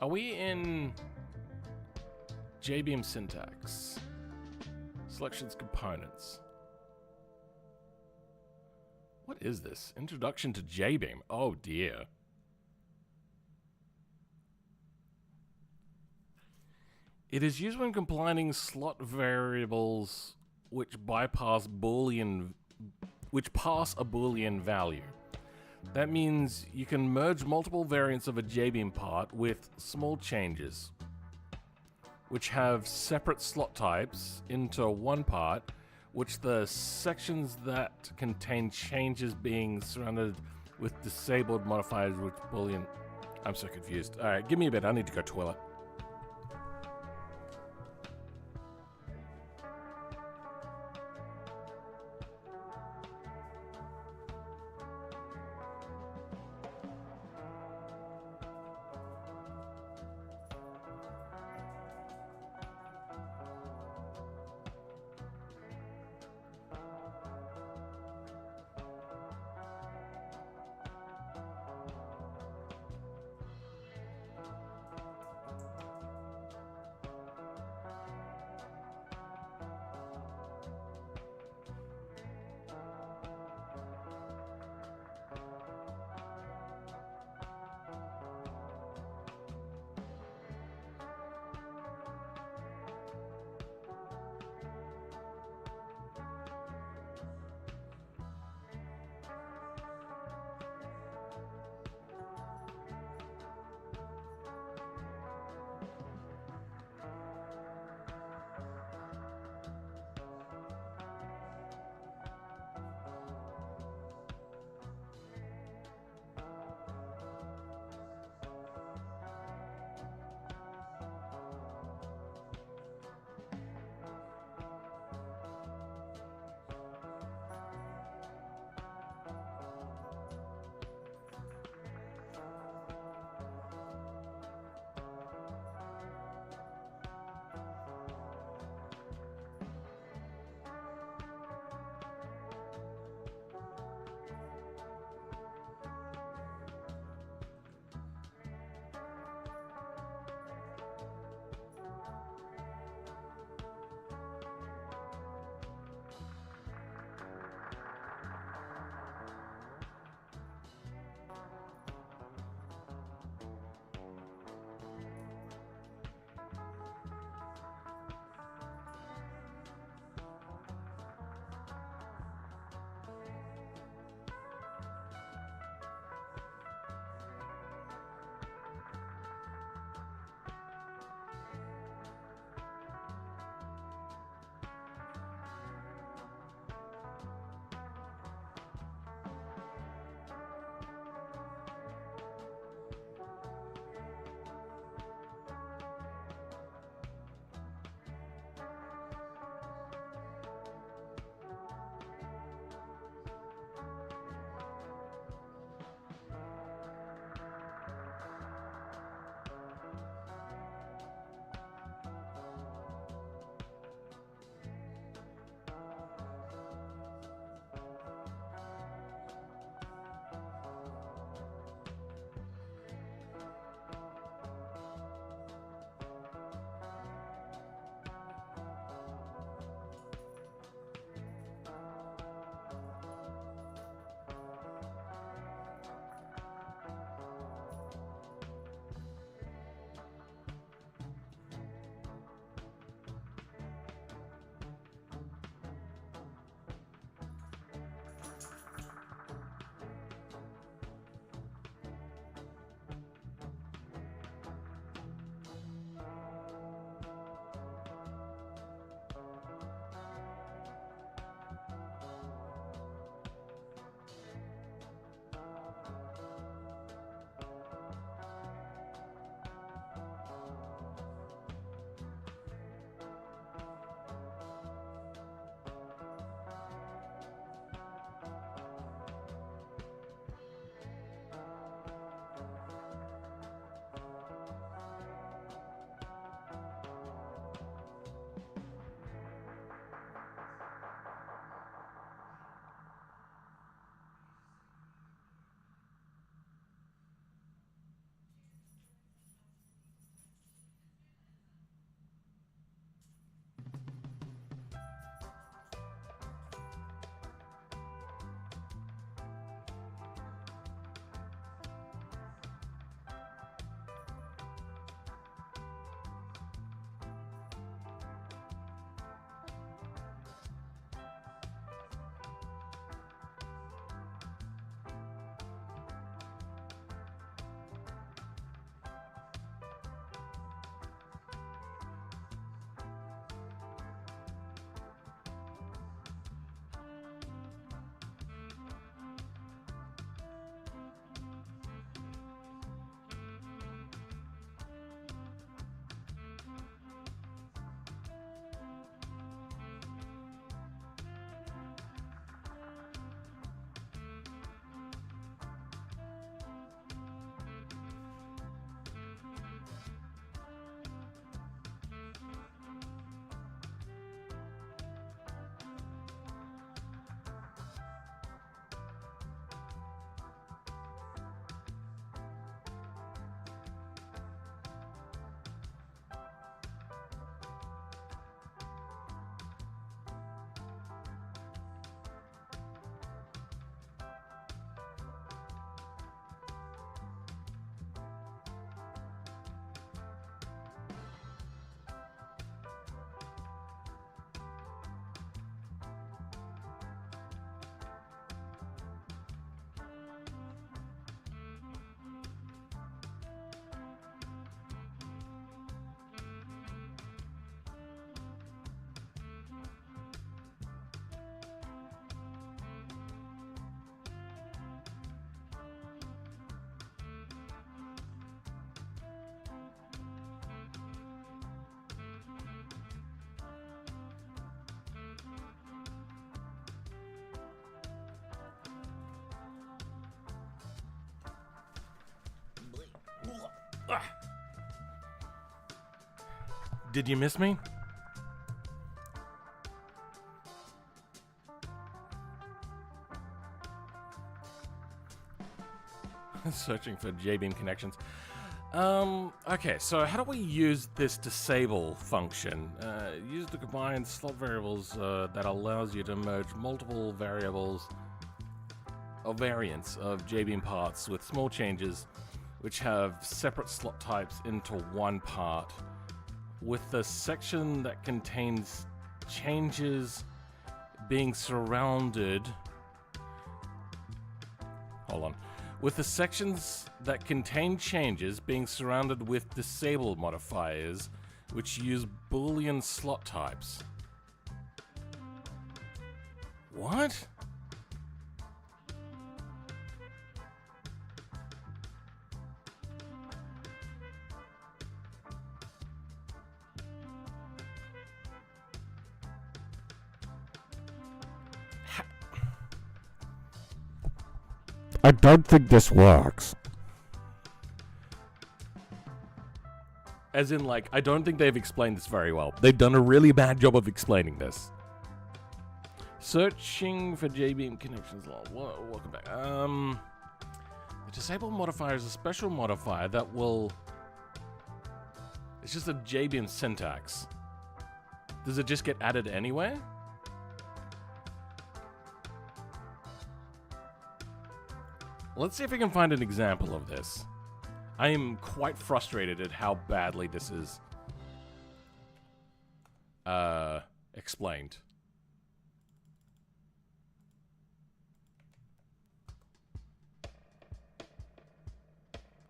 Are we in J-beam syntax? Selections components. What is this? Introduction to J-beam. Oh dear. It is used when combining slot variables which pass a Boolean value. That means you can merge multiple variants of a J-beam part with small changes, which have separate slot types into one part, which the sections that contain changes being surrounded with disabled modifiers with Boolean. I'm so confused. All right, give me a bit. I need to go toilet. Did you miss me? Searching for J-beam connections. Okay, so how do we use this disable function? Use the combined slot variables that allows you to merge multiple variables or variants of J-beam parts with small changes which have separate slot types into one part, with the section that contains changes being surrounded. Hold on. With the sections that contain changes being surrounded with disable modifiers, which use Boolean slot types. What? I don't think this works. As in, like, I don't think they've explained this very well. They've done a really bad job of explaining this. Searching for J-beam connections. Welcome back. The disable modifier is a special modifier that will... It's just a J-beam syntax. Does it just get added anywhere? Let's see if we can find an example of this. I am quite frustrated at how badly this is explained.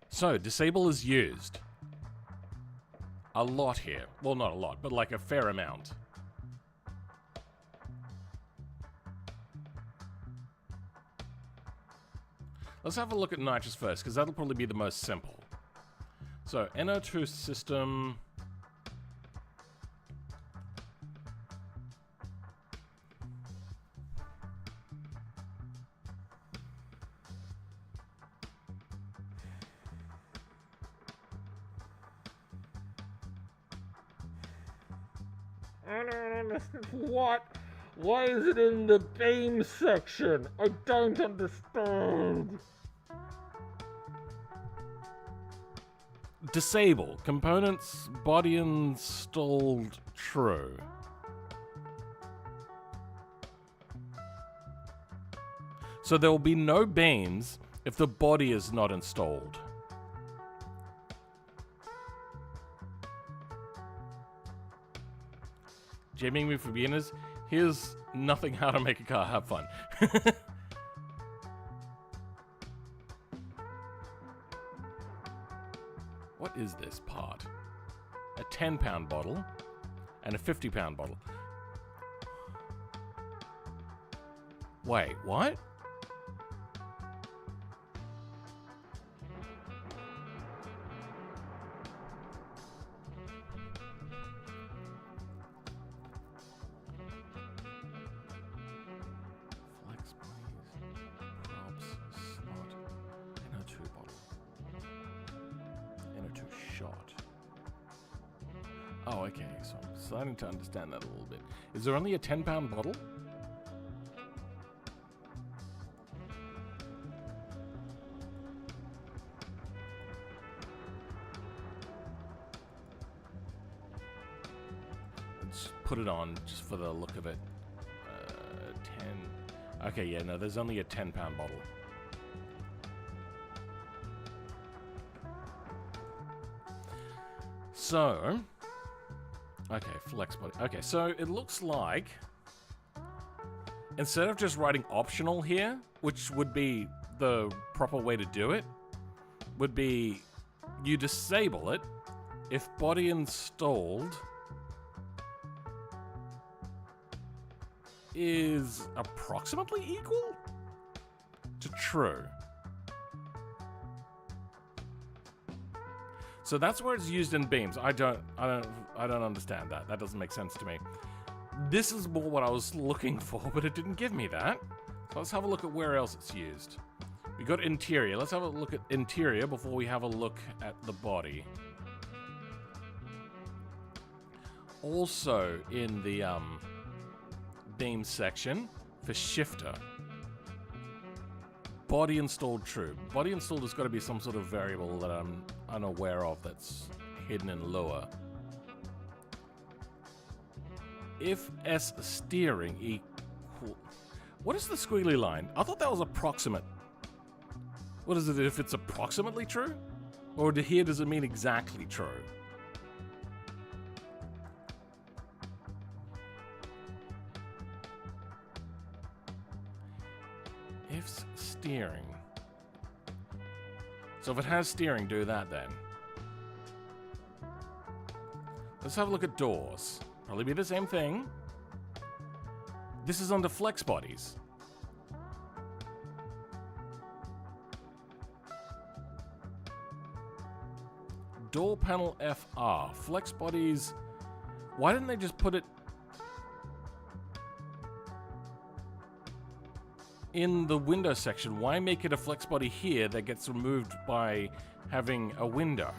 So, disable is used a lot here. Well, not a lot, but like a fair amount. Let's have a look at nitrous first, because that'll probably be the most simple. So, NO2 system. I don't understand. What? Why is it in the beam section? I don't understand. Disable. Components body installed true. So there will be no beams if the body is not installed. J-beam for beginners. Here's nothing how to make a car. Have fun. What is this part? A 10-pound bottle and a 50-pound bottle. Wait, what? Flex, please. Props, slot, NO2 bottle. NO2 shot. Oh, okay, so I'm starting to understand that a little bit. Is there only a 10-pound bottle? Let's put it on just for the look of it. 10. Okay, yeah, no, there's only a 10-pound bottle. So, okay, flex body. Okay, so it looks like instead of just writing optional here, which would be the proper way to do it, would be you disable it if body installed is approximately equal to true. So that's where it's used in beams. I don't understand that. That doesn't make sense to me. This is more what I was looking for, but it didn't give me that. So let's have a look at where else it's used. We got interior. Let's have a look at interior before we have a look at the body. Also in the beam section for shifter. Body installed true. Body installed has got to be some sort of variable that I'm unaware of that's hidden in Lua. If S steering equal... What is the squiggly line? I thought that was approximate. What is it if it's approximately true? Or here does it mean exactly true? If steering. So if it has steering, do that then. Let's have a look at doors. Probably be the same thing. This is under flex bodies. Door panel FR. Flex bodies. Why didn't they just put it in the window section? Why make it a flex body here that gets removed by having a window?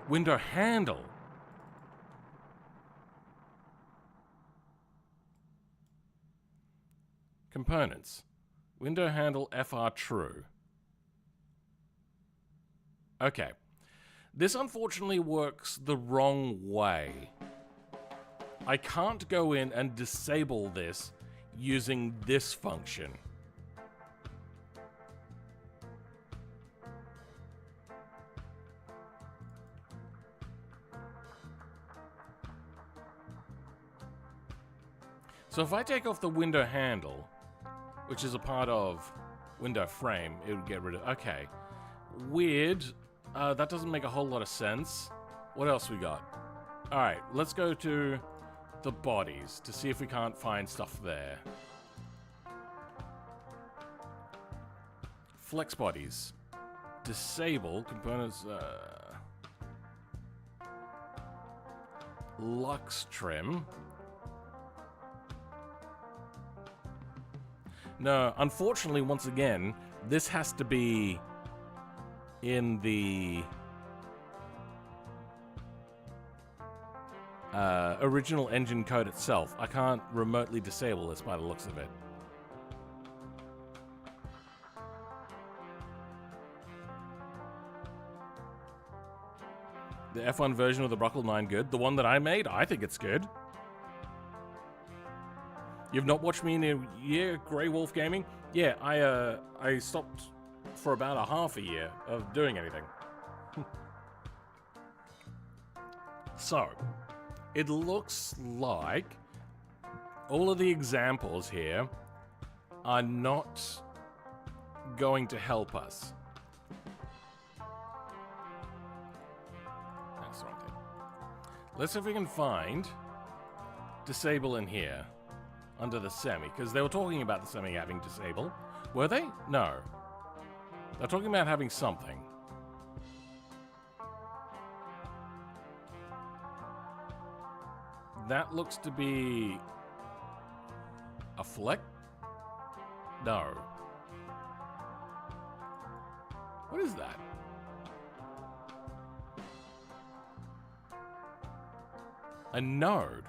Window handle. Components. Window handle FR true. Okay. This unfortunately works the wrong way. I can't go in and disable this using this function. So if I take off the window handle, which is a part of window frame, it would get rid of... Okay. Weird. That doesn't make a whole lot of sense. What else we got? Alright, let's go to the bodies to see if we can't find stuff there. Flex bodies. Disable components. Lux trim. No, unfortunately, once again, this has to be in the original engine code itself. I can't remotely disable this by the looks of it. The F1 version of the Bruckle 9 good? The one that I made? I think it's good. You've not watched me in a year, Grey Wolf Gaming? Yeah, I stopped for about a half a year of doing anything. So, it looks like all of the examples here are not going to help us. That's the wrong thing. Let's see if we can find disable in here. Under the semi, because they were talking about the semi having disable. Were they? No. They're talking about having something. That looks to be a fleck? No. What is that? A node.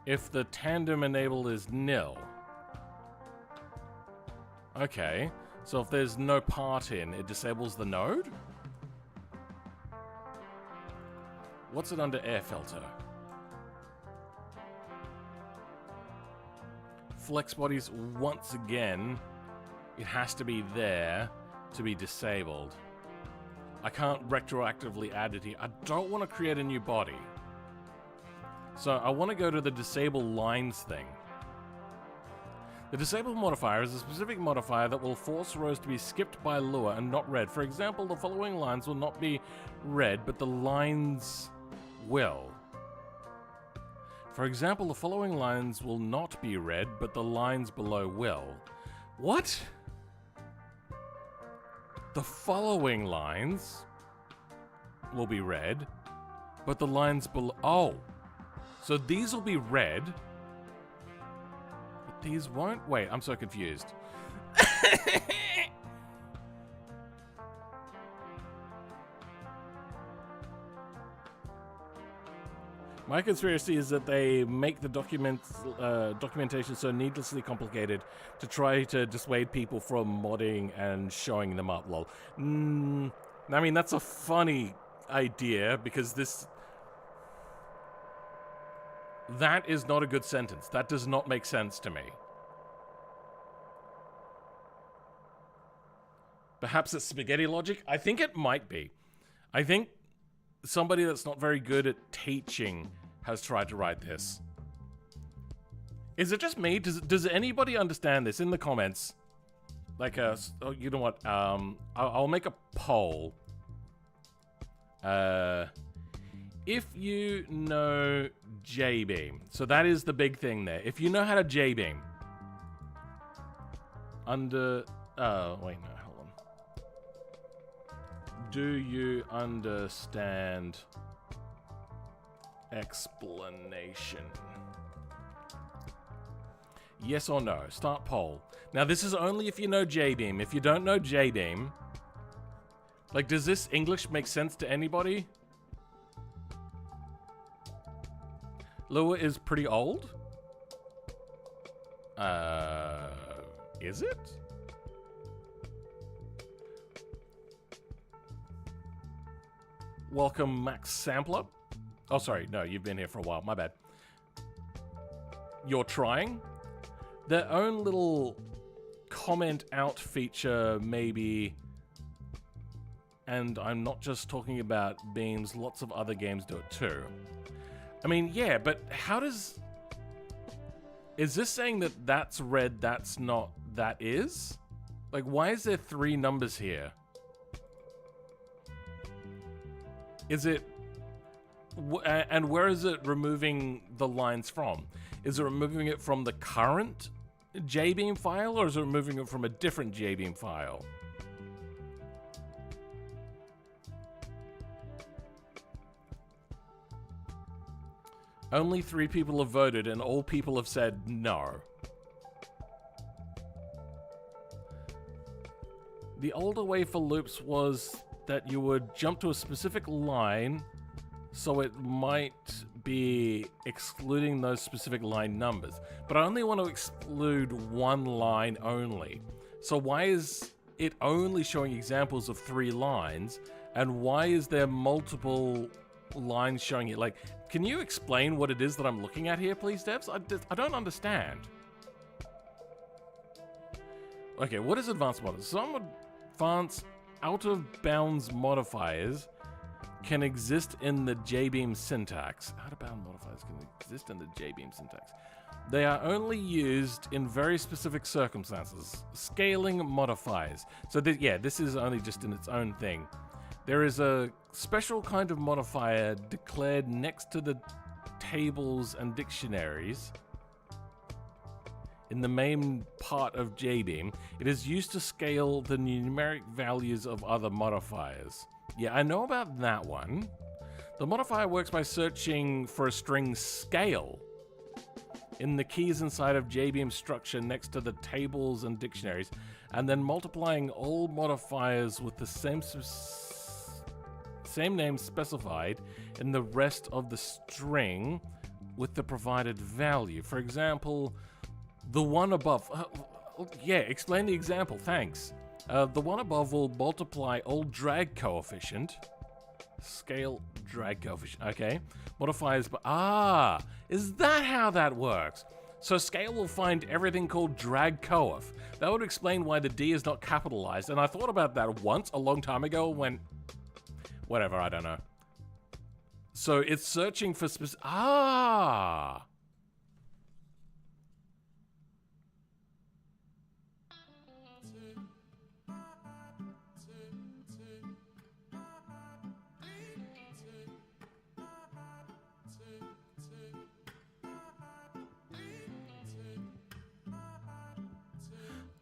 If the tandem enable is nil. Okay, so if there's no part in, it disables the node? What's it under air filter? Flex bodies, once again, it has to be there to be disabled. I can't retroactively add it here. I don't want to create a new body. So I want to go to the disable lines thing. The disable modifier is a specific modifier that will force rows to be skipped by Lua and not read. For example, the following lines will not be read, but the lines will. For example, the following lines will not be read, but the lines below will. What? The following lines will be read, but the lines below... Oh! So these will be read, but these won't? Wait, I'm so confused. My conspiracy is that they make the documentation so needlessly complicated to try to dissuade people from modding and showing them up, lol. I mean, that's a funny idea, because that is not a good sentence. That does not make sense to me. Perhaps it's spaghetti logic? I think it might be. I think somebody that's not very good at teaching has tried to write this. Is it just me? Does anybody understand this in the comments? Like, oh, you know what? I'll make a poll. If you know J-beam, so that is the big thing there. If you know how to J-beam, wait, no, hold on. Do you understand explanation? Yes or no? Start poll. Now, this is only if you know J-beam. If you don't know J-beam, like, does this English make sense to anybody? Lua is pretty old? Is it? Welcome, Max Sampler. Oh, sorry. No, you've been here for a while. My bad. You're trying? Their own little comment out feature, maybe. And I'm not just talking about Beams. Lots of other games do it too. I mean, yeah, but how does... Is this saying that that's red, that's not, that is? Like, why is there 3 numbers here? Is it... And where is it removing the lines from? Is it removing it from the current J-beam file, or is it removing it from a different J-beam file? Only 3 people have voted, and all people have said no. The older way for loops was that you would jump to a specific line, so it might be excluding those specific line numbers. But I only want to exclude one line only. So why is it only showing examples of 3 lines, and why is there multiple lines showing it? Like, can you explain what it is that I'm looking at here, please, devs? I don't understand. Okay, what is advanced modifiers? Some advanced out-of-bounds modifiers can exist in the J-beam syntax. Out-of-bound modifiers can exist in the J-beam syntax. They are only used in very specific circumstances. Scaling modifiers. So, yeah, this is only just in its own thing. There is a special kind of modifier declared next to the tables and dictionaries in the main part of J-beam. It is used to scale the numeric values of other modifiers. Yeah, I know about that one. The modifier works by searching for a string scale in the keys inside of J-beam structure next to the tables and dictionaries, and then multiplying all modifiers with the same name specified in the rest of the string with the provided value. For example, the one above... yeah, explain the example, thanks. The one above will multiply all drag coefficient. Scale drag coefficient, okay. Modifiers, but is that how that works? So scale will find everything called drag coef. That would explain why the D is not capitalized, and I thought about that once, a long time ago, when... Whatever, I don't know. So it's searching for specific...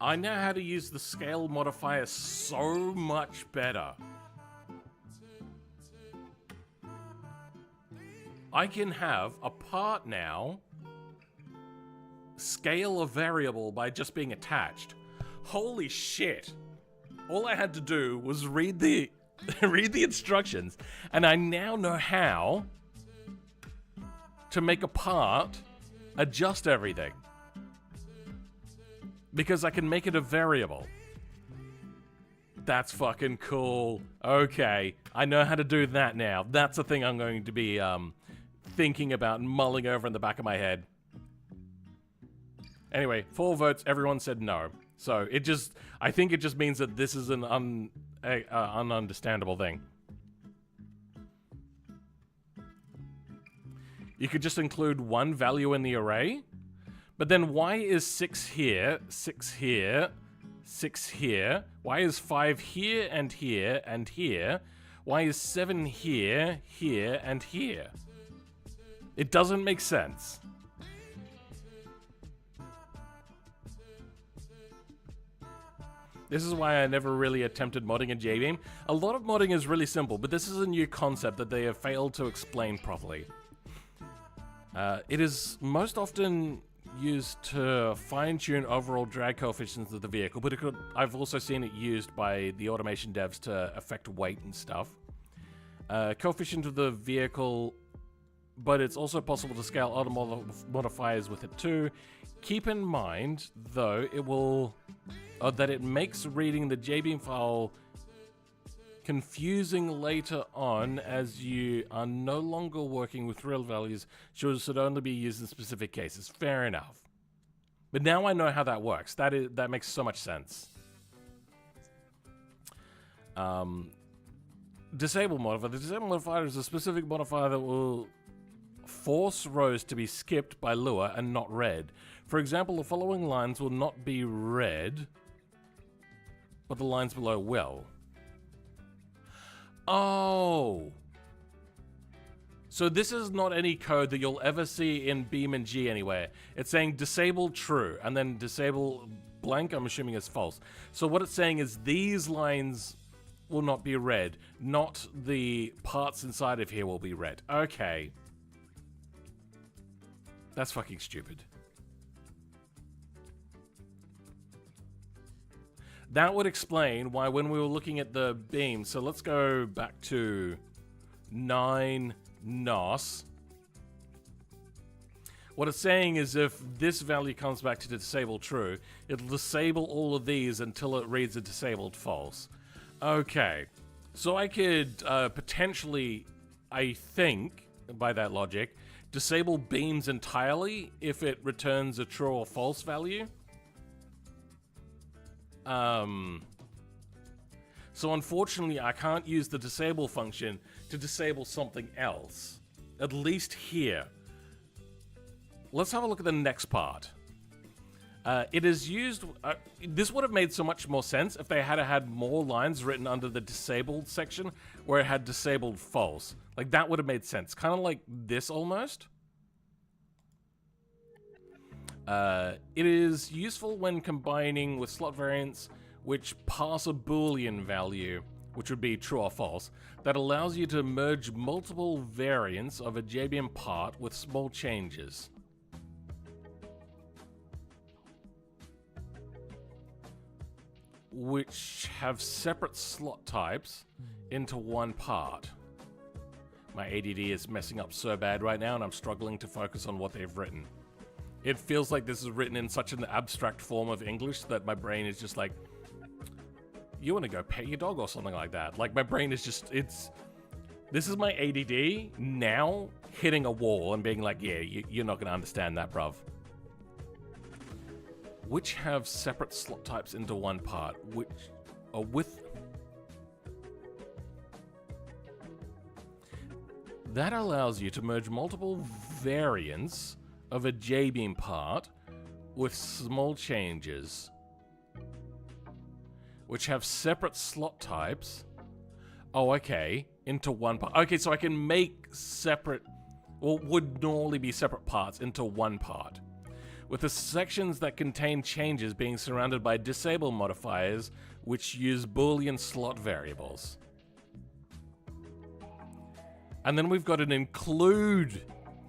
I know how to use the scale modifier so much better. I can have a part now scale a variable by just being attached. Holy shit. All I had to do was read the read the instructions, and I now know how to make a part adjust everything. Because I can make it a variable. That's fucking cool. Okay, I know how to do that now. That's a thing I'm going to be thinking about and mulling over in the back of my head. Anyway, 4 votes, everyone said no. So it just, I think it just means that this is an ununderstandable thing. You could just include one value in the array, but then why is 6 here, 6 here, 6 here? Why is 5 here and here and here? Why is 7 here, here, and here? It doesn't make sense. This is why I never really attempted modding a J-beam. A lot of modding is really simple, but this is a new concept that they have failed to explain properly. It is most often used to fine-tune overall drag coefficients of the vehicle, but I've also seen it used by the automation devs to affect weight and stuff. Coefficient of the vehicle, but it's also possible to scale other modifiers with it too. Keep in mind, though, that it makes reading the JBeam file confusing later on, as you are no longer working with real values, should only be used in specific cases. Fair enough. But now I know how that works. That makes so much sense. Disable modifier. The disable modifier is a specific modifier that will force rows to be skipped by Lua and not read. For example, the following lines will not be read, but the lines below will. Oh. So this is not any code that you'll ever see in Beam and G anywhere. It's saying disable true, and then disable blank, I'm assuming is false. So what it's saying is these lines will not be read, not the parts inside of here will be read. Okay. That's fucking stupid. That would explain why when we were looking at the beam, so let's go back to 9 NOS. What it's saying is if this value comes back to disable true, it'll disable all of these until it reads a disabled false. Okay, so I could potentially, I think, by that logic, disable beams entirely if it returns a true or false value. So unfortunately, I can't use the disable function to disable something else. At least here. Let's have a look at the next part. It is used... this would have made so much more sense if they had more lines written under the disabled section where it had disabled false. Like, that would have made sense. Kind of like this, almost. It is useful when combining with slot variants which pass a Boolean value, which would be true or false, that allows you to merge multiple variants of a JBM part with small changes. Which have separate slot types into one part. My ADD is messing up so bad right now, and I'm struggling to focus on what they've written. It feels like this is written in such an abstract form of English that my brain is just like, you want to go pet your dog or something like that. Like, my brain is just, this is my ADD now hitting a wall and being like, yeah, you're not going to understand that, bruv. Which have separate slot types into one part, which are with... That allows you to merge multiple variants of a JBeam part with small changes, which have separate slot types. Oh, okay, into one part. Okay, so I can make separate, or would normally be separate parts into one part, with the sections that contain changes being surrounded by disable modifiers, which use Boolean slot variables. And then we've got an include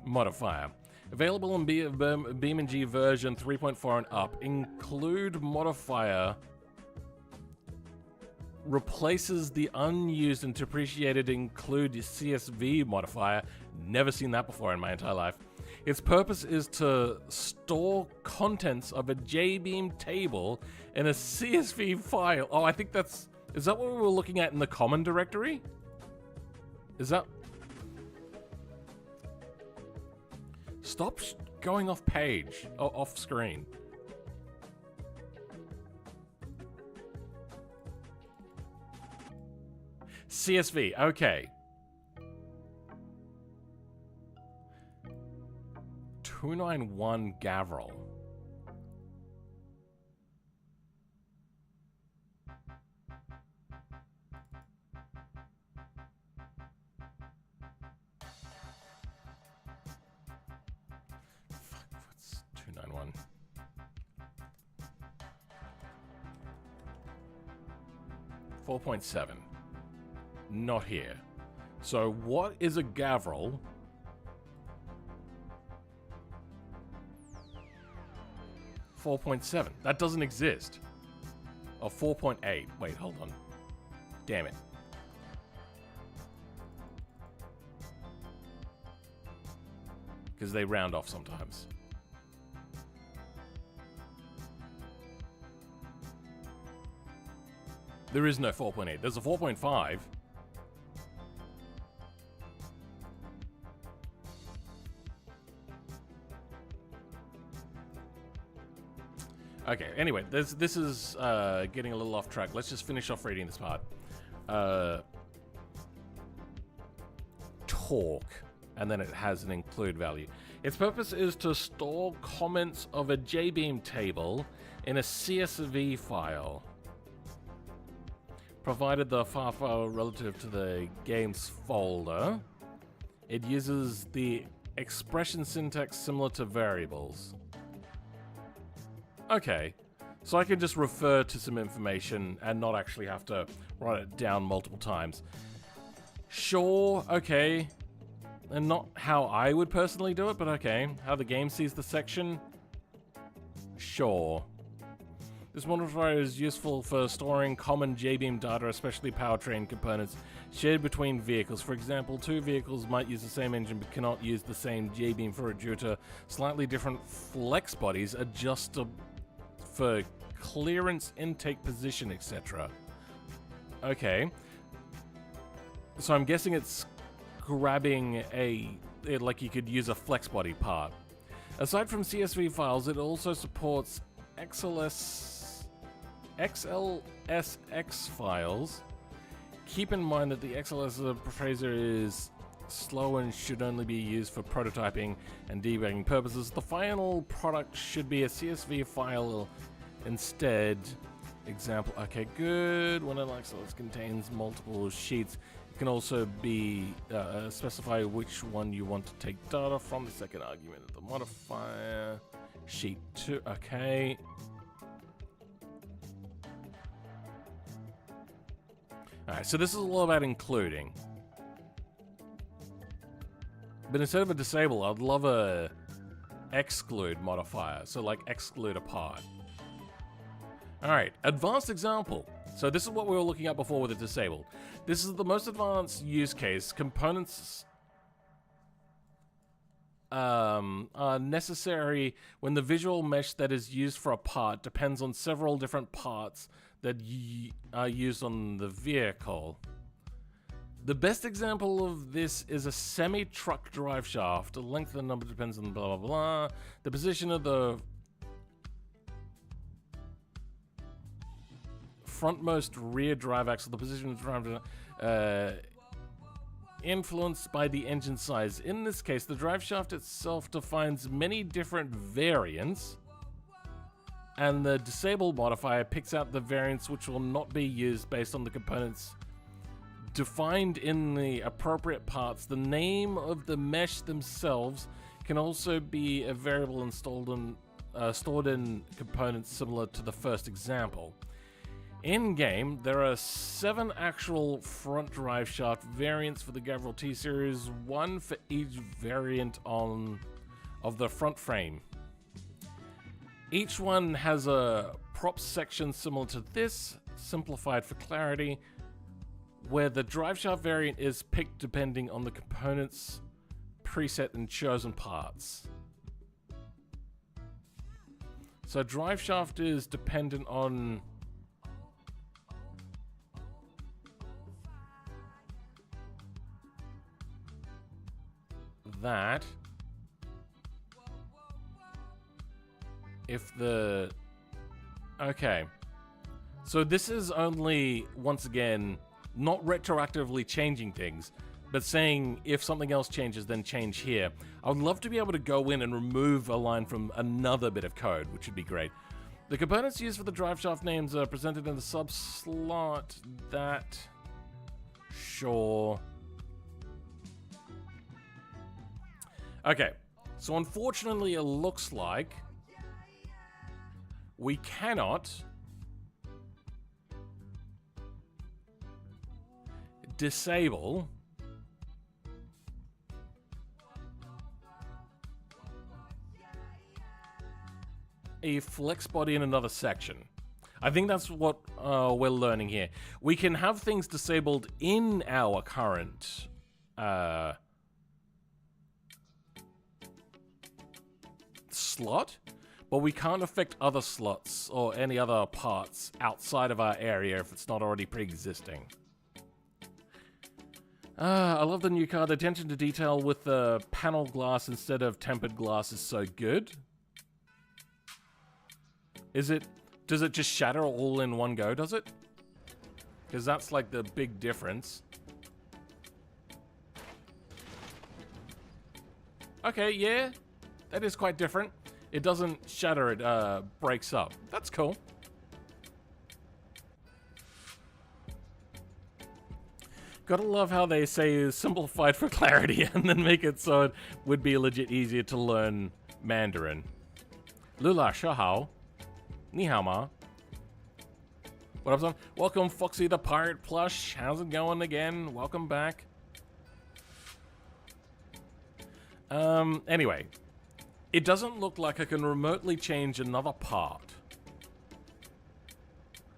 modifier. Available in BeamNG version 3.4 and up. Include modifier replaces the unused and depreciated include CSV modifier. Never seen that before in my entire life. Its purpose is to store contents of a J-beam table in a CSV file. Oh, I think that's... Is that what we were looking at in the common directory? Is that... Stop going off page. Oh, off screen. CSV, okay. 291 Gavril. Fuck, what's 291? .7. Not here. So what is a Gavril? .7. That doesn't exist. Oh, 4.8. Wait, hold on. Damn it. Because they round off sometimes. There is no 4.8. There's a 4.5. Okay, anyway, this is getting a little off track. Let's just finish off reading this part. Talk, and then it has an include value. Its purpose is to store comments of a JBeam table in a CSV file, provided the file relative to the game's folder. It uses the expression syntax similar to variables. Okay, so I can just refer to some information and not actually have to write it down multiple times. Sure, okay. And not how I would personally do it, but okay. How the game sees the section? Sure. This modifier is useful for storing common JBeam data, especially powertrain components shared between vehicles. For example, two vehicles might use the same engine but cannot use the same JBeam for it due to slightly different flex bodies, adjustable for clearance, intake position, etc. Okay. So I'm guessing it's grabbing like you could use a flex body part. Aside from CSV files, it also supports XLSX files. Keep in mind that the XLS processor is slow and should only be used for prototyping and debugging purposes. The final product should be a CSV file instead. Example, okay, good. One of XLS contains multiple sheets. You can also be specify which one you want to take data from. The second argument of the modifier. Sheet 2, okay. Alright, so this is all about including. But instead of a disable, I'd love a exclude modifier. So like exclude a part. Alright, advanced example. So this is what we were looking at before with the disabled. This is the most advanced use case. Components are necessary when the visual mesh that is used for a part depends on several different parts that are used on the vehicle. The best example of this is a semi-truck drive shaft. The length of the number depends on blah, blah, blah. The position of the frontmost rear drive axle, the position of the drive influenced by the engine size. In this case, the drive shaft itself defines many different variants, and the disable modifier picks out the variants which will not be used based on the components defined in the appropriate parts. The name of the mesh themselves can also be a variable installed in, stored in components similar to the first example. In-game, there are 7 actual front drive shaft variants for the Gavril T-Series, 1 for each variant of the front frame. Each one has a prop section similar to this, simplified for clarity, where the drive shaft variant is picked depending on the component's preset and chosen parts. So drive shaft is dependent on that. If the... Okay. So this is only, once again, not retroactively changing things, but saying if something else changes, then change here. I would love to be able to go in and remove a line from another bit of code, which would be great. The components used for the drive shaft names are presented in the sub slot. That... Sure. Okay. So unfortunately, it looks like we cannot disable a flex body in another section. I think that's what we're learning here. We can have things disabled in our current slot, but we can't affect other slots or any other parts outside of our area if it's not already pre-existing. I love the new car. The attention to detail with the panel glass instead of tempered glass is so good. Does it just shatter all in one go, does it? Because that's like the big difference. Okay, yeah. That is quite different. It doesn't shatter, it breaks up. That's cool. Gotta love how they say simplified for clarity and then make it so it would be legit easier to learn Mandarin. Lula Shahao. Ni hao ma. What up, son? Welcome, Foxy the Pirate Plush. How's it going again? Welcome back. Anyway. It doesn't look like I can remotely change another part.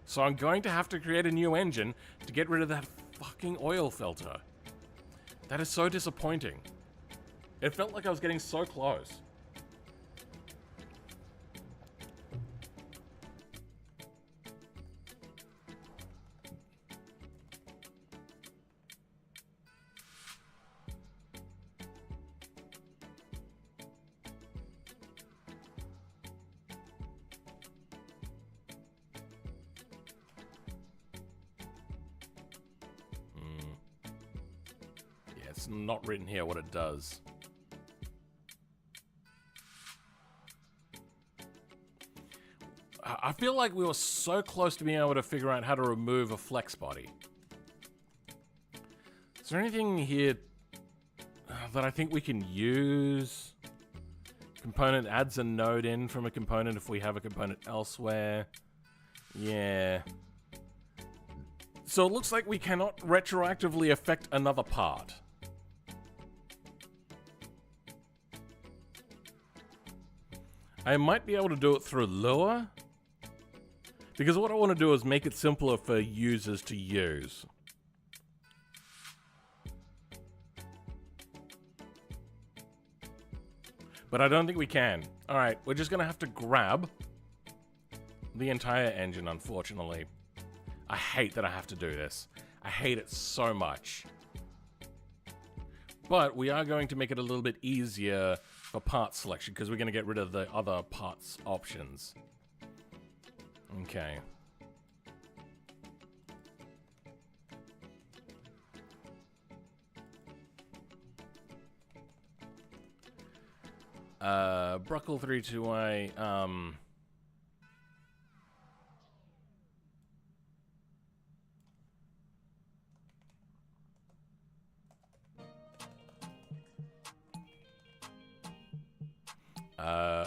So I'm going to have to create a new engine to get rid of that fucking oil filter. That is so disappointing. It felt like I was getting so close. It's not written here what it does. I feel like we were so close to being able to figure out how to remove a flex body. Is there anything here that I think we can use? Component adds a node in from a component if we have a component elsewhere. Yeah. So it looks like we cannot retroactively affect another part. I might be able to do it through Lua, because what I want to do is make it simpler for users to use. But I don't think we can. Alright, we're just going to have to grab the entire engine, unfortunately. I hate that I have to do this. I hate it so much. But we are going to make it a little bit easier for part selection, because we're going to get rid of the other parts options. Okay. Bruckle32i,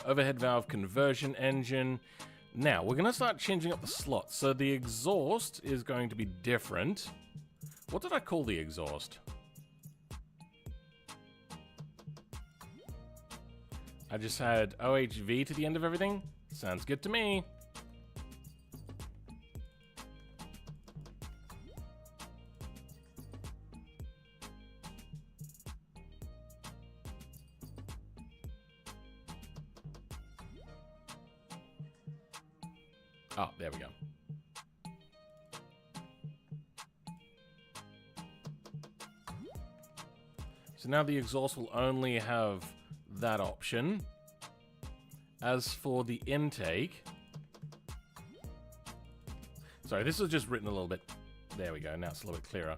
overhead valve conversion engine. Now, we're going to start changing up the slots. So the exhaust is going to be different. What did I call the exhaust? I just had OHV to the end of everything? Sounds good to me. Oh, there we go. So now the exhaust will only have that option. As for the intake... Sorry, this was just written a little bit... There we go, now it's a little bit clearer.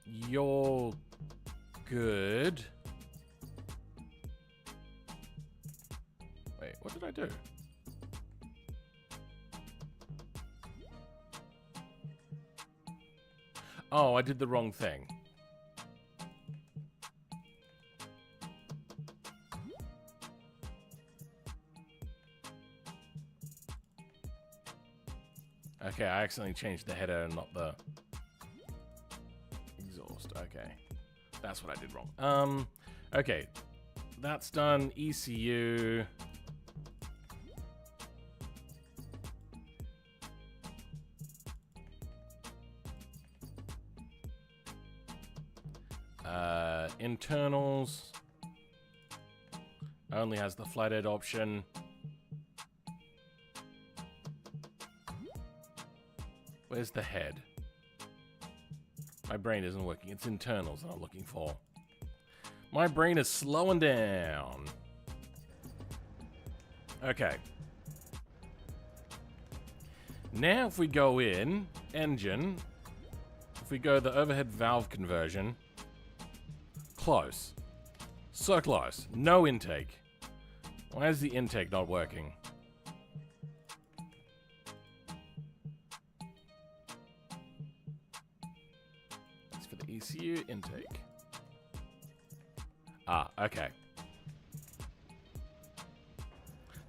You're good. Wait, what did I do? Oh, I did the wrong thing. Okay, I accidentally changed the header and not the exhaust. Okay. That's what I did wrong. Okay. That's done. ECU. Internals. Only has the flathead option. Where's the head? My brain isn't working. It's internals that I'm looking for. My brain is slowing down. Okay. Now if we go in, engine, if we go the overhead valve conversion, close. So close. No intake. Why is the intake not working? It's for the ECU intake. Ah, okay.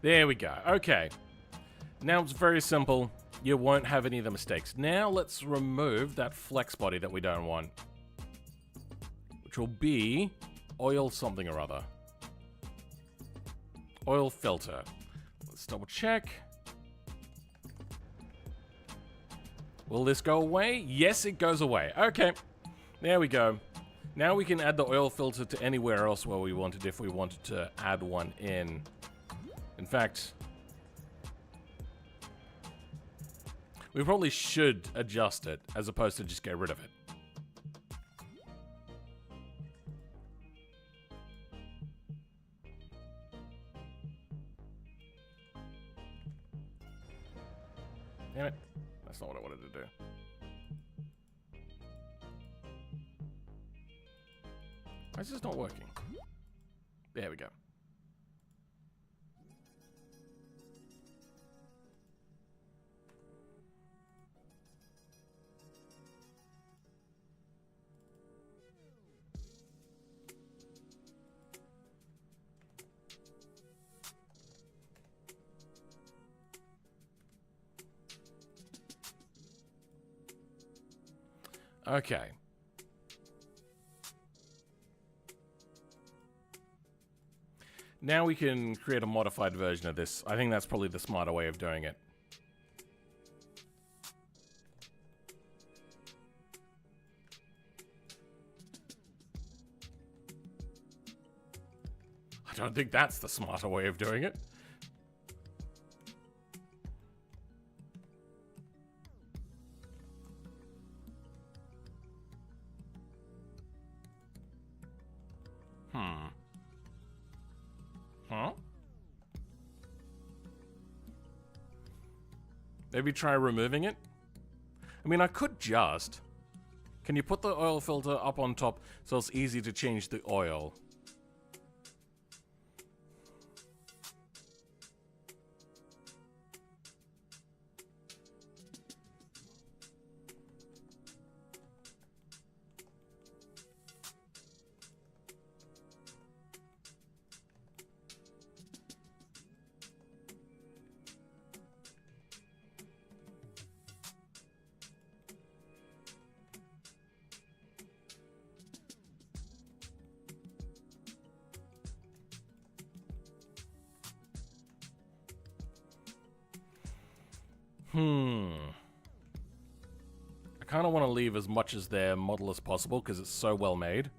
There we go. Okay. Now it's very simple. You won't have any of the mistakes. Now let's remove that flex body that we don't want. Which will be oil something or other. Oil filter. Let's double check. Will this go away? Yes, it goes away. Okay. There we go. Now we can add the oil filter to anywhere else where we wanted if we wanted to add one in. In fact, we probably should adjust it as opposed to just get rid of it. Damn it. That's not what I wanted to do. Why is this not working? There we go. Okay. Now we can create a modified version of this. I think that's probably the smarter way of doing it. I don't think that's the smarter way of doing it. Huh? Maybe try removing it? I mean, I could just... Can you put the oil filter up on top so it's easy to change the oil? I kind of want to leave as much as their model as possible because it's so well made.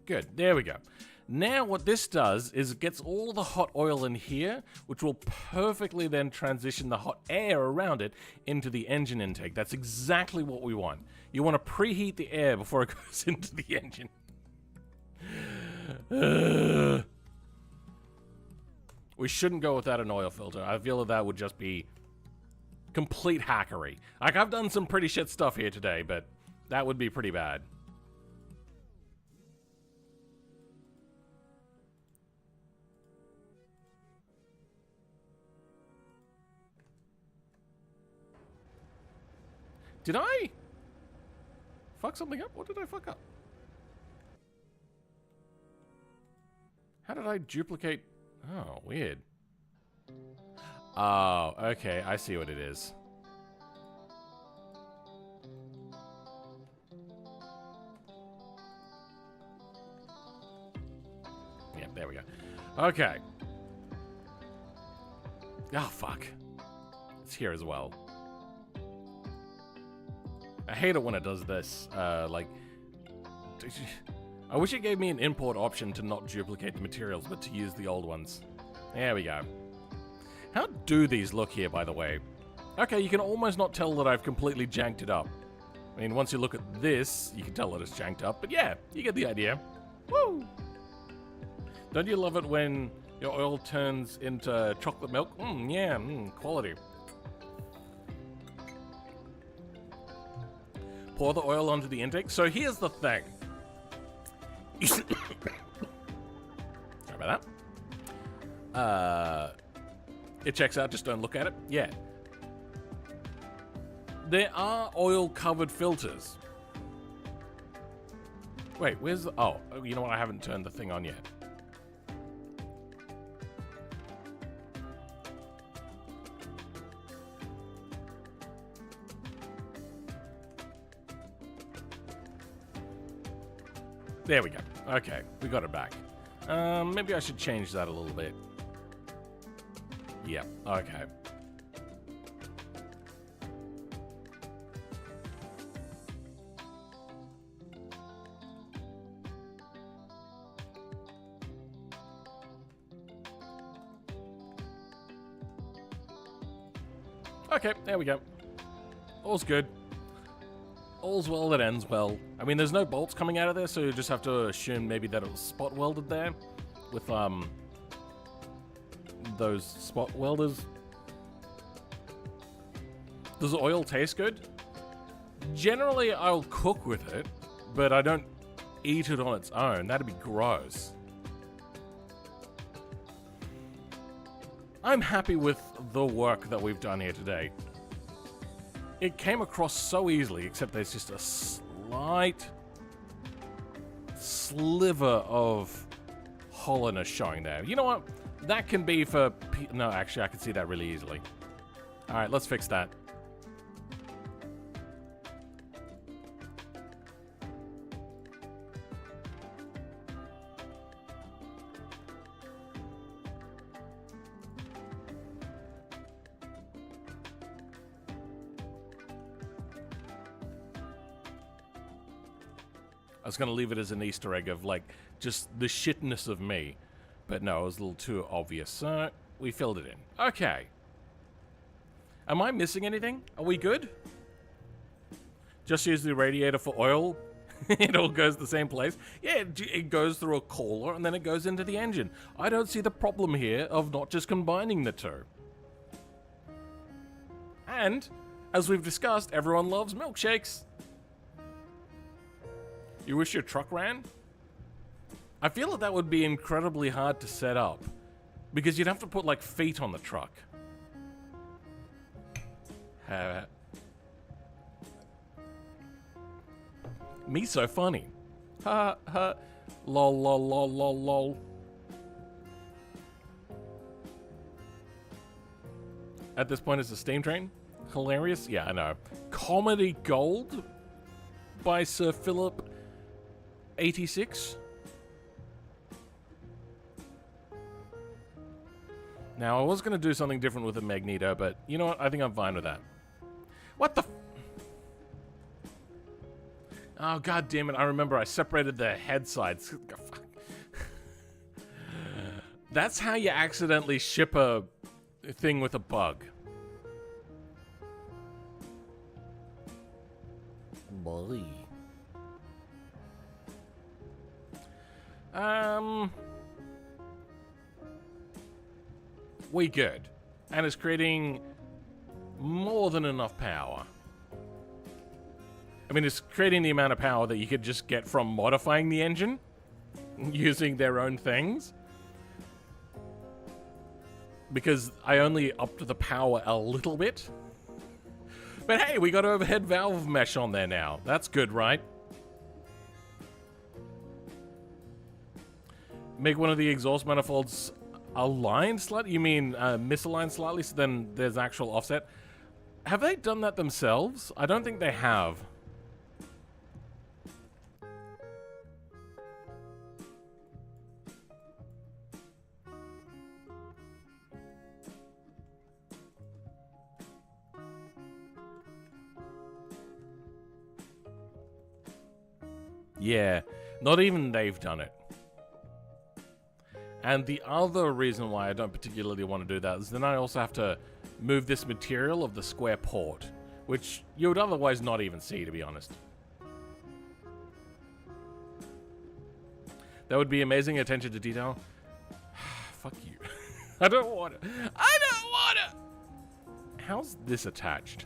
Good. There we go. Now what this does is it gets all the hot oil in here, which will perfectly then transition the hot air around it into the engine intake. That's exactly what we want. You want to preheat the air before it goes into the engine. We shouldn't go without an oil filter. I feel that would just be complete hackery. Like, I've done some pretty shit stuff here today, but that would be pretty bad. Did I fuck something up? What did I fuck up? How did I duplicate? Oh, weird. Oh, okay. I see what it is. Yeah, there we go. Okay. Oh, fuck. It's here as well. I hate it when it does this. Like, I wish it gave me an import option to not duplicate the materials, but to use the old ones. There we go. How do these look here, by the way? Okay, you can almost not tell that I've completely janked it up. I mean, once you look at this, you can tell that it's janked up, but yeah, you get the idea. Woo! Don't you love it when your oil turns into chocolate milk? Yeah, quality. Pour the oil onto the intake. So here's the thing. Sorry about that. It checks out, just don't look at it. Yeah. There are oil-covered filters. Wait, where's the... Oh, you know what? I haven't turned the thing on yet. There we go. Okay, we got it back. Maybe I should change that a little bit. Yeah, okay. Okay, there we go. All's good. All's well that ends well. I mean, there's no bolts coming out of there, so you just have to assume maybe that it was spot welded there with those spot welders. Does the oil taste good? Generally, I'll cook with it, but I don't eat it on its own. That'd be gross. I'm happy with the work that we've done here today. It came across so easily, except there's just a slight sliver of hollowness showing there. You know what? That can be for... No, actually, I can see that really easily. Alright, let's fix that. I was going to leave it as an Easter egg of, like, just the shitness of me. But no, it was a little too obvious. So, we filled it in. Okay. Am I missing anything? Are we good? Just use the radiator for oil. It all goes the same place. Yeah, it goes through a cooler and then it goes into the engine. I don't see the problem here of not just combining the two. And, as we've discussed, everyone loves milkshakes. You wish your truck ran? I feel that would be incredibly hard to set up. Because you'd have to put, like, feet on the truck. Me so funny. Ha ha. Lol lol lol lol lol. At this point, it's a steam train? Hilarious? Yeah, I know. Comedy Gold by Sir Philip 86. Now, I was going to do something different with the magneto, but you know what? I think I'm fine with that. What the f... Oh, god damn it. I remember I separated the head sides. That's how you accidentally ship a thing with a bug. Boy. We good. And it's creating more than enough power. I mean, it's creating the amount of power that you could just get from modifying the engine using their own things. Because I only upped the power a little bit. But hey, we got overhead valve mesh on there now. That's good, right? Make one of the exhaust manifolds aligned slightly? You mean misaligned slightly, so then there's actual offset? Have they done that themselves? I don't think they have. Yeah, not even they've done it. And the other reason why I don't particularly want to do that is then I also have to move this material of the square port, which you would otherwise not even see, to be honest. That would be amazing attention to detail. Fuck you. I don't want it. I don't want it! How's this attached?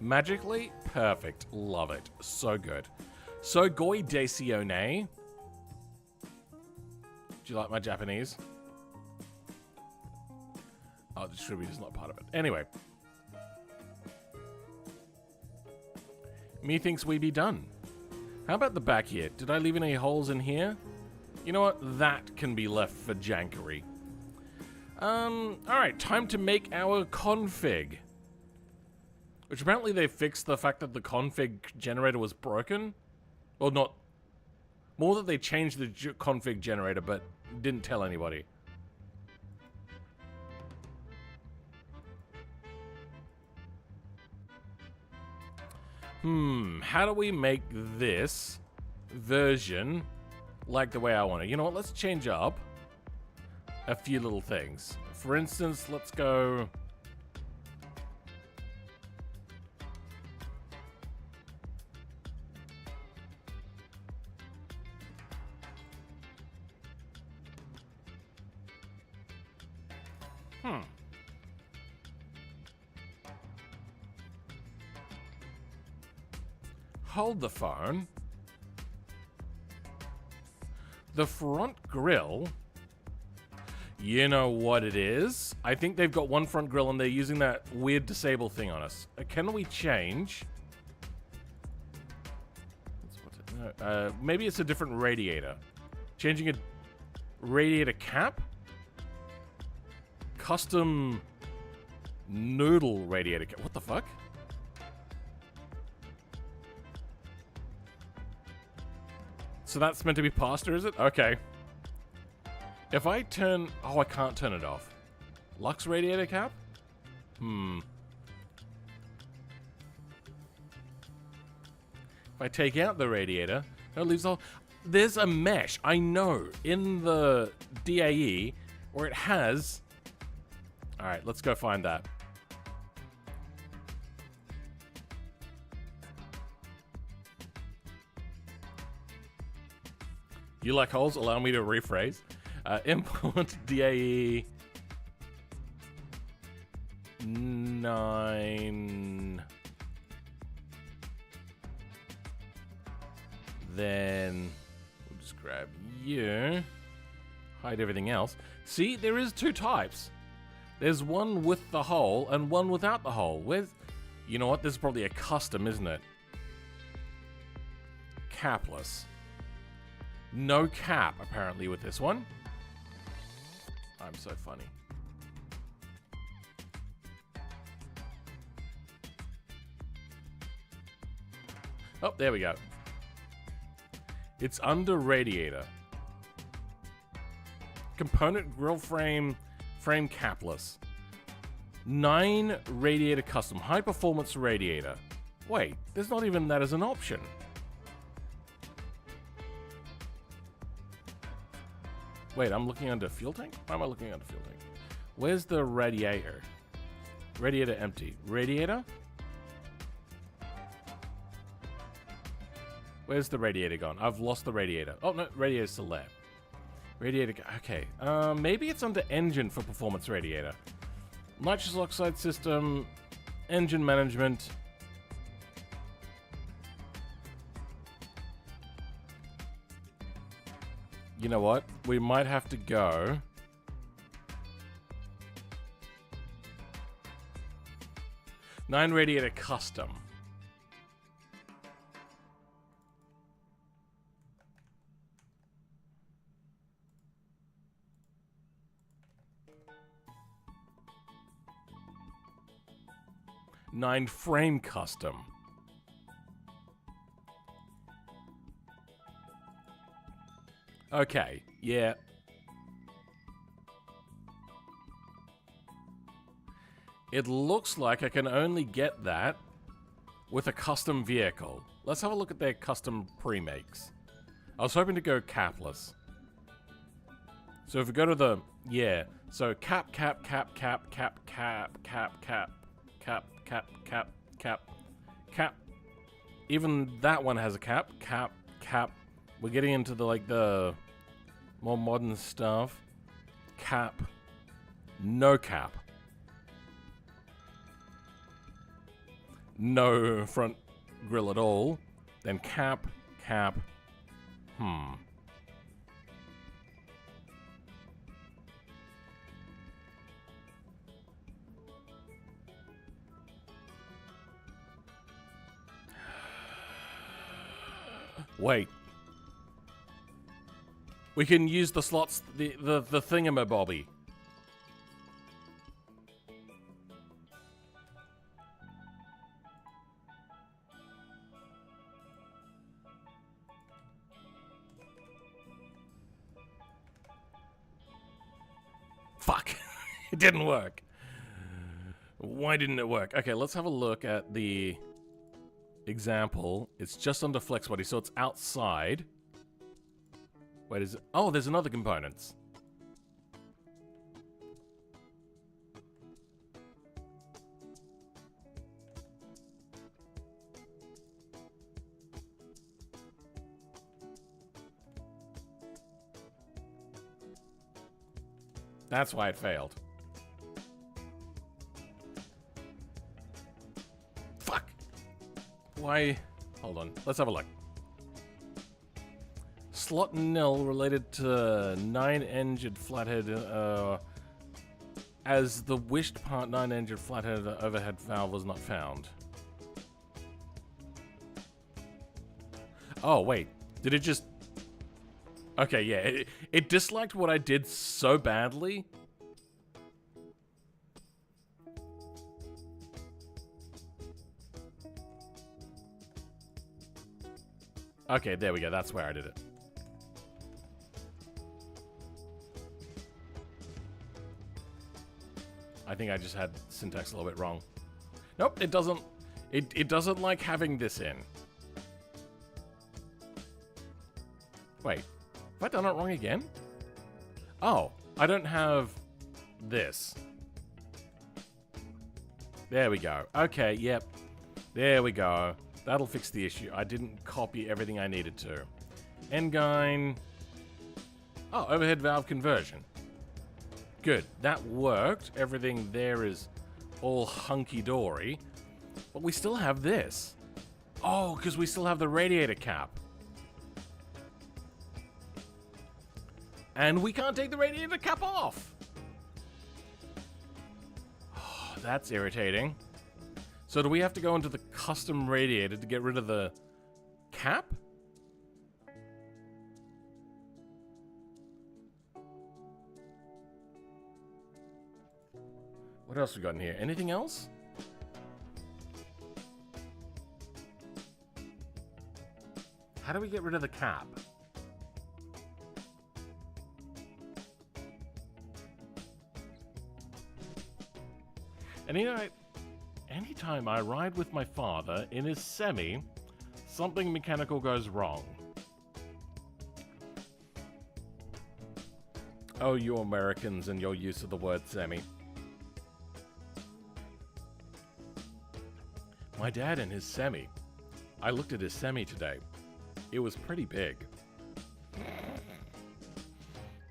Magically? Perfect. Love it. So good. So goi desione. Do you like my Japanese? Oh, the distributor's not part of it. Anyway. Methinks we be done. How about the back here? Did I leave any holes in here? You know what? That can be left for jankery. Alright, time to make our config. Which apparently they fixed the fact that the config generator was broken. Well, not... More that they changed the config generator, but didn't tell anybody. How do we make this version like the way I want it? You know what, let's change up a few little things. For instance, let's go... Hold the phone. The front grille, you know what it is? I think they've got one front grille and they're using that weird disable thing on us. Can we change? Maybe it's a different radiator. Changing a radiator cap? Custom noodle radiator cap. What the fuck? So that's meant to be pasta, is it? Okay. If I turn... Oh, I can't turn it off. Lux radiator cap? If I take out the radiator, it leaves all... There's a mesh, I know, in the DAE where it has... Alright, let's go find that. You like holes? Allow me to rephrase. Import DAE 9. Then we'll just grab you. Hide everything else. See, there is two types. There's one with the hole and one without the hole. Where's... You know what? This is probably a custom, isn't it? Capless. No cap, apparently, with this one. I'm so funny. Oh, there we go. It's under radiator. Component grill frame capless. 9 radiator custom. High performance radiator. Wait, there's not even that as an option. Wait, I'm looking under fuel tank? Why am I looking under fuel tank? Where's the radiator? Radiator empty. Radiator? Where's the radiator gone? I've lost the radiator. Oh, no, radiator's still there. Radiator, okay. Maybe it's under engine for performance radiator. Nitrous oxide system, engine management. You know what? We might have to go. Nine radiator custom. Nine frame custom. Okay, yeah. It looks like I can only get that with a custom vehicle. Let's have a look at their custom pre-makes. I was hoping to go capless. So if we go to the, yeah, so cap. Even that one has a cap. We're getting into the, like, the more modern stuff. Cap. No cap. No front grille at all. Then cap. Wait. We can use the slots, the thingamabobby. Fuck. It didn't work. Why didn't it work? Okay, let's have a look at the example. It's just under flex body, so it's outside. Wait, is it? Oh, there's another components. That's why it failed. Fuck. Why? Hold on. Let's have a look. Slot nil related to 9-engined flathead, as the wished part 9-engined flathead overhead valve was not found. Oh, wait. Did it just... Okay, yeah. It disliked what I did so badly. Okay, there we go. That's where I did it. I think I just had syntax a little bit wrong. Nope, it doesn't. It doesn't like having this in. Wait, have I done it wrong again? Oh, I don't have this. There we go. Okay, yep. There we go. That'll fix the issue. I didn't copy everything I needed to. Engine. Oh, overhead valve conversion. Good. That worked. Everything there is all hunky-dory. But we still have this. Oh, because we still have the radiator cap. And we can't take the radiator cap off. Oh, that's irritating. So do we have to go into the custom radiator to get rid of the cap? What else we got in here? Anything else? How do we get rid of the cap? And you know, Anytime I ride with my father in his semi, something mechanical goes wrong. Oh, you Americans and your use of the word semi. My dad and his semi. I looked at his semi today. It was pretty big.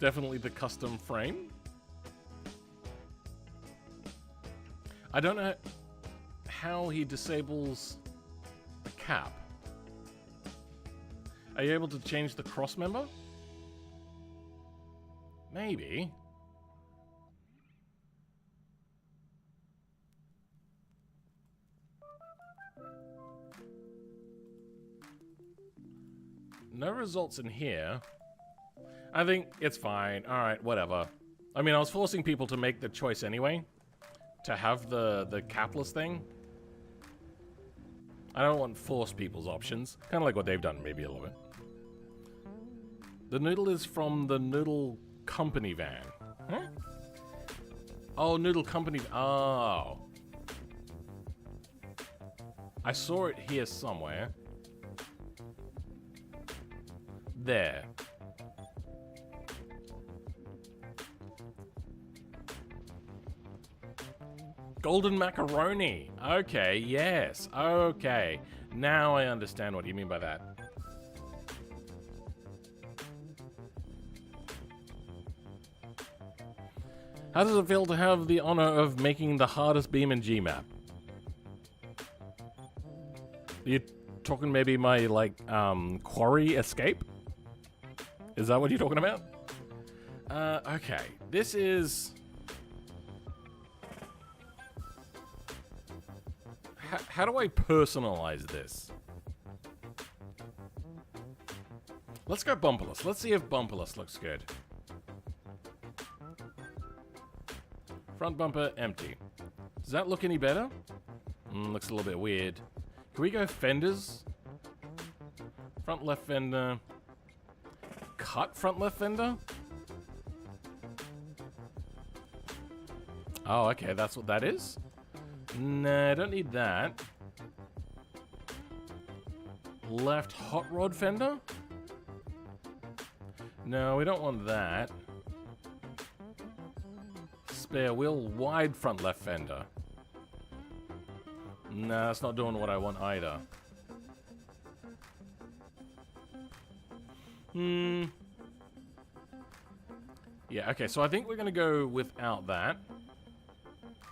Definitely the custom frame. I don't know how he disables the cap. Are you able to change the cross member? Maybe. No results in here. I think it's fine. Alright, whatever. I mean, I was forcing people to make the choice anyway. To have the capless thing. I don't want to force people's options. Kind of like what they've done, maybe a little bit. The noodle is from the Noodle Company van. Huh? Oh, Noodle Company. Oh. I saw it here somewhere. There. Golden macaroni. Okay, yes. Okay. Now I understand what you mean by that. How does it feel to have the honor of making the hardest beam in GMAP? Are you talking maybe my, like, quarry escape? Is that what you're talking about? Okay. This is... How do I personalize this? Let's go bumperless. Let's see if bumperless looks good. Front bumper empty. Does that look any better? Looks a little bit weird. Can we go fenders? Front left fender. Cut front left fender? Oh, okay, that's what that is? Nah, I don't need that. Left hot rod fender? No, we don't want that. Spare wheel wide front left fender. Nah, that's not doing what I want either. Yeah, okay, so I think we're gonna go without that.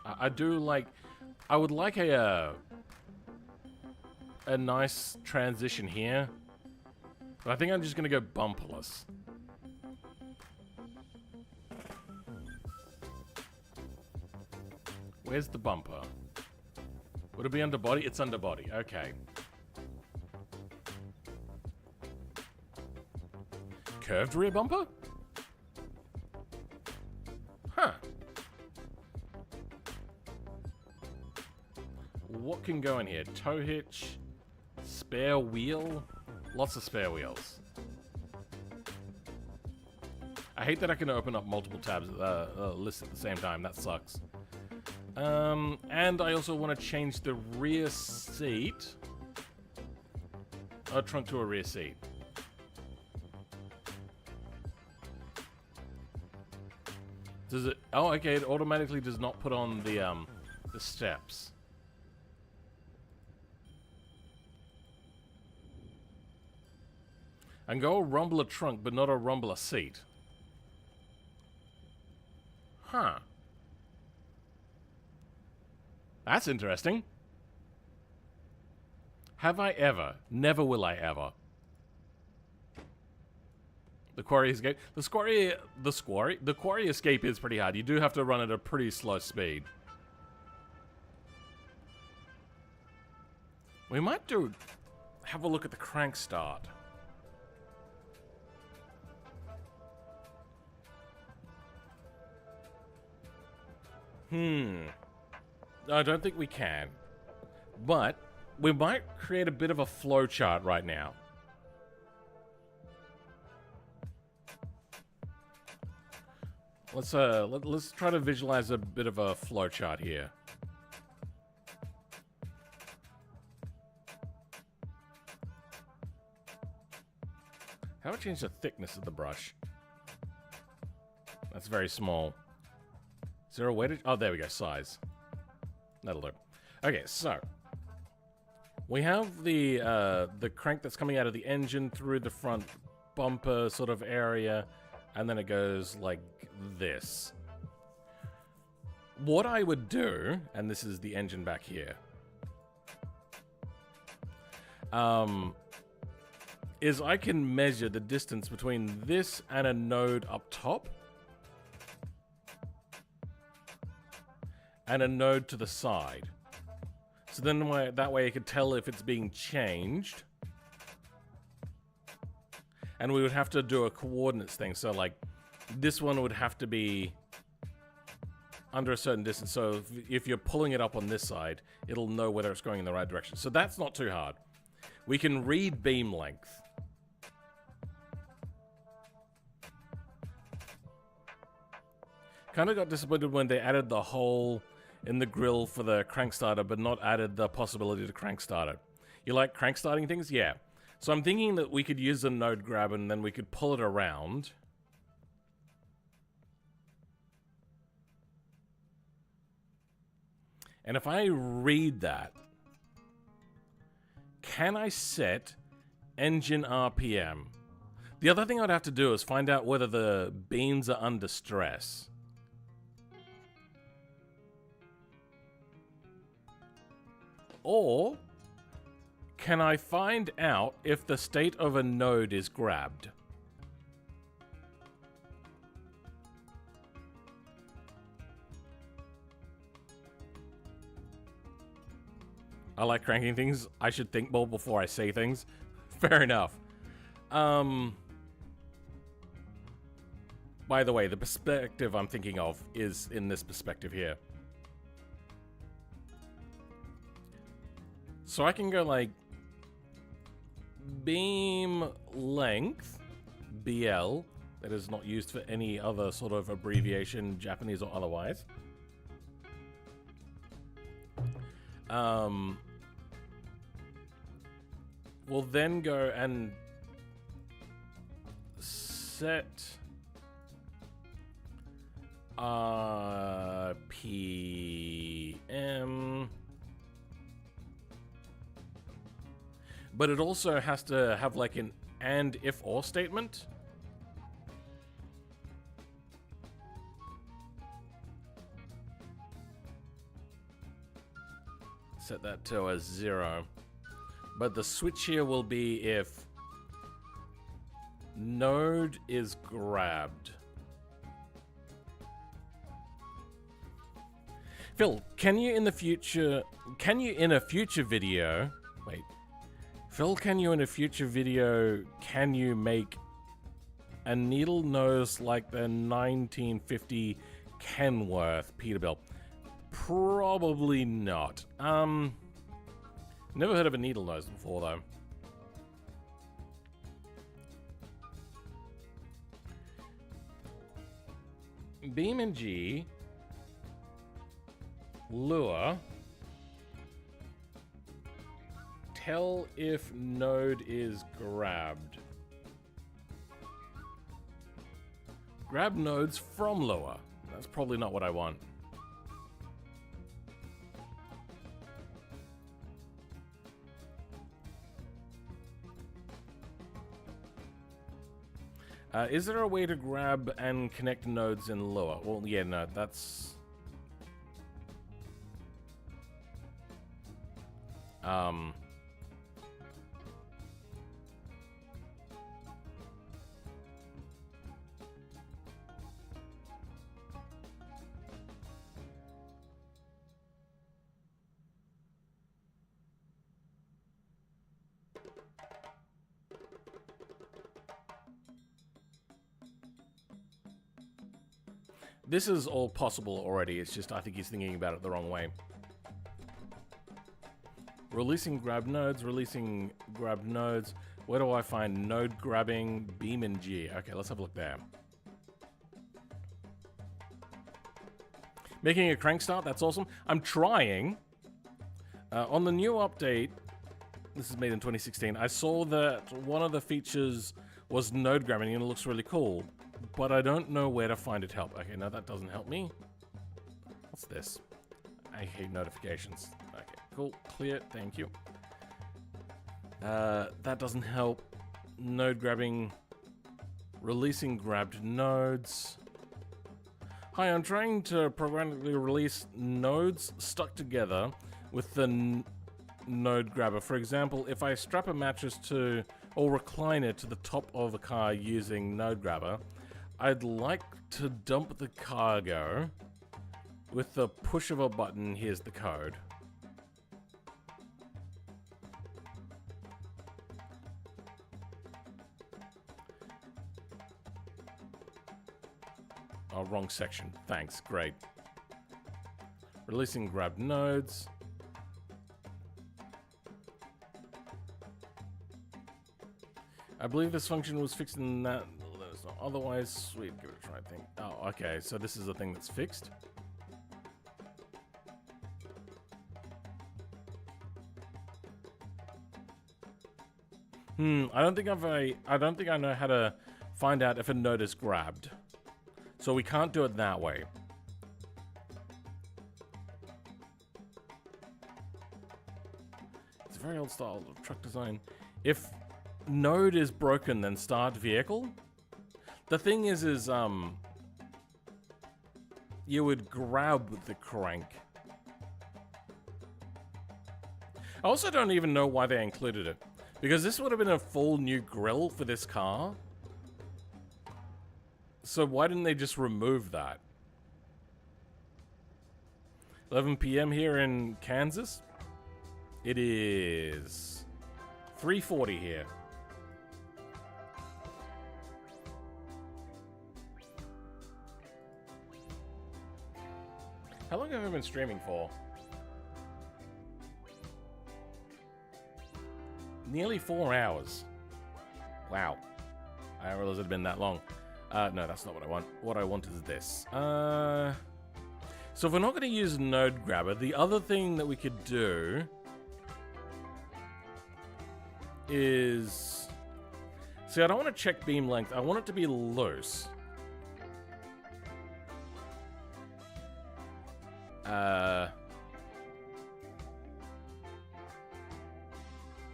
I do like... I would like a nice transition here. But I think I'm just gonna go bumperless. Where's the bumper? Would it be under body? It's under body. Okay. Curved rear bumper? Huh. What can go in here? Tow hitch, spare wheel, lots of spare wheels. I hate that I can open up multiple tabs, lists at the same time. That sucks. And I also want to change the rear seat. Trunk to a rear seat. Does it? Oh, okay. It automatically does not put on the steps. And go a rumbler trunk, but not a rumbler seat. Huh. That's interesting. Have I ever? Never will I ever. The quarry escape. The quarry escape is pretty hard. You do have to run at a pretty slow speed. We might have a look at the crank start. I don't think we can. But we might create a bit of a flow chart right now. Let's try to visualize a bit of a flow chart here. How do I change the thickness of the brush? That's very small. Is there a way to... Oh, there we go. Size. That'll do. Okay, so... we have the crank that's coming out of the engine through the front bumper sort of area, and then it goes like this. What I would do, and this is the engine back here, is I can measure the distance between this and a node up top, and a node to the side. So then that way I could tell if it's being changed. And we would have to do a coordinates thing. So like this one would have to be under a certain distance. So if you're pulling it up on this side, it'll know whether it's going in the right direction. So that's not too hard. We can read beam length. Kind of got disappointed when they added the hole in the grill for the crank starter, but not added the possibility to crank start it. You like crank starting things? Yeah. So I'm thinking that we could use a node grab and then we could pull it around. And if I read that, can I set engine RPM? The other thing I'd have to do is find out whether the beams are under stress. Or can I find out if the state of a node is grabbed? I like cranking things. I should think more before I say things. Fair enough. By the way, the perspective I'm thinking of is in this perspective here. So I can go like beam length, BL, that is not used for any other sort of abbreviation, Japanese or otherwise. We'll then go and set RPM. But it also has to have like an and, if, or statement. Set that to a 0. But the switch here will be if node is grabbed. Phil, can you in a future video, wait. Phil, can you in a future video, can you make a needle nose like the 1950 Kenworth Peterbilt? Probably not. Never heard of a needle nose before though. Beam and G, lure. Tell if node is grabbed. Grab nodes from lure. That's probably not what I want. Is there a way to grab and connect nodes in lure? Well, yeah, no, that's... This is all possible already, it's just I think he's thinking about it the wrong way. Releasing grab nodes, releasing grab nodes. Where do I find node grabbing, beam and G? Okay, let's have a look there. Making a crank start, that's awesome. I'm trying. On the new update, this is made in 2016, I saw that one of the features was node grabbing, and it looks really cool. But I don't know where to find it help. Okay, no, that doesn't help me. What's this? I hate notifications. Okay, cool. Clear. Thank you. That doesn't help. Node grabbing. Releasing grabbed nodes. Hi, I'm trying to programmatically release nodes stuck together with the node grabber. For example, if I strap a mattress to or recliner to the top of a car using node grabber, I'd like to dump the cargo with the push of a button. Here's the code. Oh, wrong section. Thanks. Great. Releasing grabbed nodes. I believe this function was fixed in that. Otherwise, sweet. Give it a try. Thing. Oh, okay. So this is the thing that's fixed. I don't think I know how to find out if a node is grabbed. So we can't do it that way. It's a very old style of truck design. If node is broken, then start vehicle. The thing is you would grab the crank. I also don't even know why they included it, because this would have been a full new grille for this car. So why didn't they just remove that? 11 p.m. here in Kansas. It is 3:40 here. How long have I been streaming for? Nearly 4 hours. Wow. I didn't realize it had been that long. No, that's not what I want. What I want is this. So if we're not going to use node grabber, the other thing that we could do is... See, I don't want to check beam length. I want it to be loose.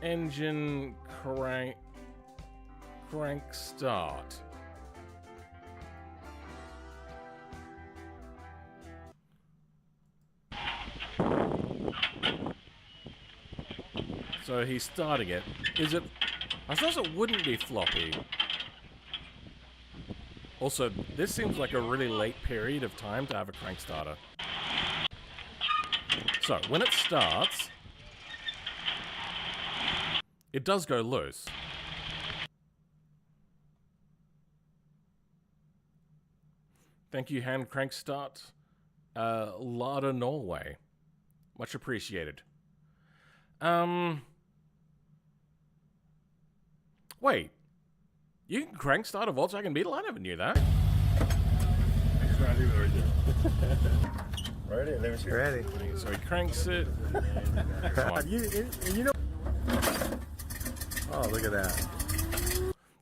Engine crank start. So he's starting it. Is it... I suppose it wouldn't be floppy. Also, this seems like a really late period of time to have a crank starter. So, when it starts, it does go loose. Thank you, hand crank start. Lada, Norway. Much appreciated. Wait. You can crank start a Volkswagen Beetle? I never knew that. Ready? Let me see. Ready. So he cranks it. you know. Oh, look at that.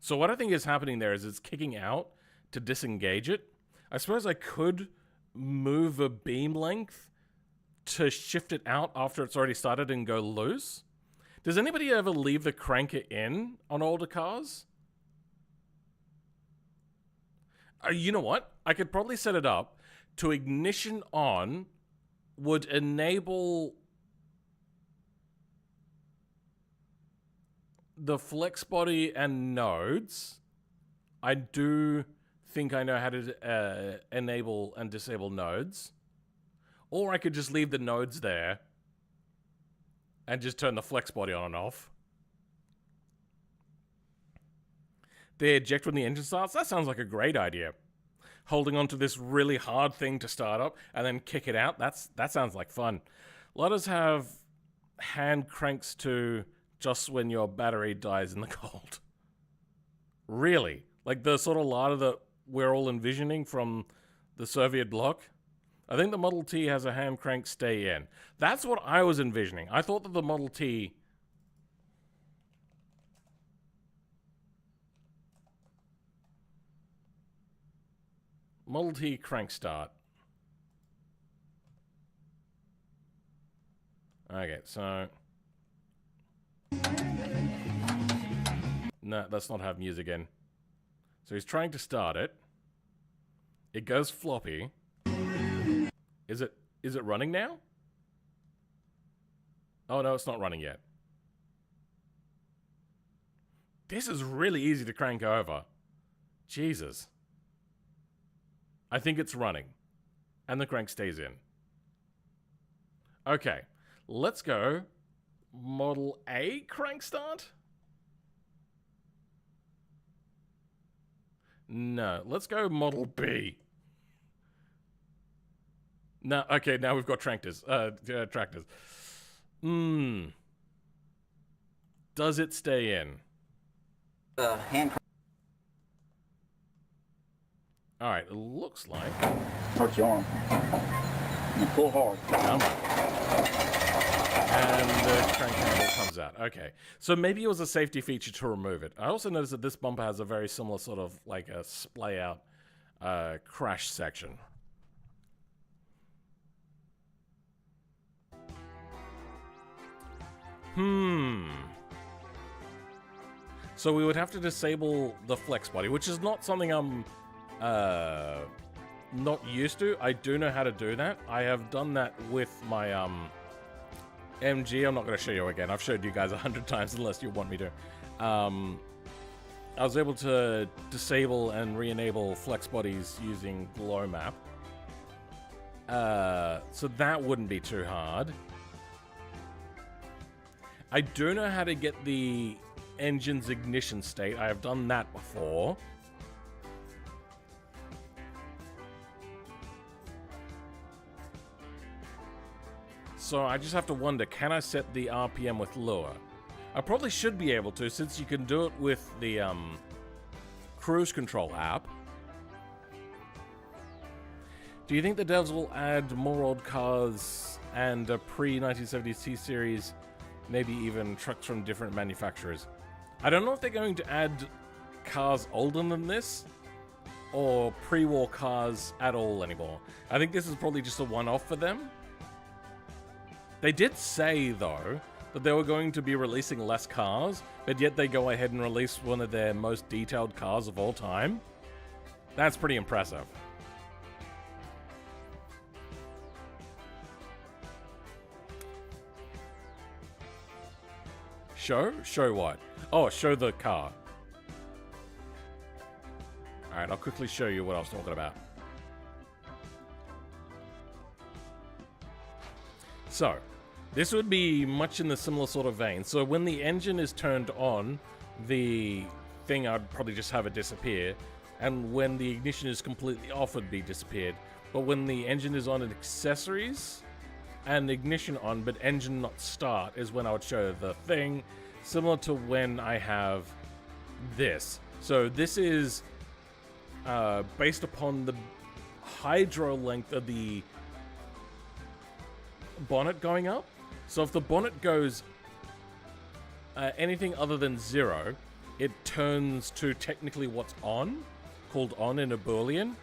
So what I think is happening there is it's kicking out to disengage it. I suppose I could move a beam length to shift it out after it's already started and go loose. Does anybody ever leave the cranker in on older cars? You know what? I could probably set it up to ignition on would enable the flex body and nodes. I do think I know how to enable and disable nodes. Or I could just leave the nodes there and just turn the flex body on and off. They eject when the engine starts? That sounds like a great idea. Holding onto this really hard thing to start up and then kick it out, that sounds like fun. Ladders have hand cranks to just when your battery dies in the cold. Really? Like the sort of ladder that we're all envisioning from the Soviet bloc? I think the Model T has a hand crank stay in. That's what I was envisioning. I thought that the Model T... Model T crank start. Okay, so... No, let's not have music in. So he's trying to start it. It goes floppy. Is it running now? Oh no, it's not running yet. This is really easy to crank over. Jesus. I think it's running. And the crank stays in. Okay, let's go Model A crank start? No, let's go Model B. No, okay, now we've got tractors. Tractors. Does it stay in? Hand. Alright, it looks like... Hurt your arm. You pull hard. Come on. And the crank handle comes out. Okay. So maybe it was a safety feature to remove it. I also noticed that this bumper has a very similar sort of like a splay out crash section. So we would have to disable the flex body, which is not something I'm not used to. I do know how to do that. I have done that with my MG. I'm not going to show you again. I've showed you guys 100 times unless you want me to. I was able to disable and re-enable flex bodies using glow map. So that wouldn't be too hard. I do know how to get the engine's ignition state. I have done that before. So I just have to wonder, can I set the RPM with lower? I probably should be able to, since you can do it with the cruise control app. Do you think the devs will add more old cars and a pre-1970s T-Series, maybe even trucks from different manufacturers? I don't know if they're going to add cars older than this, or pre-war cars at all anymore. I think this is probably just a one-off for them. They did say, though, that they were going to be releasing less cars, but yet they go ahead and release one of their most detailed cars of all time. That's pretty impressive. Show? Show what? Oh, show the car. Alright, I'll quickly show you what I was talking about. So, this would be much in the similar sort of vein. So when the engine is turned on, the thing, I'd probably just have it disappear. And when the ignition is completely off, it'd be disappeared. But when the engine is on and accessories, and ignition on, but engine not start, is when I would show the thing. Similar to when I have this. So this is based upon the hydro length of the bonnet going up. So if the bonnet goes anything other than 0, it turns to technically what's on, called on in a Boolean.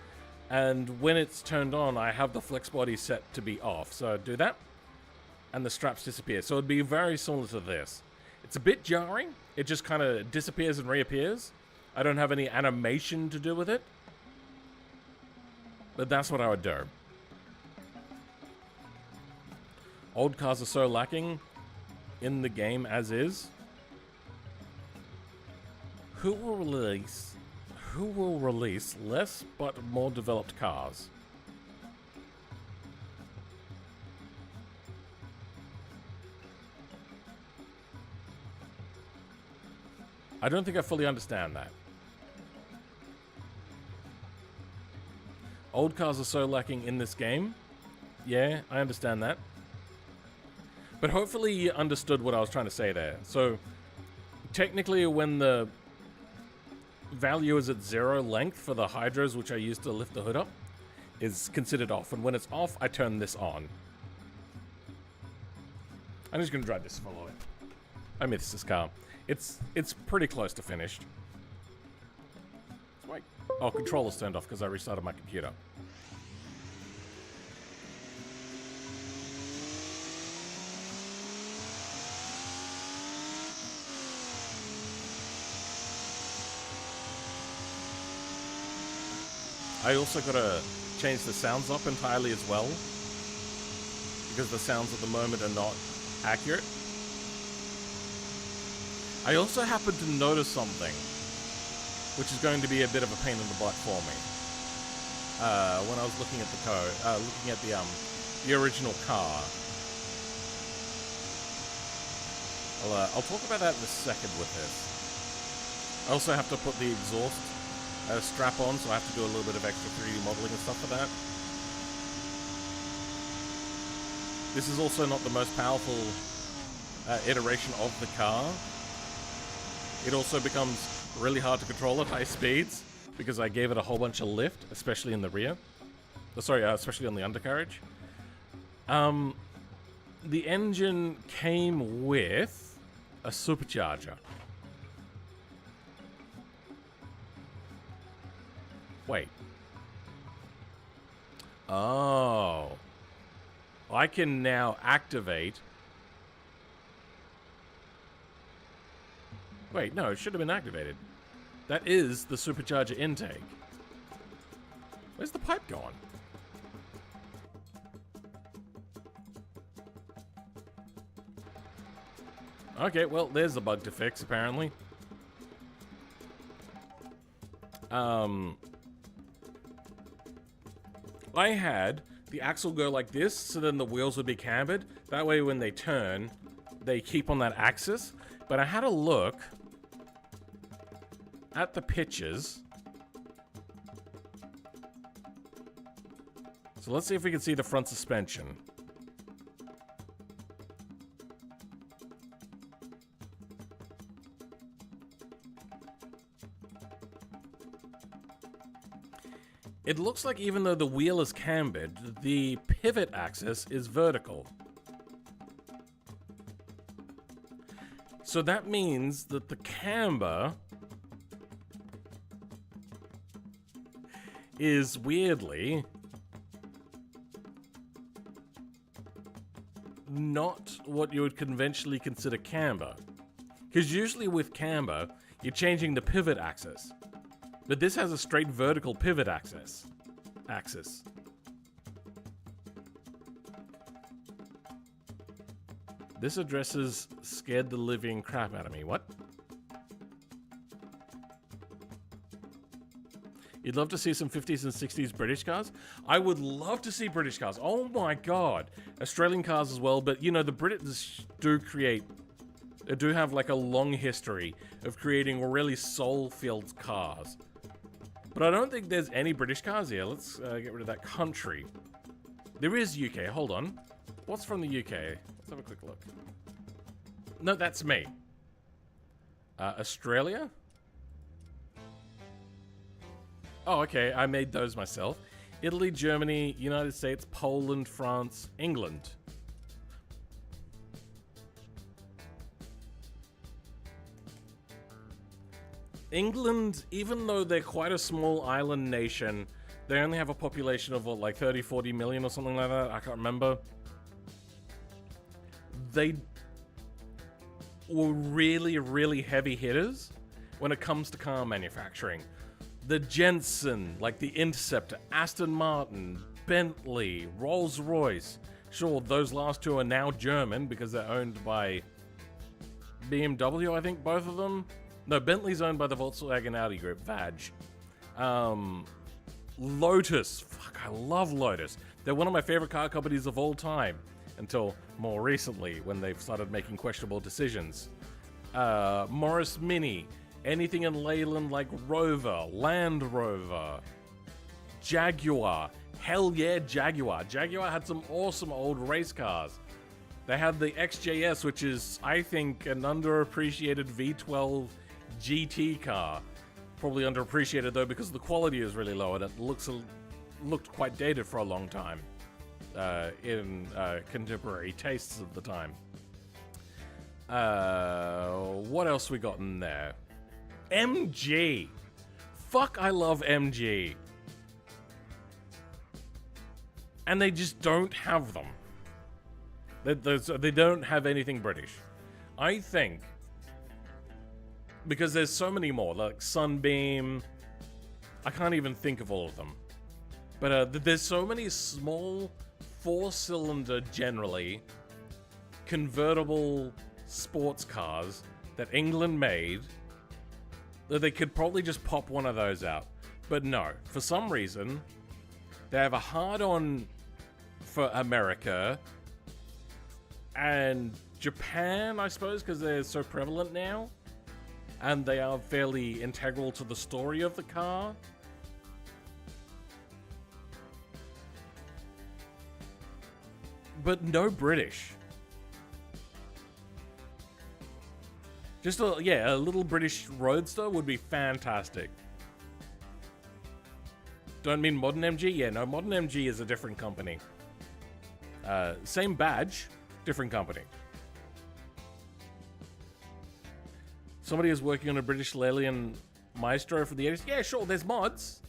And when it's turned on, I have the flex body set to be off. So I do that, and the straps disappear. So it'd be very similar to this. It's a bit jarring. It just kind of disappears and reappears. I don't have any animation to do with it. But that's what I would do. Old cars are so lacking in the game as is. Who will release less but more developed cars? I don't think I fully understand that. Old cars are so lacking in this game. Yeah, I understand that. But hopefully you understood what I was trying to say there. So, technically when the value is at 0 length for the hydros, which I use to lift the hood up, is considered off. And when it's off, I turn this on. I'm just going to drive this for a little bit. I miss this car. It's pretty close to finished. Let's wait. Oh, controller's turned off because I restarted my computer. I also gotta change the sounds up entirely as well, because the sounds at the moment are not accurate. I also happened to notice something, which is going to be a bit of a pain in the butt for me. When I was looking at the original car. I'll talk about that in a second with this. I also have to put the exhaust strap on, so I have to do a little bit of extra 3D modeling and stuff for that. This is also not the most powerful iteration of the car. It also becomes really hard to control at high speeds because I gave it a whole bunch of lift, especially in the rear. Especially on the undercarriage. The engine came with a supercharger. Wait. Oh. I can now activate... Wait, no, it should have been activated. That is the supercharger intake. Where's the pipe going? Okay, well, there's a bug to fix, apparently. I had the axle go like this, so then the wheels would be cambered. That way when they turn, they keep on that axis. But I had a look at the pictures. So let's see if we can see the front suspension. It looks like even though the wheel is cambered, the pivot axis is vertical. So that means that the camber is weirdly not what you would conventionally consider camber. Because usually with camber, you're changing the pivot axis. But this has a straight vertical pivot axis. This addresses scared the living crap out of me. What? You'd love to see some 50s and 60s British cars? I would love to see British cars. Oh my god. Australian cars as well, but you know, the Brits do have like a long history of creating really soul-filled cars. But I don't think there's any British cars here. Let's get rid of that country. There is UK. Hold on. What's from the UK? Let's have a quick look. No, that's me. Australia? Oh, okay. I made those myself. Italy, Germany, United States, Poland, France, England. England, even though they're quite a small island nation, they only have a population of what, like 30, 40 million or something like that? I can't remember. They were really, really heavy hitters when it comes to car manufacturing. The Jensen, like the Interceptor, Aston Martin, Bentley, Rolls-Royce. Sure, those last two are now German because they're owned by BMW, I think, both of them. No, Bentley's owned by the Volkswagen Audi group, VAG. Lotus. Fuck, I love Lotus. They're one of my favorite car companies of all time. Until more recently, when they've started making questionable decisions. Morris Mini. Anything in Leyland like Rover, Land Rover, Jaguar. Hell yeah, Jaguar. Jaguar had some awesome old race cars. They had the XJS, which is, I think, an underappreciated V12 GT car. Probably underappreciated though because the quality is really low and it looked quite dated for a long time in contemporary tastes of the time. What else we got in there? MG. fuck I love MG. And they just don't have them. They don't have anything British. I think, because there's so many more, like Sunbeam, I can't even think of all of them. But there's so many small, 4-cylinder, generally, convertible sports cars that England made, that they could probably just pop one of those out. But no, for some reason, they have a hard-on for America and Japan, I suppose, because they're so prevalent now. And they are fairly integral to the story of the car. But no British. Just a little British roadster would be fantastic. Don't mean modern MG? Yeah, no, modern MG is a different company. Same badge, different company. Somebody is working on a British Leyland Maestro for the 80s. Yeah, sure, there's mods.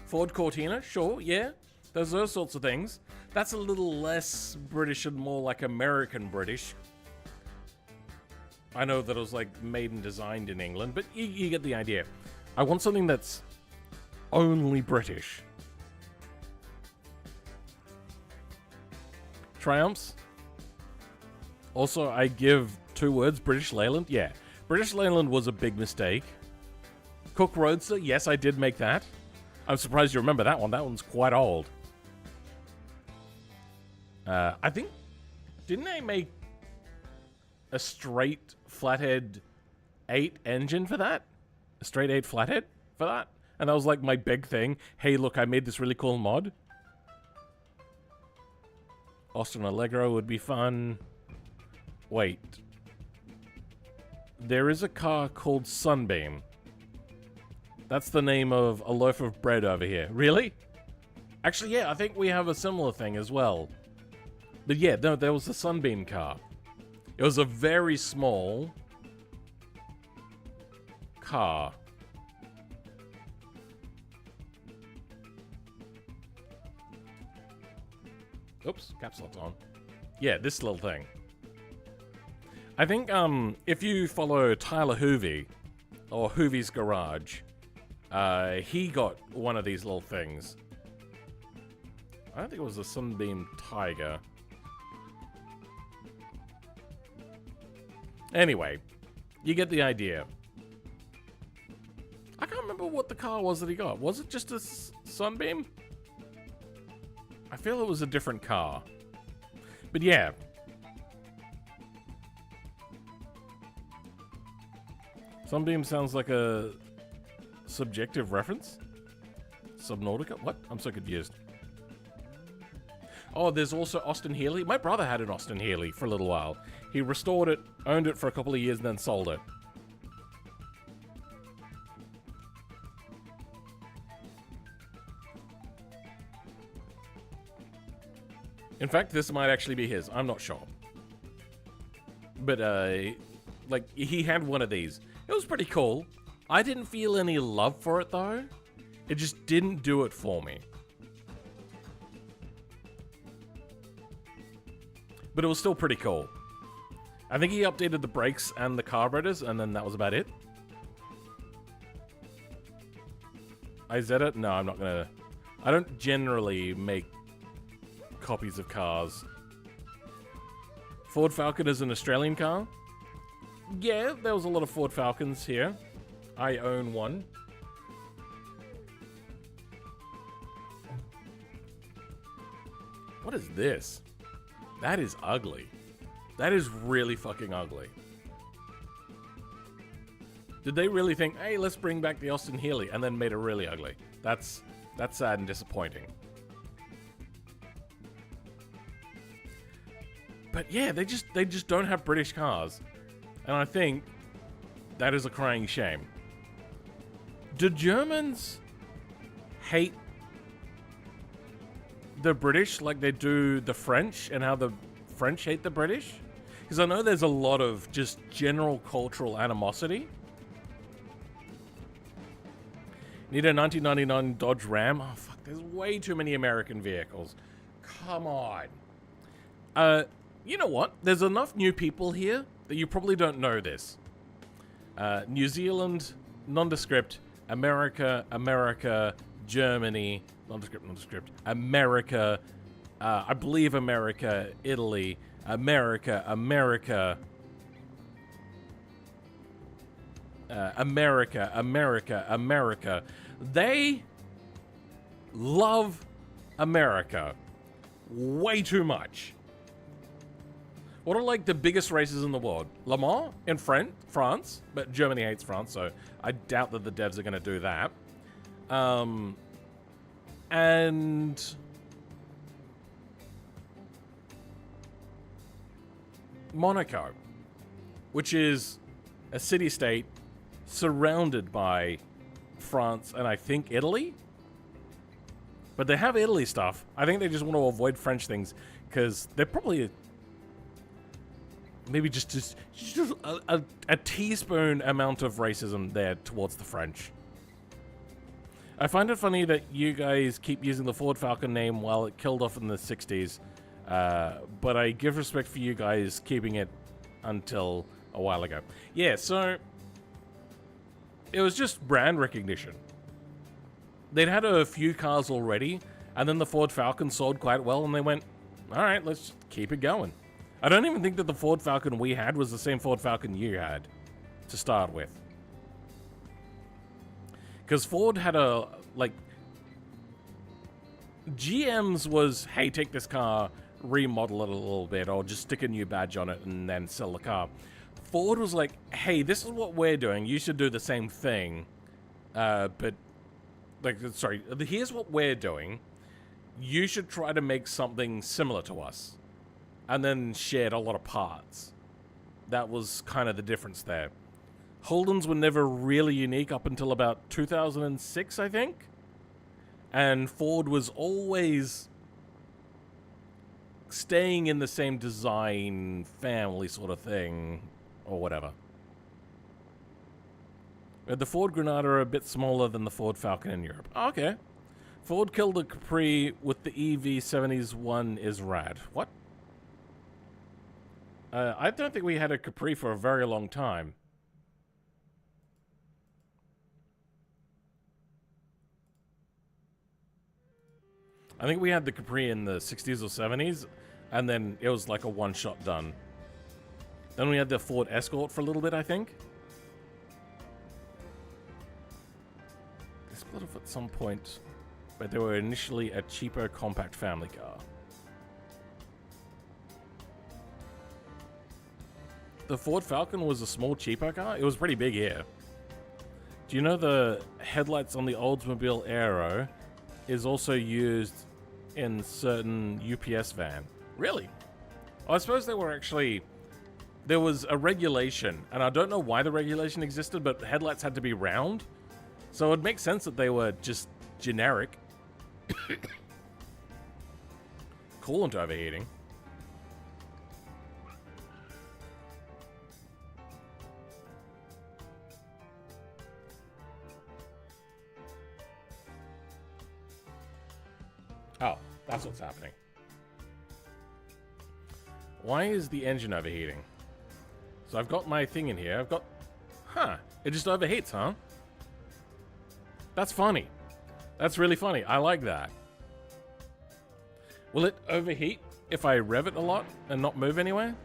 Ford Cortina, sure, yeah. There's those sorts of things. That's a little less British and more like American British. I know that it was like made and designed in England, but you get the idea. I want something that's only British. Triumphs. Also, I give 2 words, British Leyland. Yeah, British Leyland was a big mistake. Cook Roadster, yes, I did make that. I'm surprised you remember that one. That one's quite old. I think, didn't they make a straight flathead 8 engine for that? A straight 8 flathead for that? And that was like my big thing. Hey, look, I made this really cool mod. Austin Allegro would be fun. Wait. There is a car called Sunbeam. That's the name of a loaf of bread over here. Really? Actually, yeah, I think we have a similar thing as well. But yeah, no, there was the Sunbeam car. It was a very small car. Oops, caps lock's on. Yeah, this little thing. I think if you follow Tyler Hoovey, or Hoovey's Garage, he got one of these little things. I don't think it was a Sunbeam Tiger. Anyway, you get the idea. I can't remember what the car was that he got. Was it just a Sunbeam? I feel it was a different car. But yeah. Sunbeam sounds like a subjective reference? Subnautica? What? I'm so confused. Oh, there's also Austin Healey. My brother had an Austin Healey for a little while. He restored it, owned it for a couple of years, and then sold it. In fact, this might actually be his. I'm not sure. But, like, he had one of these. It was pretty cool. I didn't feel any love for it, though. It just didn't do it for me. But it was still pretty cool. I think he updated the brakes and the carburetors, and then that was about it. Izetta? No, I'm not gonna... I don't generally make copies of cars. Ford Falcon is an Australian car? Yeah, there was a lot of Ford Falcons here. I own one. What is this? That is ugly. That is really fucking ugly. Did they really think, hey, let's bring back the Austin Healey, and then made it really ugly? That's sad and disappointing. But yeah, they just don't have British cars. And I think that is a crying shame. Do Germans hate the British like they do the French, and how the French hate the British? Because I know there's a lot of just general cultural animosity. Need a 1999 Dodge Ram? Oh, fuck, there's way too many American vehicles. Come on. You know what? There's enough new people here that you probably don't know this. New Zealand, nondescript. America, America, Germany, nondescript. America, I believe America, Italy, America, America, America. They love America way too much. What are like the biggest races in the world? Le Mans in France, but Germany hates France, so I doubt that the devs are going to do that. And Monaco, which is a city-state surrounded by France and I think Italy. But they have Italy stuff. I think they just want to avoid French things because they're probably maybe just a teaspoon amount of racism there towards the French. I find it funny that you guys keep using the Ford Falcon name while it killed off in the 60s. But I give respect for you guys keeping it until a while ago. Yeah, so it was just brand recognition. They'd had a few cars already, and then the Ford Falcon sold quite well, and they went, all right, let's keep it going. I don't even think that the Ford Falcon we had was the same Ford Falcon you had to start with. Because Ford had a, like, GM's was, hey, take this car, remodel it a little bit, or just stick a new badge on it and then sell the car. Ford was like, hey, this is what we're doing. You should do the same thing. But, like, sorry, here's what we're doing. You should try to make something similar to us. And then shared a lot of parts. That was kind of the difference there. Holdens were never really unique up until about 2006, I think. And Ford was always staying in the same design family sort of thing, or whatever. The Ford Granada are a bit smaller than the Ford Falcon in Europe. Oh, okay. Ford killed the Capri with the EV70s one is rad. What? I don't think we had a Capri for a very long time. I think we had the Capri in the 60s or 70s, and then it was like a one-shot done. Then we had the Ford Escort for a little bit, I think. They split off at some point, but they were initially a cheaper compact family car. The Ford Falcon was a small, cheaper car. It was pretty big here. Do you know the headlights on the Oldsmobile Aero is also used in certain UPS van? Really? I suppose they were actually... There was a regulation, and I don't know why the regulation existed, but the headlights had to be round. So it would make sense that they were just generic. Coolant overheating. Oh, that's what's happening. Why is the engine overheating? So I've got my thing in here. I've got... Huh. It just overheats, huh? That's funny. That's really funny. I like that. Will it overheat if I rev it a lot and not move anywhere?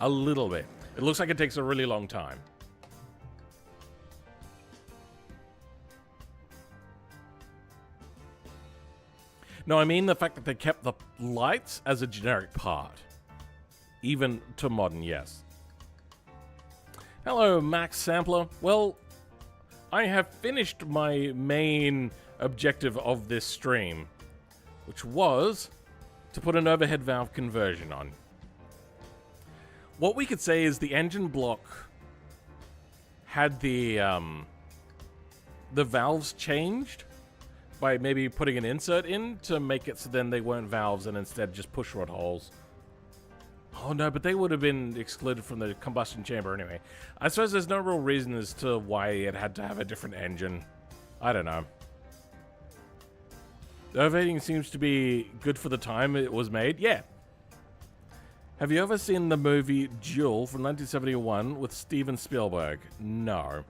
A little bit. It looks like it takes a really long time. No, I mean the fact that they kept the lights as a generic part. Even to modern, yes. Hello, Max Sampler. Well, I have finished my main objective of this stream, which was to put an overhead valve conversion on. What we could say is the engine block had the valves changed by maybe putting an insert in to make it so then they weren't valves and instead just push rod holes. Oh no, but they would have been excluded from the combustion chamber anyway. I suppose there's no real reason as to why it had to have a different engine. I don't know. The overheating seems to be good for the time it was made. Yeah. Have you ever seen the movie Duel from 1971 with Steven Spielberg? No.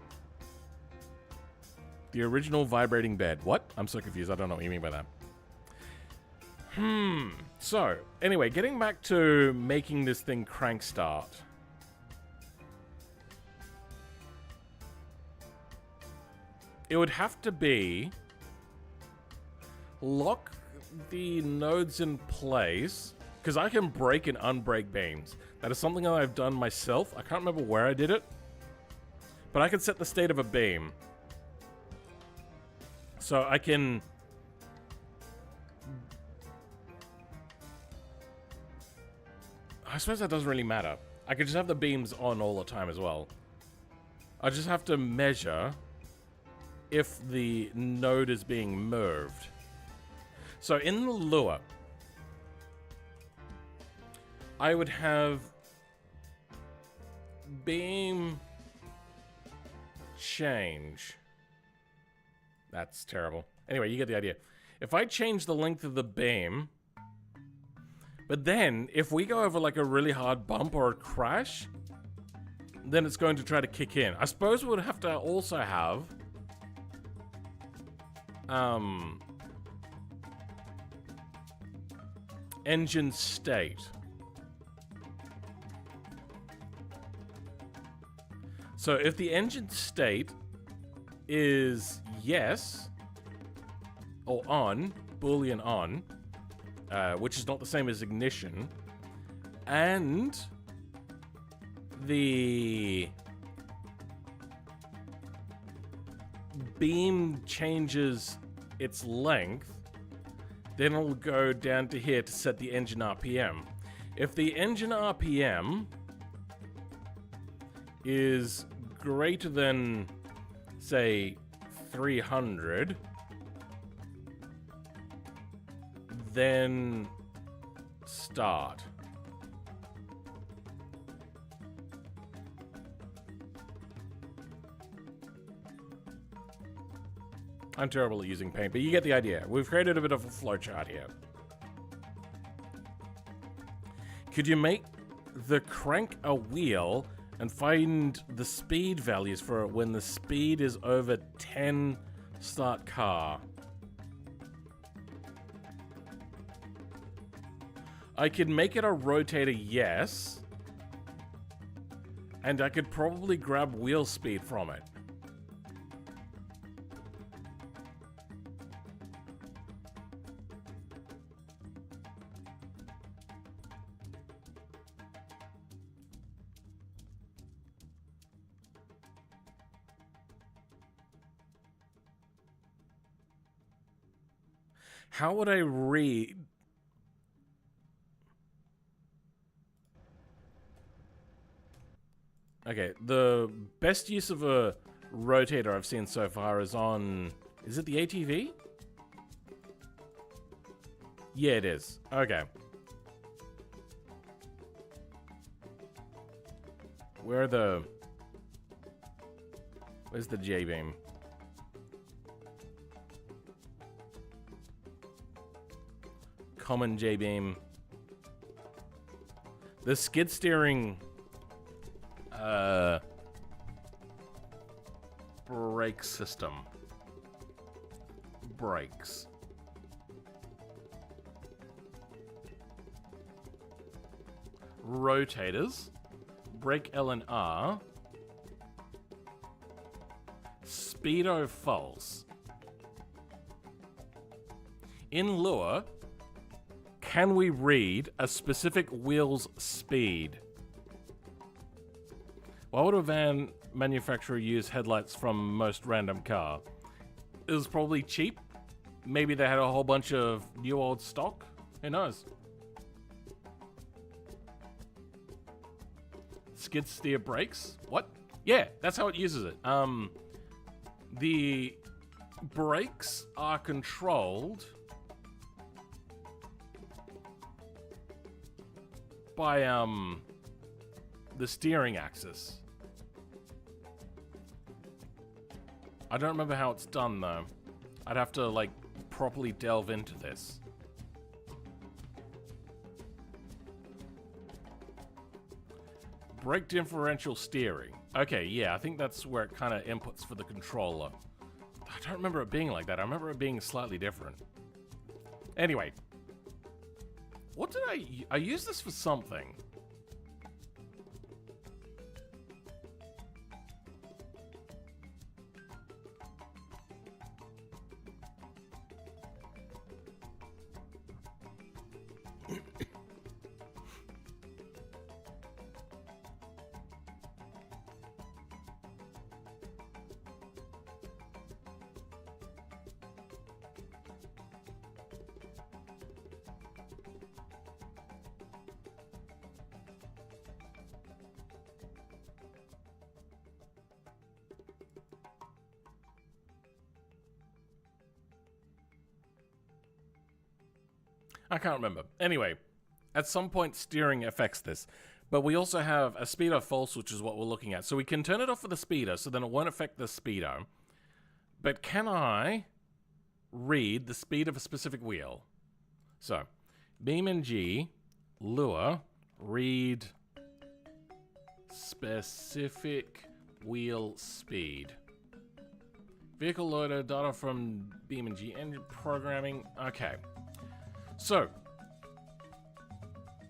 The original vibrating bed. What? I'm so confused. I don't know what you mean by that. So, anyway, getting back to making this thing crank start. It would have to be lock the nodes in place, because I can break and unbreak beams. That is something that I've done myself. I can't remember where I did it, but I can set the state of a beam. So I can... I suppose that doesn't really matter. I could just have the beams on all the time as well. I just have to measure if the node is being moved. So in the lure, I would have beam change. That's terrible. Anyway, you get the idea. If I change the length of the beam, but then if we go over like a really hard bump or a crash, then it's going to try to kick in. I suppose we would have to also have engine state. So if the engine state is yes or on, Boolean on, which is not the same as ignition, and the beam changes its length, then it'll go down to here to set the engine RPM. If the engine RPM is greater than, say, 300, then start. I'm terrible at using paint, but you get the idea. We've created a bit of a flowchart here. Could you make the crank a wheel and find the speed values for it when the speed is over 10 start car? I could make it a rotator, yes. And I could probably grab wheel speed from it. How would I read? Okay, the best use of a rotator I've seen so far is on... Is it the ATV? Yeah, it is. Okay. Where's the J-beam? Common J-beam. The skid steering brake system. Brakes. Rotators. Brake L and R. Speedo false. In lure, can we read a specific wheel's speed? Why would a van manufacturer use headlights from most random car? It was probably cheap. Maybe they had a whole bunch of new old stock. Who knows? Skid steer brakes? What? Yeah, that's how it uses it. The brakes are controlled by the steering axis. I don't remember how it's done though. I'd have to like properly delve into this. Brake differential steering. Okay, yeah, I think that's where it kind of inputs for the controller. I don't remember it being like that. I remember it being slightly different. Anyway. What did I used this for something. I can't remember. Anyway, at some point steering affects this. But we also have a speedo false, which is what we're looking at. So we can turn it off for the speedo, so then it won't affect the speedo. But can I read the speed of a specific wheel? So, BeamNG, lure, read specific wheel speed. Vehicle loader, data from BeamNG engine programming. Okay. So,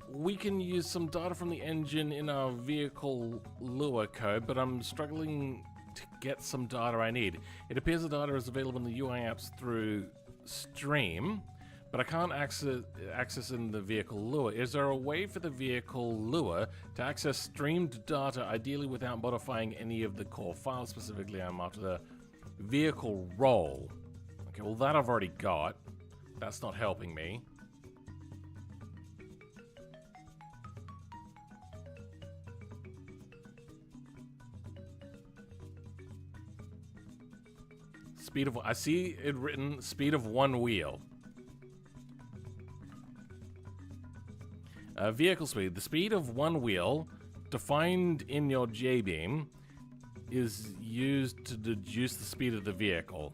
we can use some data from the engine in our vehicle lure code, but I'm struggling to get some data I need. It appears the data is available in the UI apps through Stream, but I can't access in the vehicle lure. Is there a way for the vehicle lure to access streamed data, ideally without modifying any of the core files? Specifically, I'm after the vehicle roll. Okay, well that I've already got. That's not helping me. Speed of, I see it written speed of one wheel. Vehicle speed. The speed of one wheel defined in your J-beam is used to deduce the speed of the vehicle.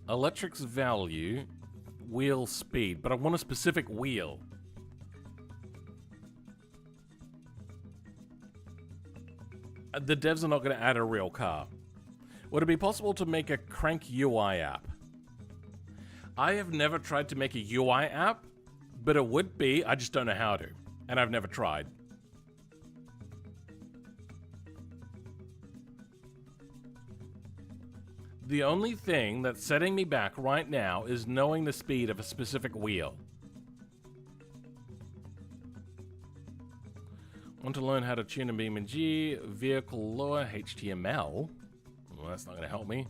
Electric's value, wheel speed, but I want a specific wheel. The devs are not going to add a real car. Would it be possible to make a crank UI app? I have never tried to make a UI app, but it would be, I just don't know how to, and I've never tried. The only thing that's setting me back right now is knowing the speed of a specific wheel. Want to learn how to tune a BeamNG, vehicle lure, HTML. Well, that's not going to help me.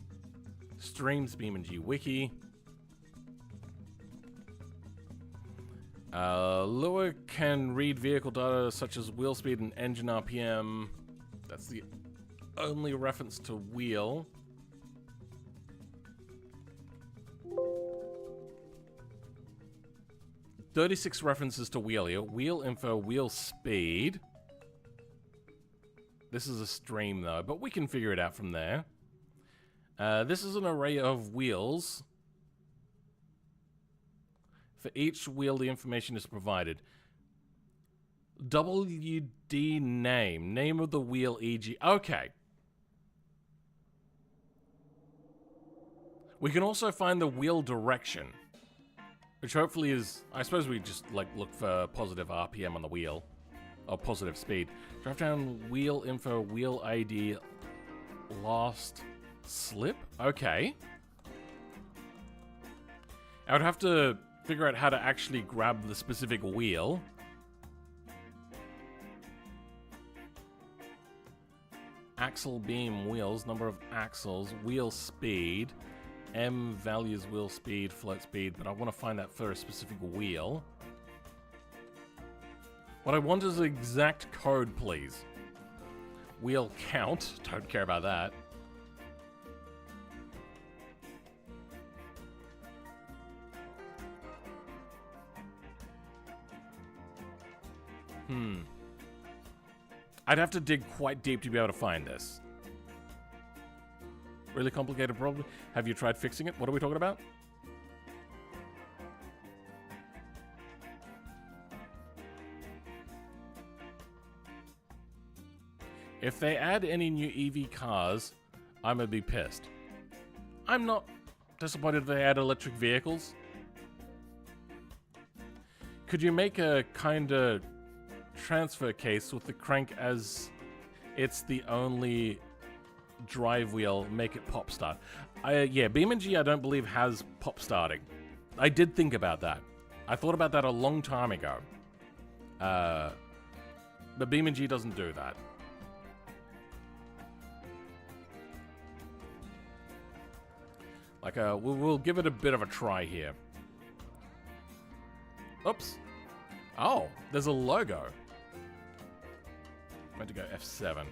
Streams BeamNG wiki. Lure can read vehicle data such as wheel speed and engine RPM. That's the only reference to wheel. "36 references to wheel here. Wheel info, wheel speed. This is a stream though, but we can figure it out from there. This is an array of wheels. For each wheel, the information is provided. WD name. Name of the wheel, e.g. Okay. We can also find the wheel direction. Which hopefully is... I suppose we just, like, look for positive RPM on the wheel. Or positive speed. Drive down wheel info, wheel ID, last slip? Okay. I would have to figure out how to actually grab the specific wheel. Axle beam wheels, number of axles, wheel speed, M values wheel speed, float speed, but I want to find that for a specific wheel. What I want is the exact code, please. Wheel count, don't care about that. I'd have to dig quite deep to be able to find this. Really complicated problem. Have you tried fixing it? What are we talking about? If they add any new EV cars, I'm gonna be pissed. I'm not disappointed if they add electric vehicles. Could you make a kinda transfer case with the crank as it's the only drive wheel, make it pop start? Yeah, BeamNG I don't believe has pop starting. I did think about that. I thought about that a long time ago. But BeamNG doesn't do that. Like, we'll give it a bit of a try here. Oops. Oh, there's a logo. I'm meant to go F7.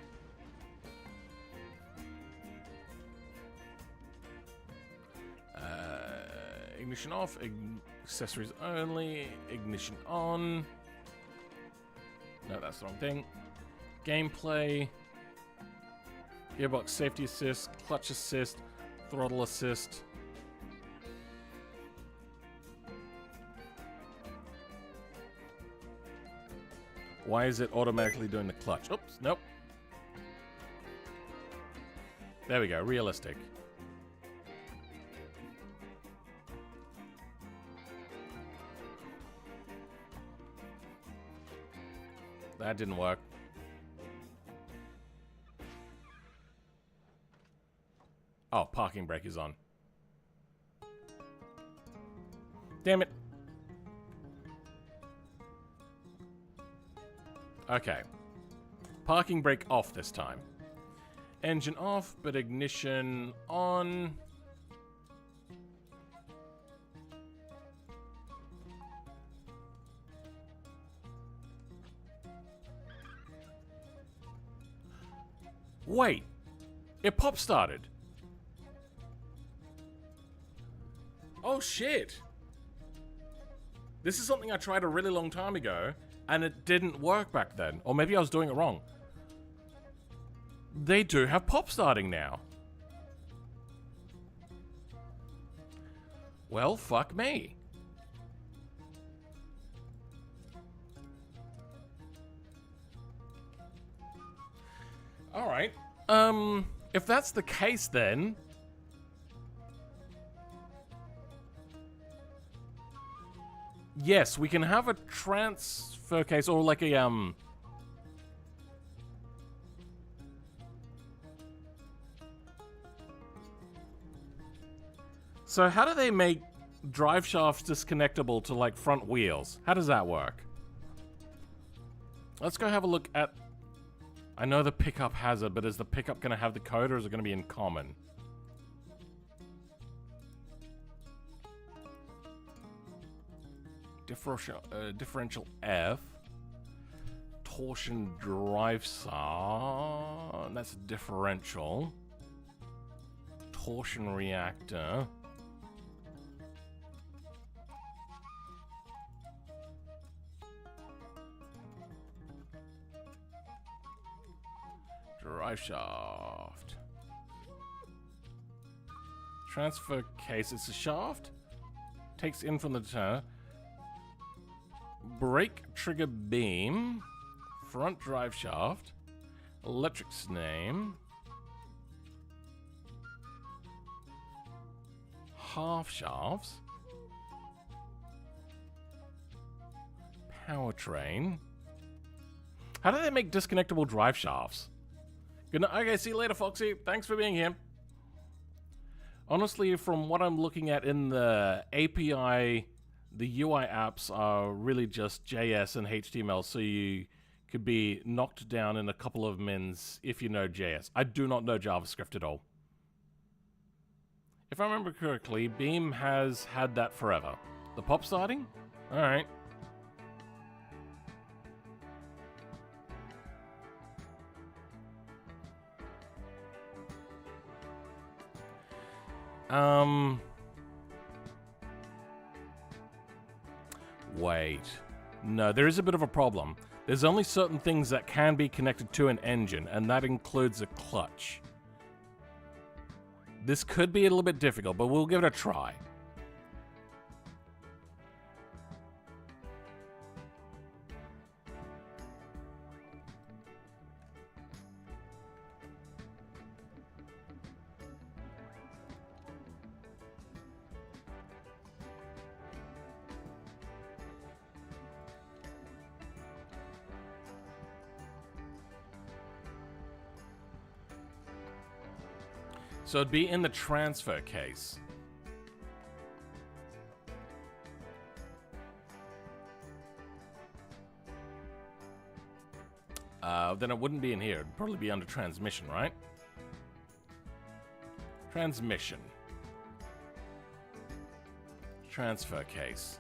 Ignition off, accessories only, ignition on. No, that's the wrong thing. Gameplay. Gearbox safety assist, clutch assist, throttle assist. Why is it automatically doing the clutch? Oops, nope. There we go, realistic. That didn't work. Oh, parking brake is on. Damn it. Okay. Parking brake off this time. Engine off, but ignition on. Wait. It pop started. Oh shit. This is something I tried a really long time ago, and it didn't work back then. Or maybe I was doing it wrong. They do have pop starting now. Well, fuck me. Alright. If that's the case then... Yes, we can have a transfer case, or like a, So how do they make drive shafts disconnectable to, like, front wheels? How does that work? Let's go have a look at... I know the pickup has it, but is the pickup going to have the code, or is it going to be in common? Differential F. Torsion drive saw. That's differential. Torsion reactor. Drive shaft. Transfer case. It's a shaft. Takes in from the turn. Brake trigger beam. Front drive shaft. Electric's name. Half shafts. Powertrain. How do they make disconnectable drive shafts? Good night. Okay, see you later, Foxy. Thanks for being here. Honestly, from what I'm looking at in the API, the UI apps are really just JS and HTML, so you could be knocked down in a couple of mins if you know JS. I do not know JavaScript at all. If I remember correctly, Beam has had that forever. The pop starting? Alright. Wait. No, there is a bit of a problem. There's only certain things that can be connected to an engine, and that includes a clutch. This could be a little bit difficult, but we'll give it a try. So it'd be in the transfer case. Then it wouldn't be in here. It'd probably be under transmission, right? Transmission. Transfer case.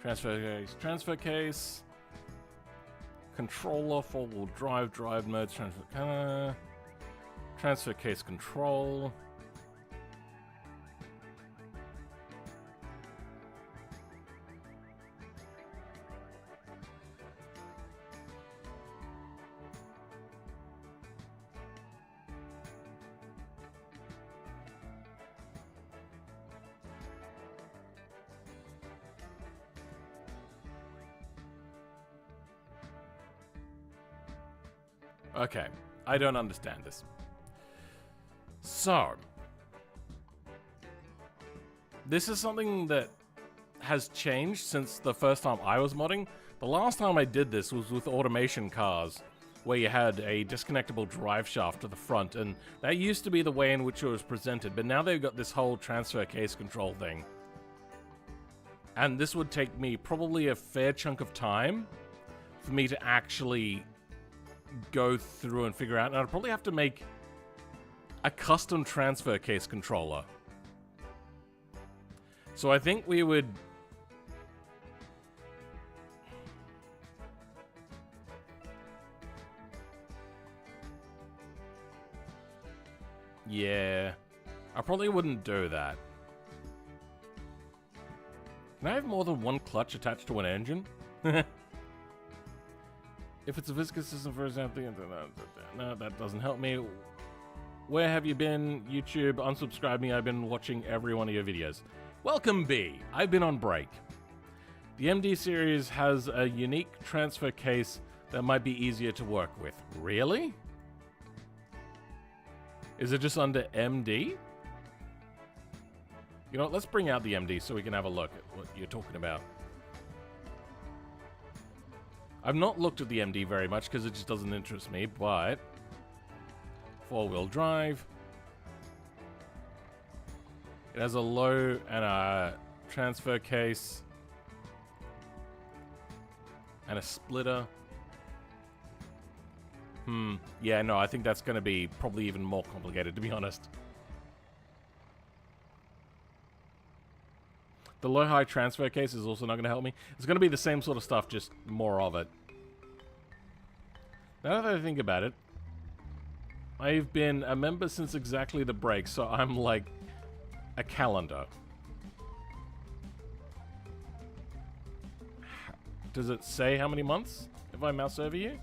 Transfer case. Transfer case. Controller, four-wheel drive, drive modes, transfer case control. Okay, I don't understand this. So, this is something that has changed since the first time I was modding. The last time I did this was with automation cars, where you had a disconnectable drive shaft to the front, and that used to be the way in which it was presented, but now they've got this whole transfer case control thing. And this would take me probably a fair chunk of time for me to actually go through and figure out, and I'd probably have to make a custom transfer case controller. So I think we would... Yeah, I probably wouldn't do that. Can I have more than one clutch attached to an engine? If it's a viscous system, for example, no, that doesn't help me. Where have you been? YouTube, unsubscribe me. I've been watching every one of your videos. Welcome, B. I've been on break. The MD series has a unique transfer case that might be easier to work with. Really? Is it just under MD? You know what, let's bring out the MD so we can have a look at what you're talking about. I've not looked at the MD very much because it just doesn't interest me, but... four-wheel drive. It has a low and a transfer case. And a splitter. Yeah, no, I think that's going to be probably even more complicated, to be honest. The low-high transfer case is also not going to help me. It's going to be the same sort of stuff, just more of it. Now that I think about it, I've been a member since exactly the break, so I'm like a calendar. Does it say how many months if I mouse over you?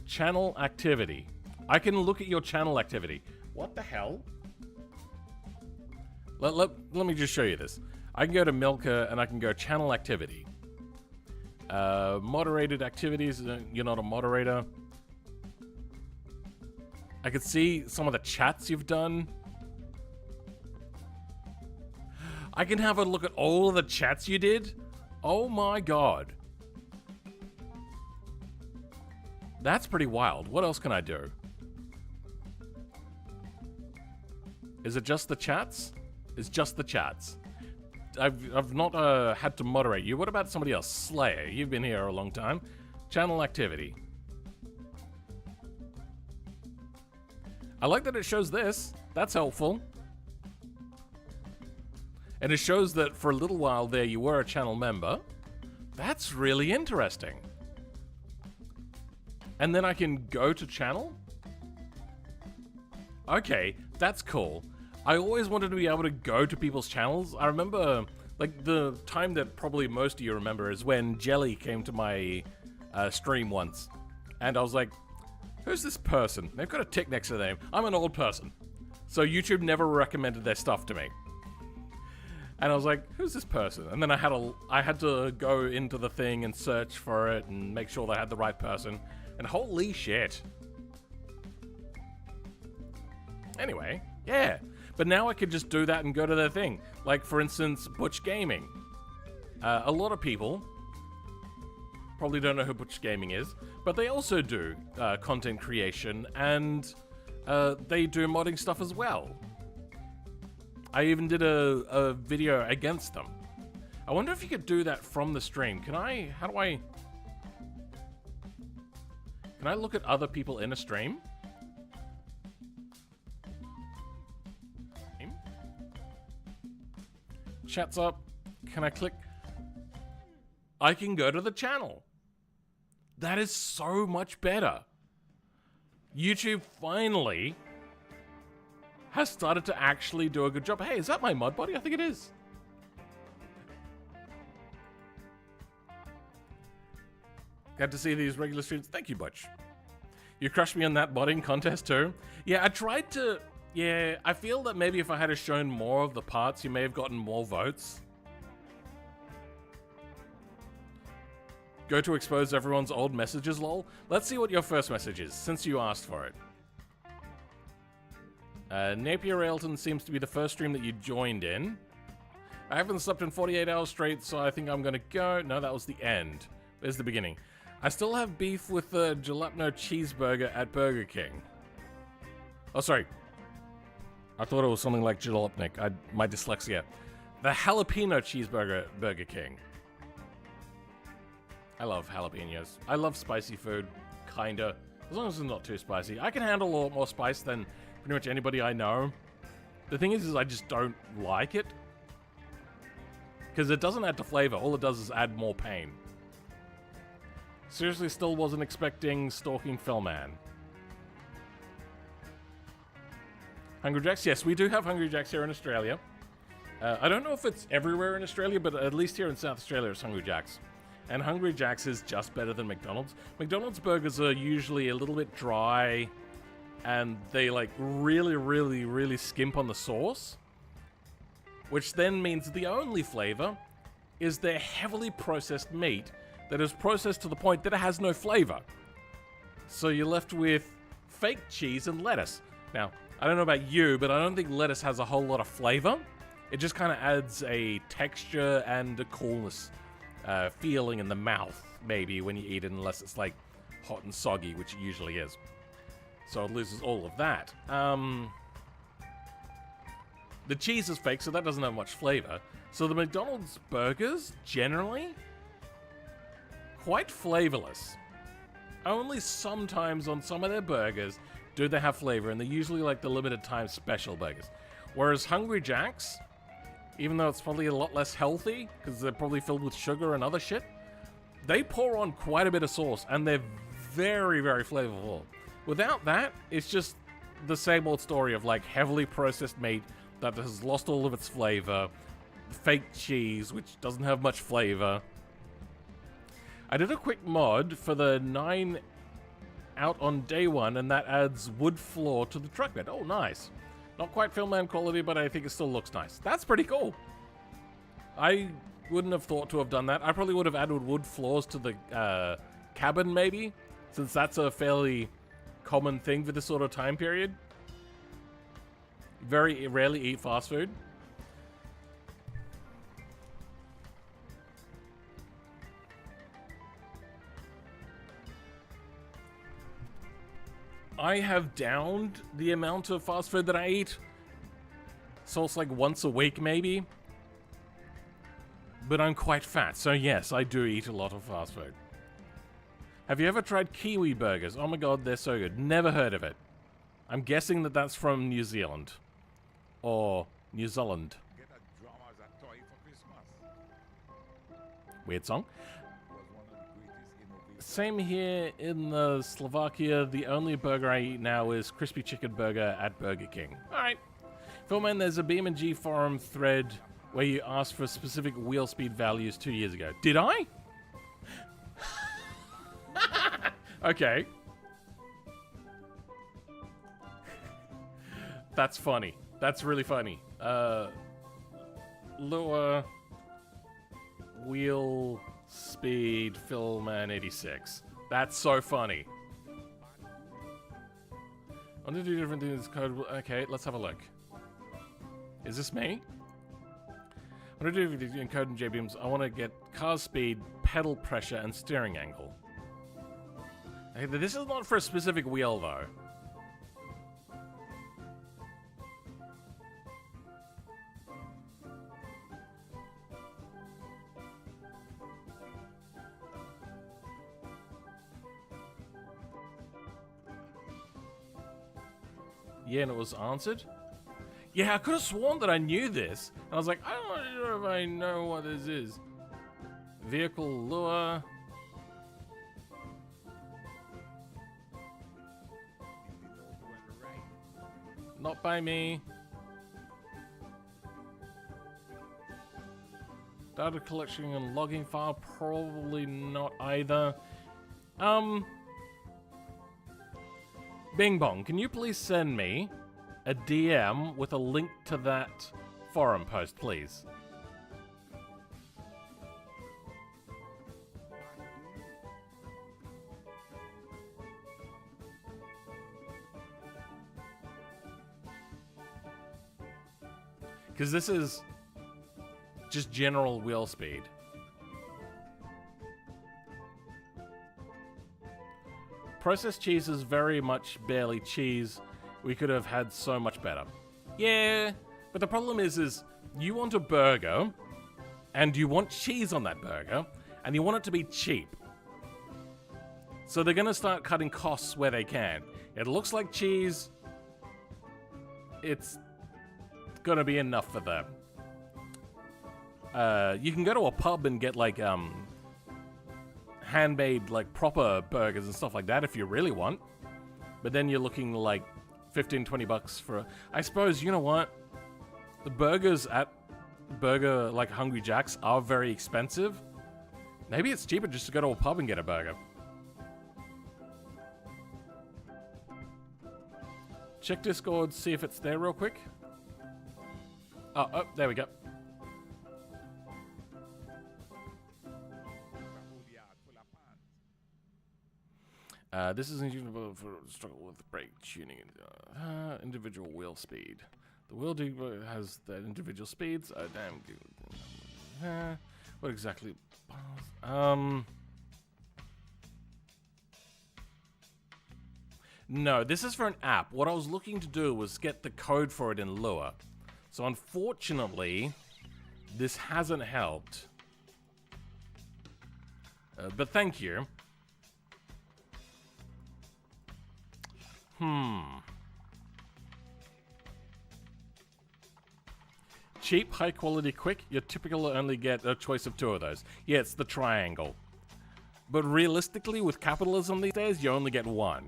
Channel activity. I can look at your channel activity. What the hell? Let me just show you this. I can go to Milka and I can go channel activity. Moderated activities, you're not a moderator. I could see some of the chats you've done. I can have a look at all of the chats you did. Oh my god. That's pretty wild. What else can I do? Is it just the chats? It's just the chats. I've not had to moderate you. What about somebody else? Slayer, you've been here a long time. Channel activity. I like that it shows this. That's helpful. And it shows that for a little while there you were a channel member. That's really interesting. And then I can go to channel? Okay, that's cool. I always wanted to be able to go to people's channels. I remember, like, the time that probably most of you remember is when Jelly came to my stream once. And I was like, who's this person? They've got a tick next to their name. I'm an old person. So YouTube never recommended their stuff to me. And I was like, who's this person? And then I had to go into the thing and search for it and make sure they had the right person. And holy shit. Anyway, yeah. But now I could just do that and go to their thing. Like, for instance, Butch Gaming. A lot of people probably don't know who Butch Gaming is, but they also do content creation, and they do modding stuff as well. I even did a video against them. I wonder if you could do that from the stream. Can I look at other people in a stream? Chat's up. Can I click? I can go to the channel. That is so much better. YouTube finally has started to actually do a good job. Hey, is that my mod body? I think it is. Glad to see these regular streams. Thank you, Butch. You crushed me on that modding contest too. Yeah, I tried to... Yeah, I feel that maybe if I had shown more of the parts, you may have gotten more votes. Go to expose everyone's old messages, lol. Let's see what your first message is, since you asked for it. Napier Railton seems to be the first stream that you joined in. I haven't slept in 48 hours straight, so I think I'm gonna go. No, that was the end. There's the beginning. I still have beef with the jalapeno cheeseburger at Burger King. Oh, sorry. I thought it was something like jalopnik. My dyslexia. The jalapeno cheeseburger at Burger King. I love jalapenos. I love spicy food, kinda. As long as it's not too spicy. I can handle a lot more spice than pretty much anybody I know. The thing is I just don't like it. Because it doesn't add to flavor. All it does is add more pain. Seriously, still wasn't expecting Stalking Philman. Hungry Jacks? Yes, we do have Hungry Jacks here in Australia. I don't know if it's everywhere in Australia, but at least here in South Australia it's Hungry Jacks. And Hungry Jacks is just better than McDonald's. McDonald's burgers are usually a little bit dry, and they like really skimp on the sauce. Which then means the only flavor is their heavily processed meat that is processed to the point that it has no flavor. So you're left with fake cheese and lettuce. Now, I don't know about you, but I don't think lettuce has a whole lot of flavor. It just kind of adds a texture and a coolness feeling in the mouth, maybe, when you eat it, unless it's like hot and soggy, which it usually is. So it loses all of that. The cheese is fake, so that doesn't have much flavor. So the McDonald's burgers, generally, quite flavorless. Only sometimes on some of their burgers do they have flavor, and they're usually like the limited time special burgers. Whereas Hungry Jacks, even though it's probably a lot less healthy, because they're probably filled with sugar and other shit, they pour on quite a bit of sauce, and they're very flavorful. Without that, it's just the same old story of like heavily processed meat that has lost all of its flavor, fake cheese, which doesn't have much flavor. I did a quick mod for the 9 out on day 1, and that adds wood floor to the truck bed. Oh, nice. Not quite Filmman quality, but I think it still looks nice. That's pretty cool. I wouldn't have thought to have done that. I probably would have added wood floors to the cabin, maybe, since that's a fairly common thing for this sort of time period. Very rarely eat fast food. I have downed the amount of fast food that I eat. So it's like once a week, maybe. But I'm quite fat, so yes, I do eat a lot of fast food. Have you ever tried kiwi burgers? Oh my god, they're so good. Never heard of it. I'm guessing that that's from New Zealand. Or New Zealand. Weird song. Same here in Slovakia. The only burger I eat now is crispy chicken burger at Burger King. Alright. Philman, there's a BeamNG forum thread where you asked for specific wheel speed values 2 years ago. Did I? Okay. That's funny. That's really funny. Lure wheel speed Philman 86. That's so funny. I want to do different things. Code. Okay, let's have a look. Is this me? I want to do in code and JBeams. I want to get car speed, pedal pressure, and steering angle. Okay, this is not for a specific wheel though. Yeah, and it was answered. Yeah, I could have sworn that I knew this. And I was like, I'm not sure if I know what this is. Vehicle lure. Not by me. Data collection and logging file, probably not either. Bing Bong, can you please send me a DM with a link to that forum post, please? Because this is just general wheel speed. Processed cheese is very much barely cheese. We could have had so much better. Yeah, but the problem is you want a burger, and you want cheese on that burger, and you want it to be cheap. So they're gonna start cutting costs where they can. It looks like cheese. It's gonna be enough for them. You can go to a pub and get like handmade like proper burgers and stuff like that if you really want, but then you're looking like 15-20 bucks for I suppose, you know what, the burgers at burger like Hungry Jack's are very expensive. Maybe it's cheaper just to go to a pub and get a burger. Check Discord, see if it's there real quick. Oh, there we go. This is unusual for struggle with brake tuning and individual wheel speed. The wheel digger has the individual speeds. Damn. What exactly? No, this is for an app. What I was looking to do was get the code for it in Lua. So unfortunately, this hasn't helped. But thank you. Cheap, high quality, quick. You typically only get a choice of 2 of those. Yeah, it's the triangle. But realistically, with capitalism these days, you only get 1.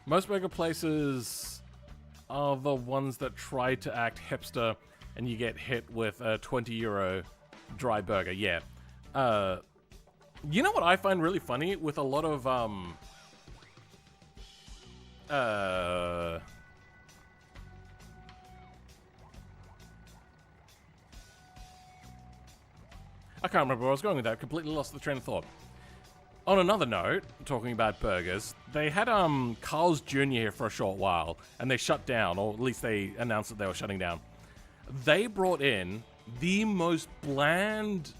Most burger places are the ones that try to act hipster, and you get hit with a €20 dry burger. Yeah. You know what I find really funny with a lot of I can't remember where I was going with that. Completely lost the train of thought. On another note, talking about burgers, they had Carl's Jr. here for a short while, and they shut down, or at least they announced that they were shutting down. They brought in the most bland,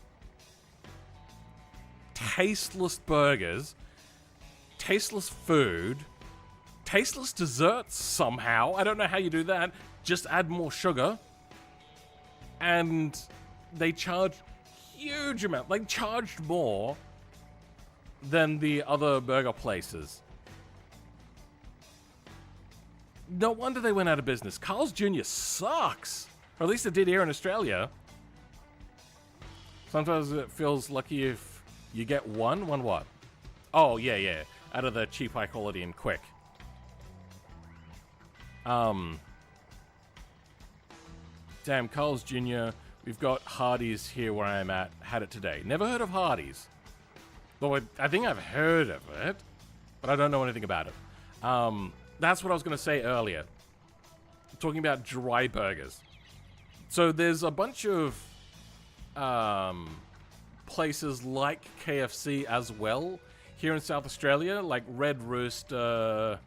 tasteless burgers, tasteless food, tasteless desserts somehow. I don't know how you do that. Just add more sugar. And they charged huge amount. Like, charged more than the other burger places. No wonder they went out of business. Carl's Jr. sucks. Or at least it did here in Australia. Sometimes it feels lucky if you get one. One what? Oh, yeah. Out of the cheap, high quality, and quick. Damn, Carl's Jr. We've got Hardee's here where I'm at. Had it today. Never heard of Hardee's. Though I think I've heard of it, but I don't know anything about it. That's what I was going to say earlier. Talking about dry burgers. So there's a bunch of places like KFC as well here in South Australia, like Red Rooster,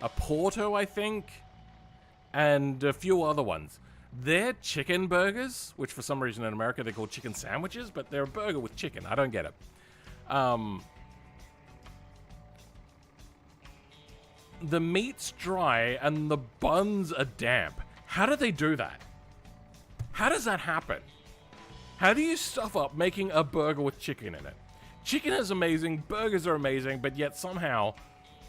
a Porto, I think, and a few other ones. They're chicken burgers, which for some reason in America they're called chicken sandwiches, but they're a burger with chicken. I don't get it. The meat's dry and the buns are damp. How do they do that? How does that happen? How do you stuff up making a burger with chicken in it? Chicken is amazing, burgers are amazing, but yet somehow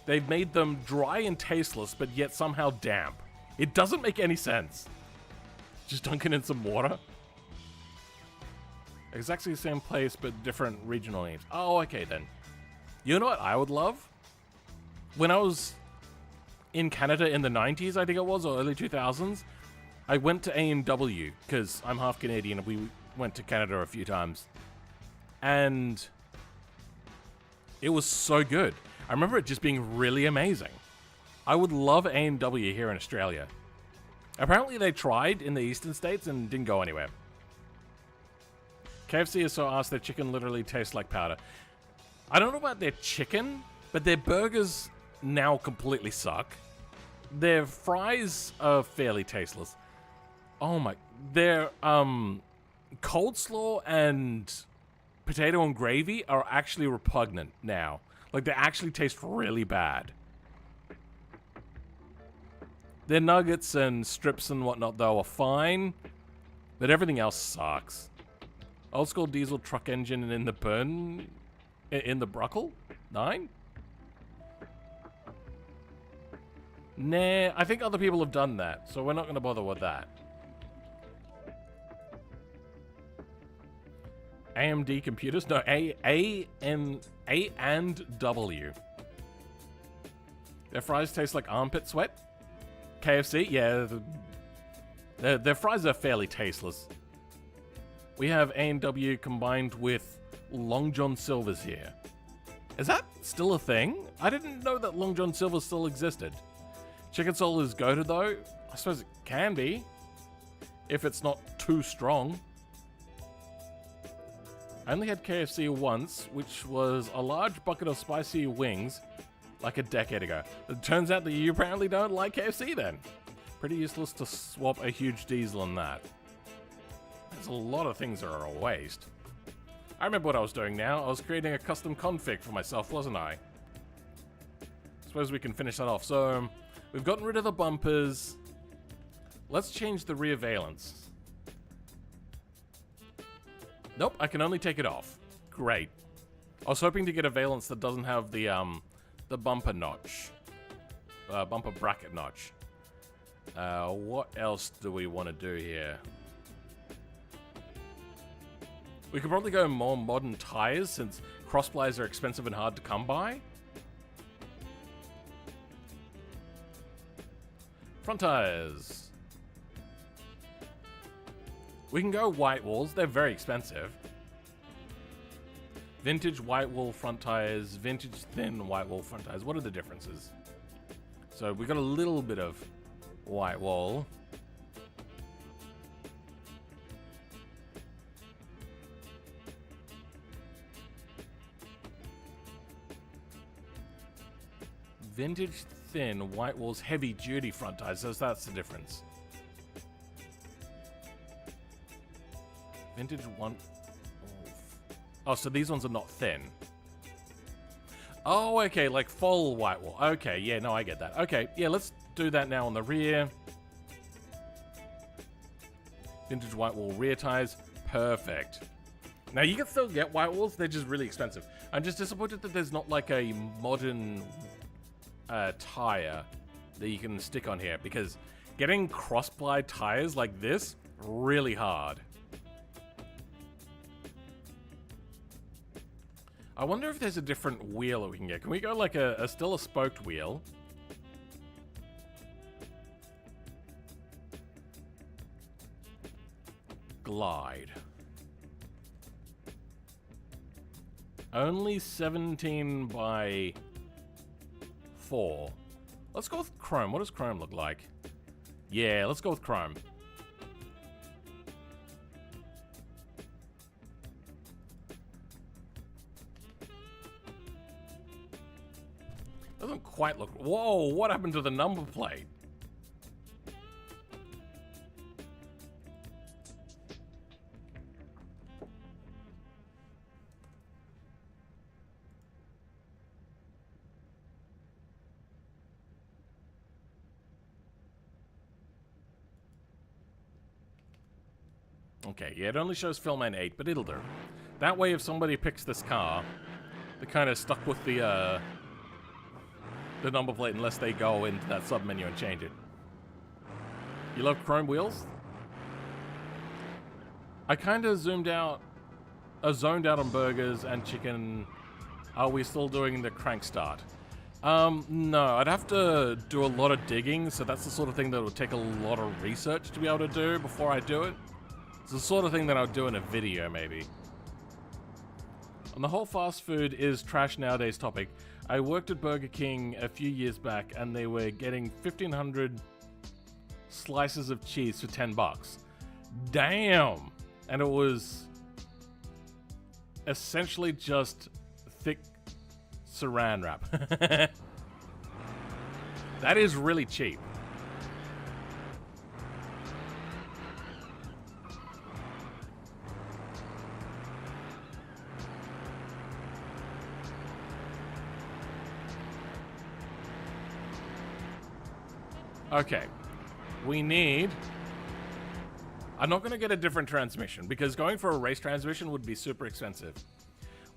they've made them dry and tasteless, but yet somehow damp. It doesn't make any sense. Just dunk it in some water. Exactly the same place, but different regional names. Oh, okay then. You know what I would love? When I was in Canada in the 90s, I think it was, or early 2000s, I went to A&W, because I'm half Canadian, and we went to Canada a few times. And it was so good. I remember it just being really amazing. I would love A&W here in Australia. Apparently they tried in the eastern states and didn't go anywhere. KFC is so arsed their chicken literally tastes like powder. I don't know about their chicken, but their burgers now completely suck. Their fries are fairly tasteless. Oh my, their coleslaw and potato and gravy are actually repugnant now. Like, they actually taste really bad. Their nuggets and strips and whatnot, though, are fine, but everything else sucks. Old school diesel truck engine in the burn, in the Bruckle? 9? Nah, I think other people have done that, so we're not going to bother with that. AMD computers? No, A and W. Their fries taste like armpit sweat. KFC? Yeah, their fries are fairly tasteless. We have A&W combined with Long John Silver's here. Is that still a thing? I didn't know that Long John Silver still existed. Chicken Soul is goated though. I suppose it can be, if it's not too strong. I only had KFC once, which was a large bucket of spicy wings like a decade ago. It turns out that you apparently don't like KFC then. Pretty useless to swap a huge diesel on that. There's a lot of things that are a waste. I remember what I was doing now. I was creating a custom config for myself, wasn't I? Suppose we can finish that off. So, we've gotten rid of the bumpers. Let's change the rear valence. Nope, I can only take it off. Great. I was hoping to get a valence that doesn't have the bumper notch. Bumper bracket notch. What else do we want to do here? We could probably go more modern tires since crossplies are expensive and hard to come by. Front tires. We can go white walls. They're very expensive. Vintage white wall front tires, vintage thin white wall front tires. What are the differences? So we got a little bit of white wall. Vintage thin white walls, heavy duty front tires. So that's the difference. Vintage one. Oh, so these ones are not thin. Oh, okay, like full white wall. Okay, yeah, no, I get that. Okay, yeah, let's do that now on the rear. Vintage white wall rear tires. Perfect. Now, you can still get white walls. They're just really expensive. I'm just disappointed that there's not like a modern tire that you can stick on here, because getting cross-ply tires like this, really hard. I wonder if there's a different wheel that we can get. Can we go like a still a spoked wheel? Glide. Only 17 by 4. Let's go with chrome. What does chrome look like? Yeah, let's go with chrome. Doesn't quite look... Whoa, what happened to the number plate? Okay, yeah, it only shows Filmman 8, but it'll do. That way, if somebody picks this car, they're kind of stuck with the number plate unless they go into that sub-menu and change it. You love chrome wheels? I kind of zoned out on burgers and chicken. Are we still doing the crank start? No, I'd have to do a lot of digging, so that's the sort of thing that would take a lot of research to be able to do before I do it. It's the sort of thing that I'll do in a video, maybe. And the whole fast food is trash nowadays topic. I worked at Burger King a few years back, and they were getting 1,500 slices of cheese for 10 bucks. Damn! And it was essentially just thick saran wrap. That is really cheap. Okay, we need... I'm not going to get a different transmission because going for a race transmission would be super expensive.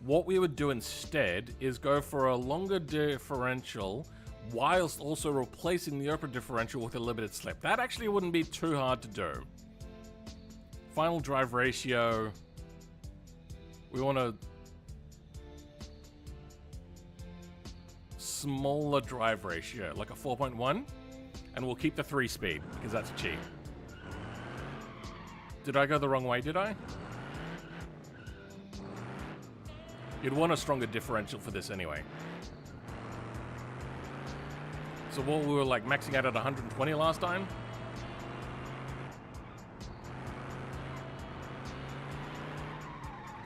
What we would do instead is go for a longer differential whilst also replacing the open differential with a limited slip. That actually wouldn't be too hard to do. Final drive ratio. We want a smaller drive ratio, like a 4.1. And we'll keep the 3-speed, because that's cheap. Did I go the wrong way, did I? You'd want a stronger differential for this anyway. So what, we were like maxing out at 120 last time?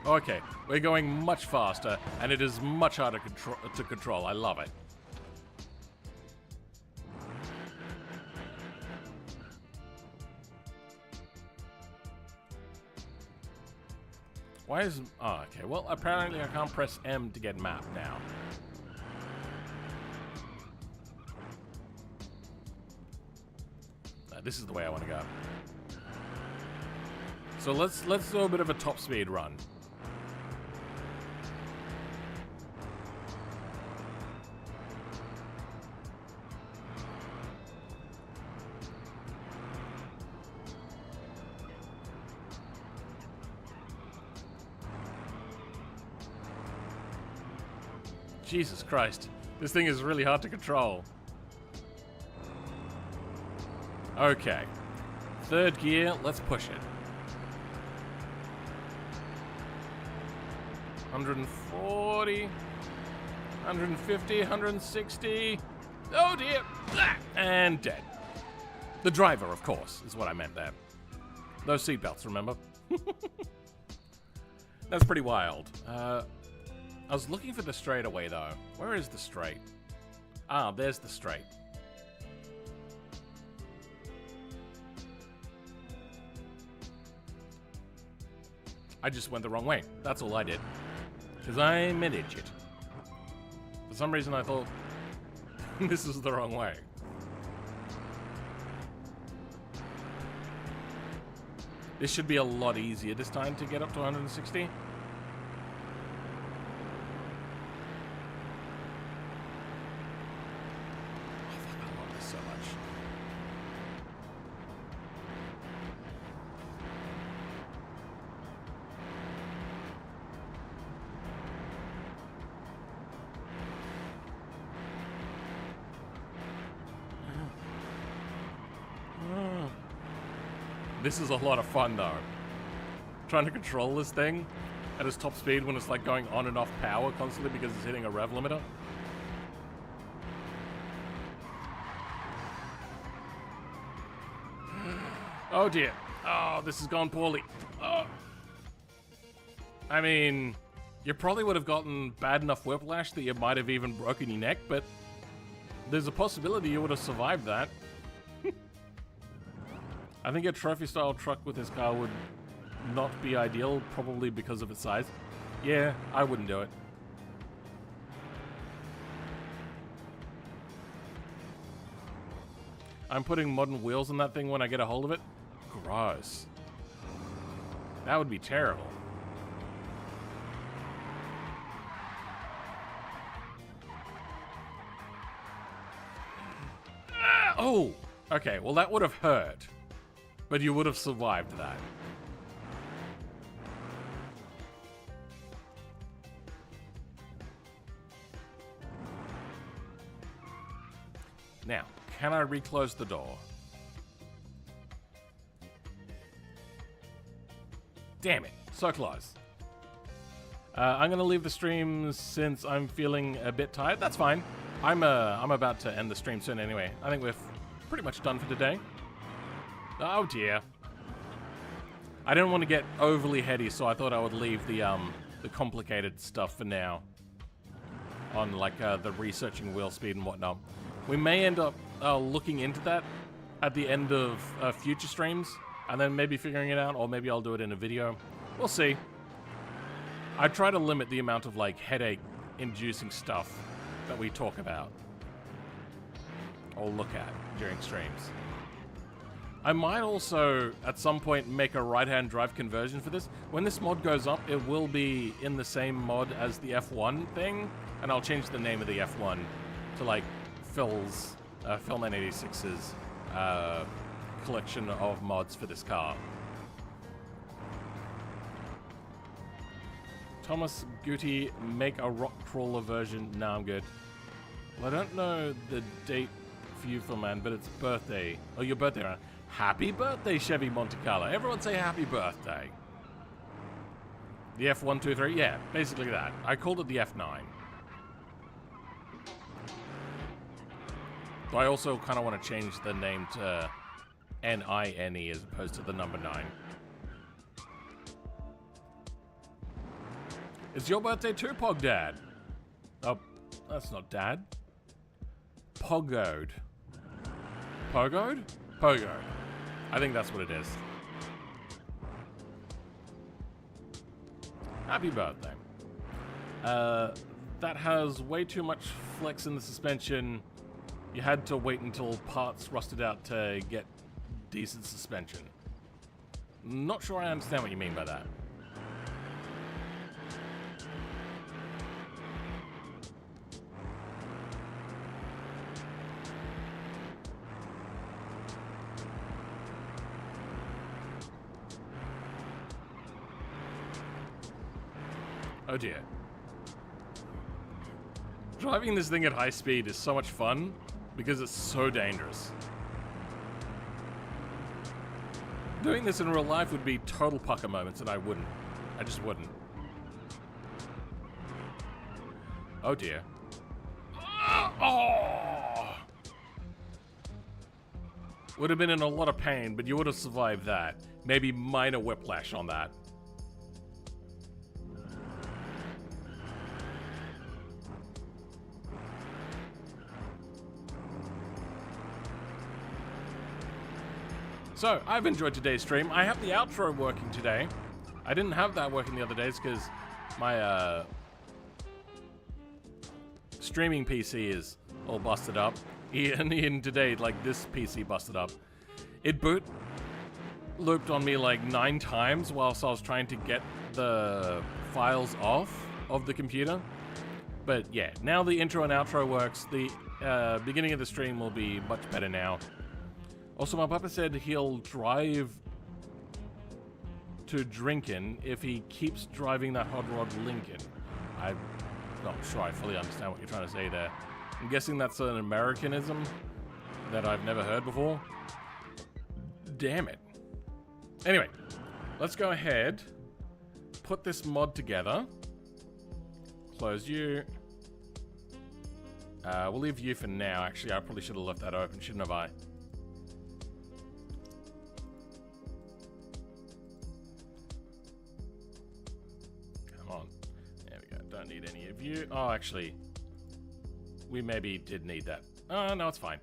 Okay, we're going much faster, and it is much harder to control. I love it. Why is... Oh, okay. Well, apparently I can't press M to get map now. This is the way I want to go. So let's do a bit of a top speed run. Jesus Christ. This thing is really hard to control. Okay. Third gear, let's push it. 140, 150, 160. Oh dear. And dead. The driver, of course, is what I meant there. Those seatbelts, remember? That's pretty wild. I was looking for the straightaway, though. Where is the straight? Ah, there's the straight. I just went the wrong way. That's all I did. Because I'm an idiot. For some reason, I thought this is the wrong way. This should be a lot easier this time to get up to 160. This is a lot of fun, though. Trying to control this thing at its top speed when it's like going on and off power constantly because it's hitting a rev limiter. Oh dear. Oh, this has gone poorly. Oh. I mean, you probably would have gotten bad enough whiplash that you might have even broken your neck, but there's a possibility you would have survived that. I think a trophy-style truck with this car would not be ideal, probably because of its size. Yeah, I wouldn't do it. I'm putting modern wheels on that thing when I get a hold of it. Gross. That would be terrible. Oh! Okay, well that would have hurt. But you would have survived that. Now, can I reclose the door? Damn it, so close. I'm gonna leave the stream since I'm feeling a bit tired. That's fine. I'm about to end the stream soon anyway. I think we're pretty much done for today. Oh dear. I didn't want to get overly heady, so I thought I would leave the complicated stuff for now. On like the researching wheel speed and whatnot. We may end up looking into that at the end of future streams, and then maybe figuring it out, or maybe I'll do it in a video. We'll see. I try to limit the amount of like headache-inducing stuff that we talk about or look at during streams. I might also, at some point, make a right-hand drive conversion for this. When this mod goes up, it will be in the same mod as the F1 thing, and I'll change the name of the F1 to, like, Phil's, Phil986's collection of mods for this car. Thomas Guti, make a rock crawler version. Nah, I'm good. Well, I don't know the date for you, Phil, man, but it's birthday. Oh, your birthday, right? Happy birthday, Chevy Monte Carlo. Everyone say happy birthday. The F123? Yeah, basically that. I called it the F9. But I also kind of want to change the name to N-I-N-E as opposed to the number 9. It's your birthday too, Pog Dad. Oh, that's not Dad. Pogoed. Pogoed? Pogoed. I think that's what it is. Happy birthday. That has way too much flex in the suspension. You had to wait until parts rusted out to get decent suspension. Not sure I understand what you mean by that. Oh dear. Driving this thing at high speed is so much fun because it's so dangerous. Doing this in real life would be total pucker moments and I wouldn't. I just wouldn't. Oh dear. Oh! Would have been in a lot of pain, but you would have survived that. Maybe minor whiplash on that. So, I've enjoyed today's stream. I have the outro working today. I didn't have that working the other days because my streaming PC is all busted up. And today, like, this PC busted up. It boot looped on me like 9 times whilst I was trying to get the files off of the computer. But yeah, now the intro and outro works. The beginning of the stream will be much better now. Also, my papa said he'll drive to Drinkin if he keeps driving that hot rod Lincoln. I'm not sure I fully understand what you're trying to say there. I'm guessing that's an Americanism that I've never heard before. Damn it. Anyway, let's go ahead, put this mod together. Close you. We'll leave you for now. Actually, I probably should have left that open, shouldn't have I? Come on. There we go. Don't need any of you. Oh, actually, we maybe did need that. Oh, no, it's fine.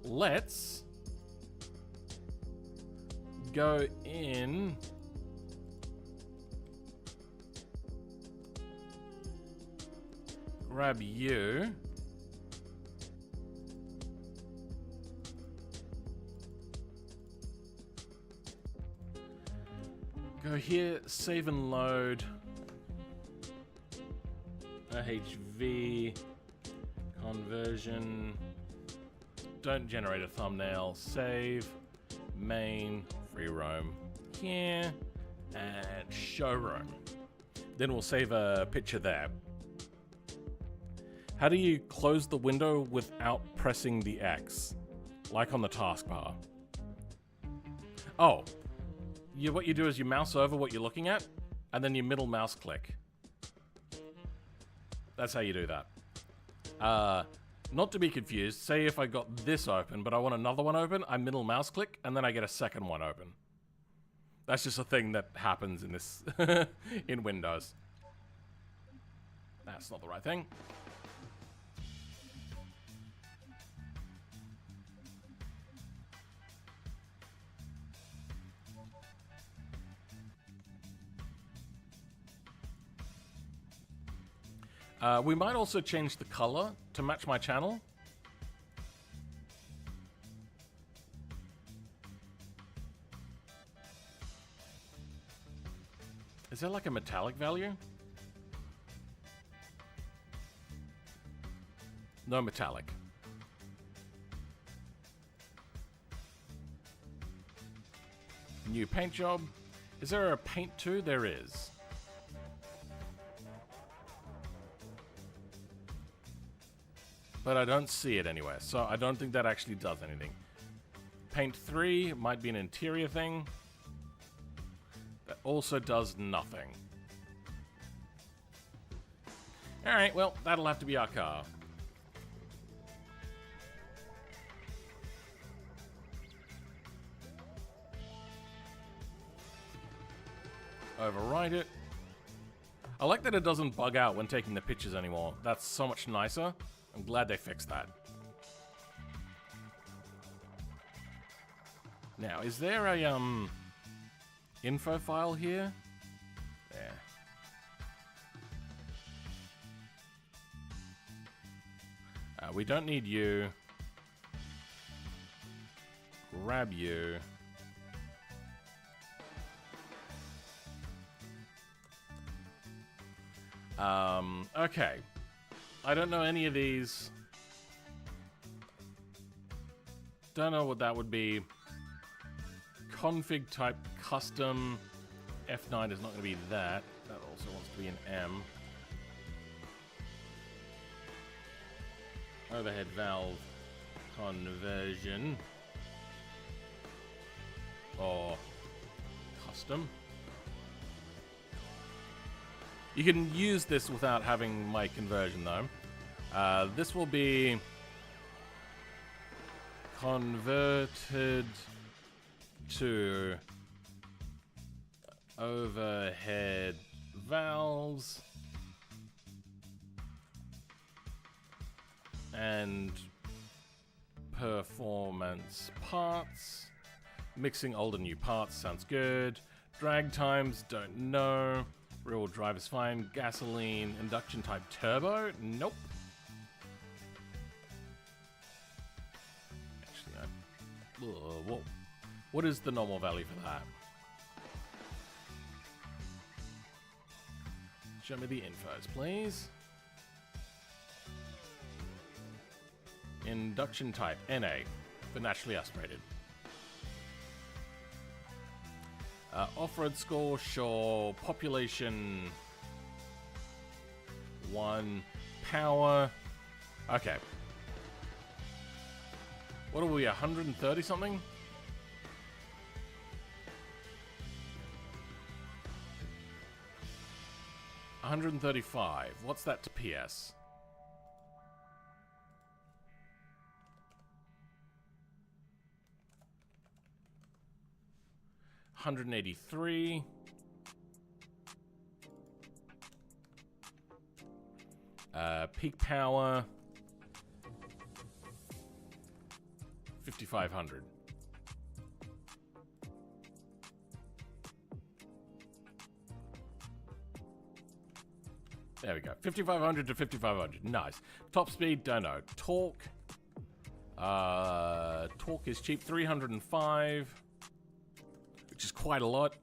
Let's go in. Grab you. Go here, save and load. HV conversion. Don't generate a thumbnail. Save. Main. Free roam. Here. And showroom. Then we'll save a picture there. How do you close the window without pressing the X? Like on the taskbar. Oh. What you do is you mouse over what you're looking at, and then you middle mouse click. That's how you do that. Not to be confused, say if I got this open, but I want another one open, I middle mouse click, and then I get a second one open. That's just a thing that happens in this, in Windows. That's not the right thing. We might also change the color to match my channel. Is there like a metallic value? No metallic. New paint job. Is there a paint too? There is. But I don't see it anywhere, so I don't think that actually does anything. Paint 3 might be an interior thing. That also does nothing. Alright, well, that'll have to be our car. Override it. I like that it doesn't bug out when taking the pictures anymore. That's so much nicer. I'm glad they fixed that. Now, is there a info file here? There. We don't need you. Grab you. Okay. I don't know any of these. Don't know what that would be. Config type custom. F9 is not going to be that. That also wants to be an M. Overhead valve conversion. Or custom. You can use this without having my conversion though. This will be converted to overhead valves and performance parts. Mixing old and new parts sounds good. Drag times, don't know. Rear-wheel drive is fine. Gasoline, induction type turbo? Nope. Actually, no. What is the normal value for that? Show me the infos, please. Induction type, NA, for naturally aspirated. Off-road score, sure. Population 1. Power. Okay. What are we, 130 something? 135. What's that to PS? $183. Peak power 5,500. There we go. 5,500 to 5,500. Nice. Top speed, don't know. Torque. Torque is cheap. 305. Which is quite a lot.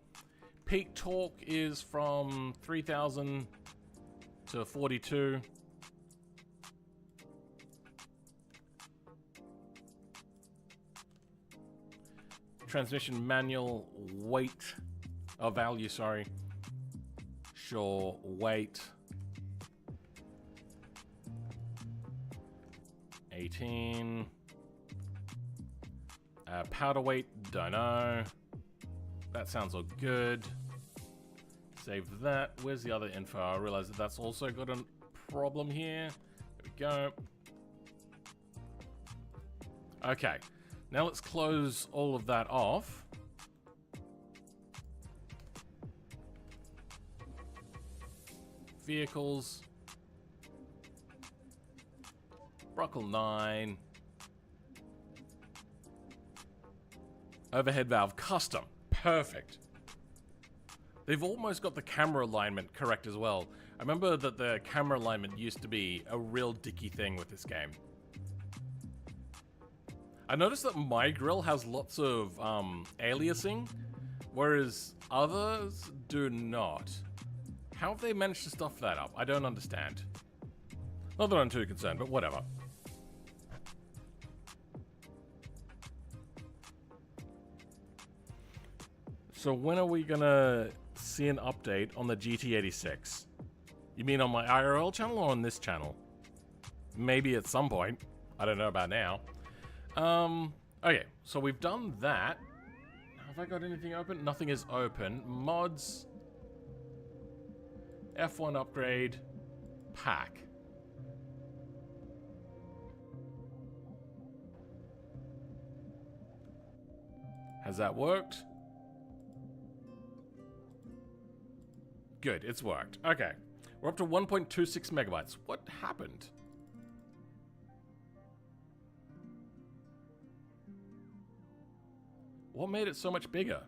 Peak torque is from 3,000 to 42. Transmission manual weight. Oh, value, sorry. Sure, weight. 18. Powder weight, don't know. That sounds all good. Save that. Where's the other info? I realize that that's also got a problem here. There we go. Okay. Now let's close all of that off. Vehicles. Brockle 9. Overhead valve custom. Perfect. They've almost got the camera alignment correct as well. I remember that the camera alignment used to be a real dicky thing with this game. I noticed that my grill has lots of aliasing, whereas others do not. How have they managed to stuff that up? I don't understand. Not that I'm too concerned, but whatever. So when are we gonna see an update on the GT86? You mean on my IRL channel or on this channel? Maybe at some point. I don't know about now. Okay, so we've done that. Have I got anything open? Nothing is open. Mods. F1 upgrade. Pack. Has that worked? Good, it's worked. Okay. We're up to 1.26 megabytes. What happened? What made it so much bigger?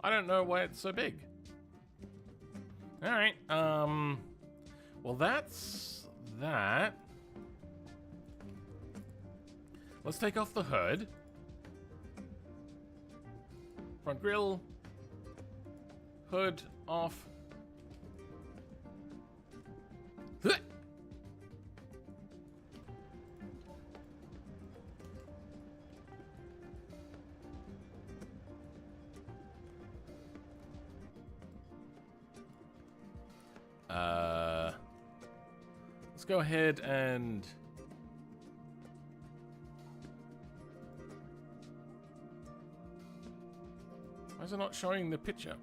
I don't know why it's so big. Alright, well that's that. Let's take off the hood. Front grille. Hood off. Let's go ahead and why is it not showing the picture?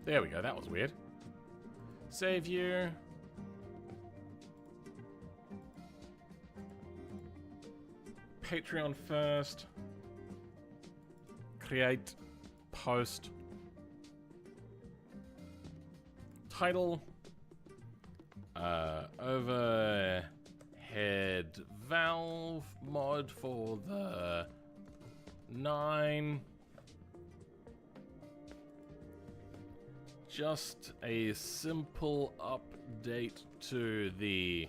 There we go, that was weird. Save year. Patreon first. Create. Post. Title. Overhead valve mod for the 9. Just a simple update to the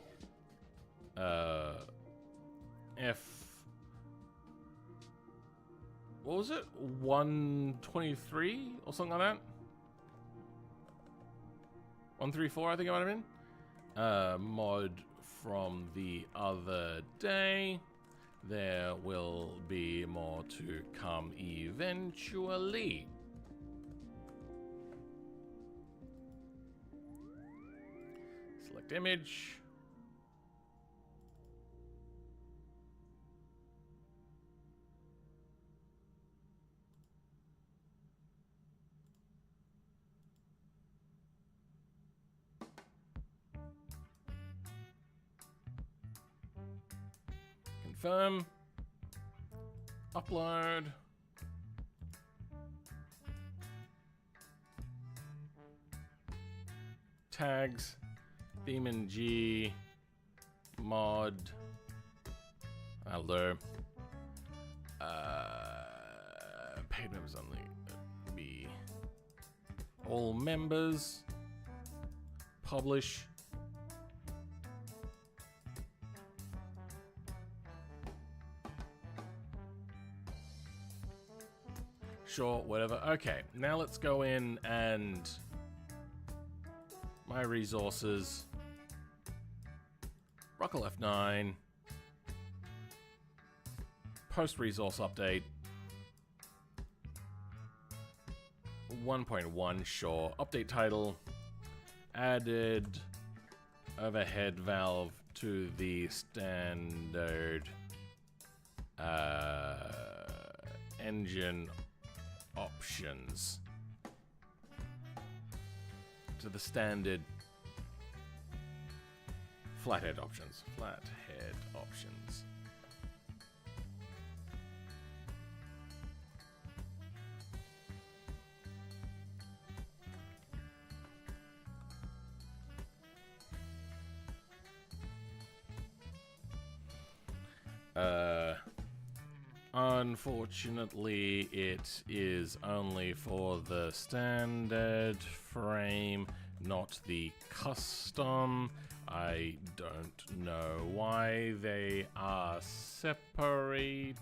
what was it? 123 or something like that? 134, I think it might have been. Mod from the other day. There will be more to come eventually. Select image. Confirm. Upload. Tags. Demon G. Mod. Hello. Paid members only. B. All members. Publish. Sure, whatever. Okay, now let's go in and my resources. Rockle F9. Post resource update. 1.1, sure. Update title. Added overhead valve to the standard engine options. To the standard flathead options. Flathead options. Unfortunately, it is only for the standard frame, not the custom. I don't know why they are separated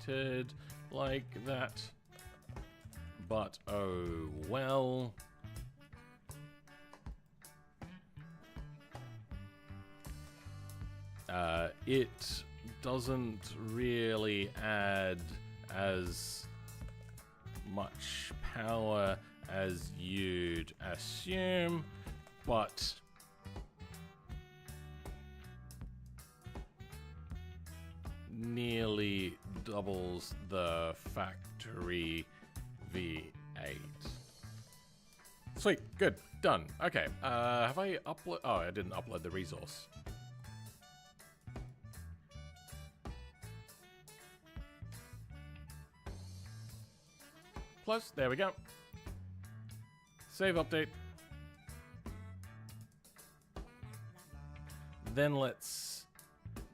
like that, but oh well. It doesn't really add as much power as you'd assume, but nearly doubles the factory V8. Sweet, good, done. Okay, have I upload? Oh, I didn't upload the resource. Close, there we go. Save update. Then let's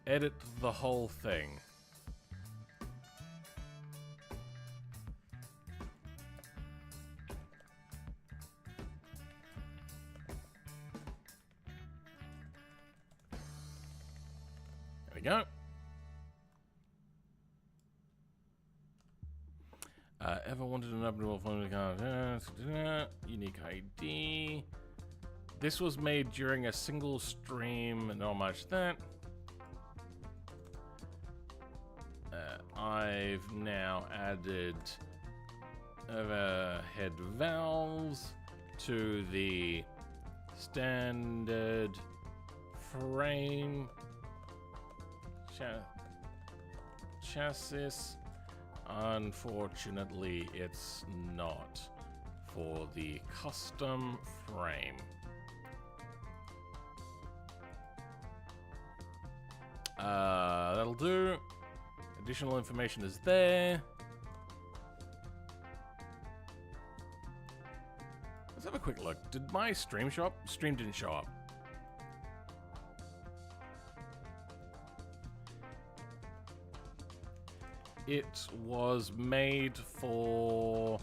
edit the whole thing. There we go. Ever wanted an openable phone card? Unique ID. This was made during a single stream, not much that. I've now added overhead valves to the standard frame chassis. Unfortunately, it's not for the custom frame. That'll do. Additional information is there. Let's have a quick look. Did my stream show up? Stream didn't show up. It was made for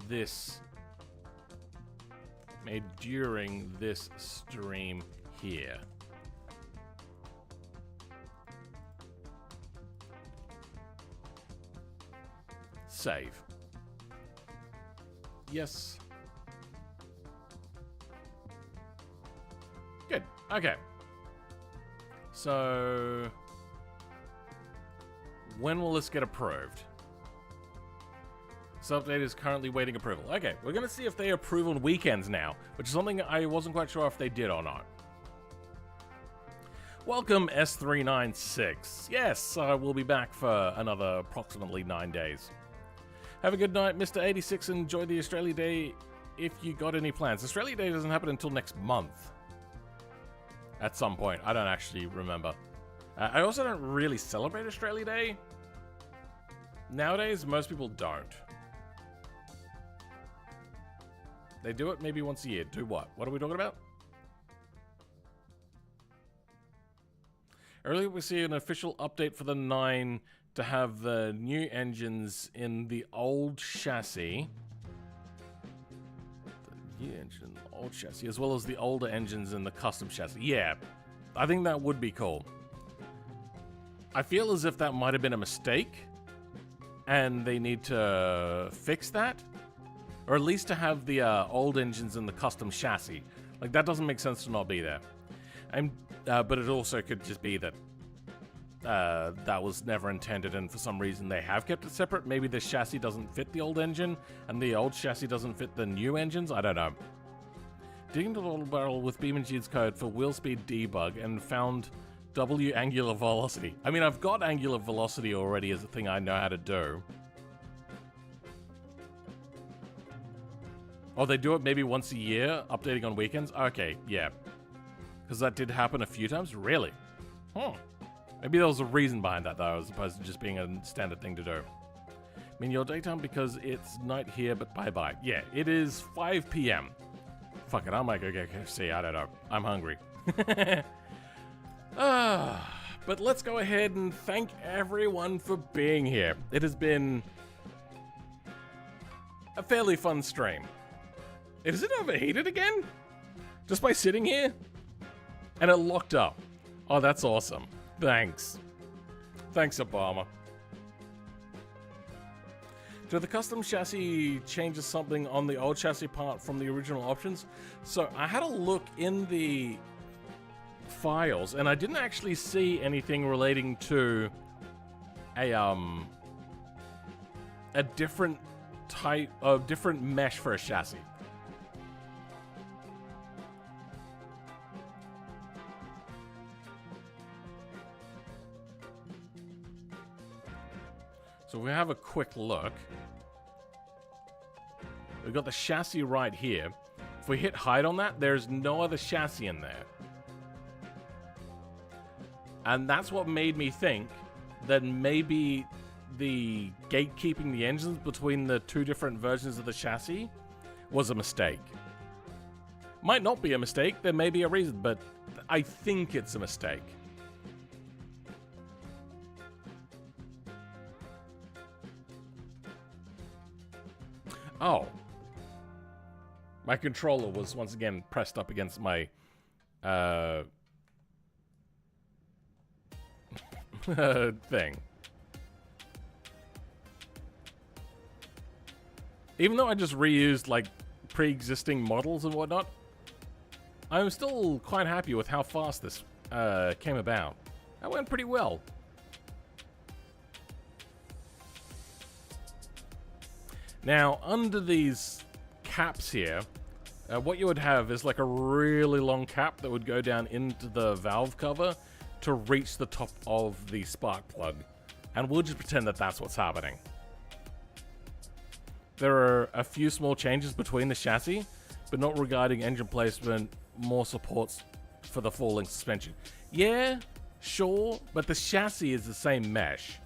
this. Made during this stream here. Save. Yes. Good. Okay. So When will this get approved? This update is currently waiting approval. Okay, we're going to see if they approve on weekends now, which is something I wasn't quite sure if they did or not. Welcome, S396. Yes, we'll be back for another approximately 9 days. Have a good night, Mr. 86. Enjoy the Australia Day if you got any plans. Australia Day doesn't happen until next month. At some point. I don't actually remember. I also don't really celebrate Australia Day. Nowadays, most people don't. They do it maybe once a year. Do what? What are we talking about? Earlier we see an official update for the 9 to have the new engines in the old chassis. The new engine, old chassis, as well as the older engines in the custom chassis. Yeah, I think that would be cool. I feel as if that might have been a mistake, and they need to fix that. Or at least to have the old engines in the custom chassis. Like, that doesn't make sense to not be there. But it also could just be that that was never intended, and for some reason they have kept it separate. Maybe the chassis doesn't fit the old engine, and the old chassis doesn't fit the new engines. I don't know. Digging into the little barrel with BeamNG's code for wheel speed debug and found W angular velocity. I mean, I've got angular velocity already as a thing I know how to do. Oh, they do it maybe once a year, updating on weekends? Okay, yeah. Because that did happen a few times? Really? Huh. Maybe there was a reason behind that, though, as opposed to just being a standard thing to do. I mean, your daytime because it's night here, but bye-bye. Yeah, it is 5 p.m. Fuck it, I might go get KFC. I don't know. I'm hungry. But let's go ahead and thank everyone for being here. It has been a fairly fun stream. Is it overheated again? Just by sitting here? And it locked up. Oh, that's awesome. Thanks. Thanks, Obama. Do the custom chassis changes something on the old chassis part from the original options? So I had a look in the files, and I didn't actually see anything relating to a different type of different mesh for a chassis. So we have a quick look. We've got the chassis right here. If we hit hide on that, there's no other chassis in there. And that's what made me think that maybe the gatekeeping the engines between the two different versions of the chassis was a mistake. Might not be a mistake, there may be a reason, but I think it's a mistake. Oh. My controller was once again pressed up against my thing. Even though I just reused like pre-existing models and whatnot, I'm still quite happy with how fast this came about. That went pretty well. Now, under these caps here, what you would have is like a really long cap that would go down into the valve cover to reach the top of the spark plug. And we'll just pretend that that's what's happening. There are a few small changes between the chassis, but not regarding engine placement, more supports for the full-length suspension. Yeah, sure, but the chassis is the same mesh.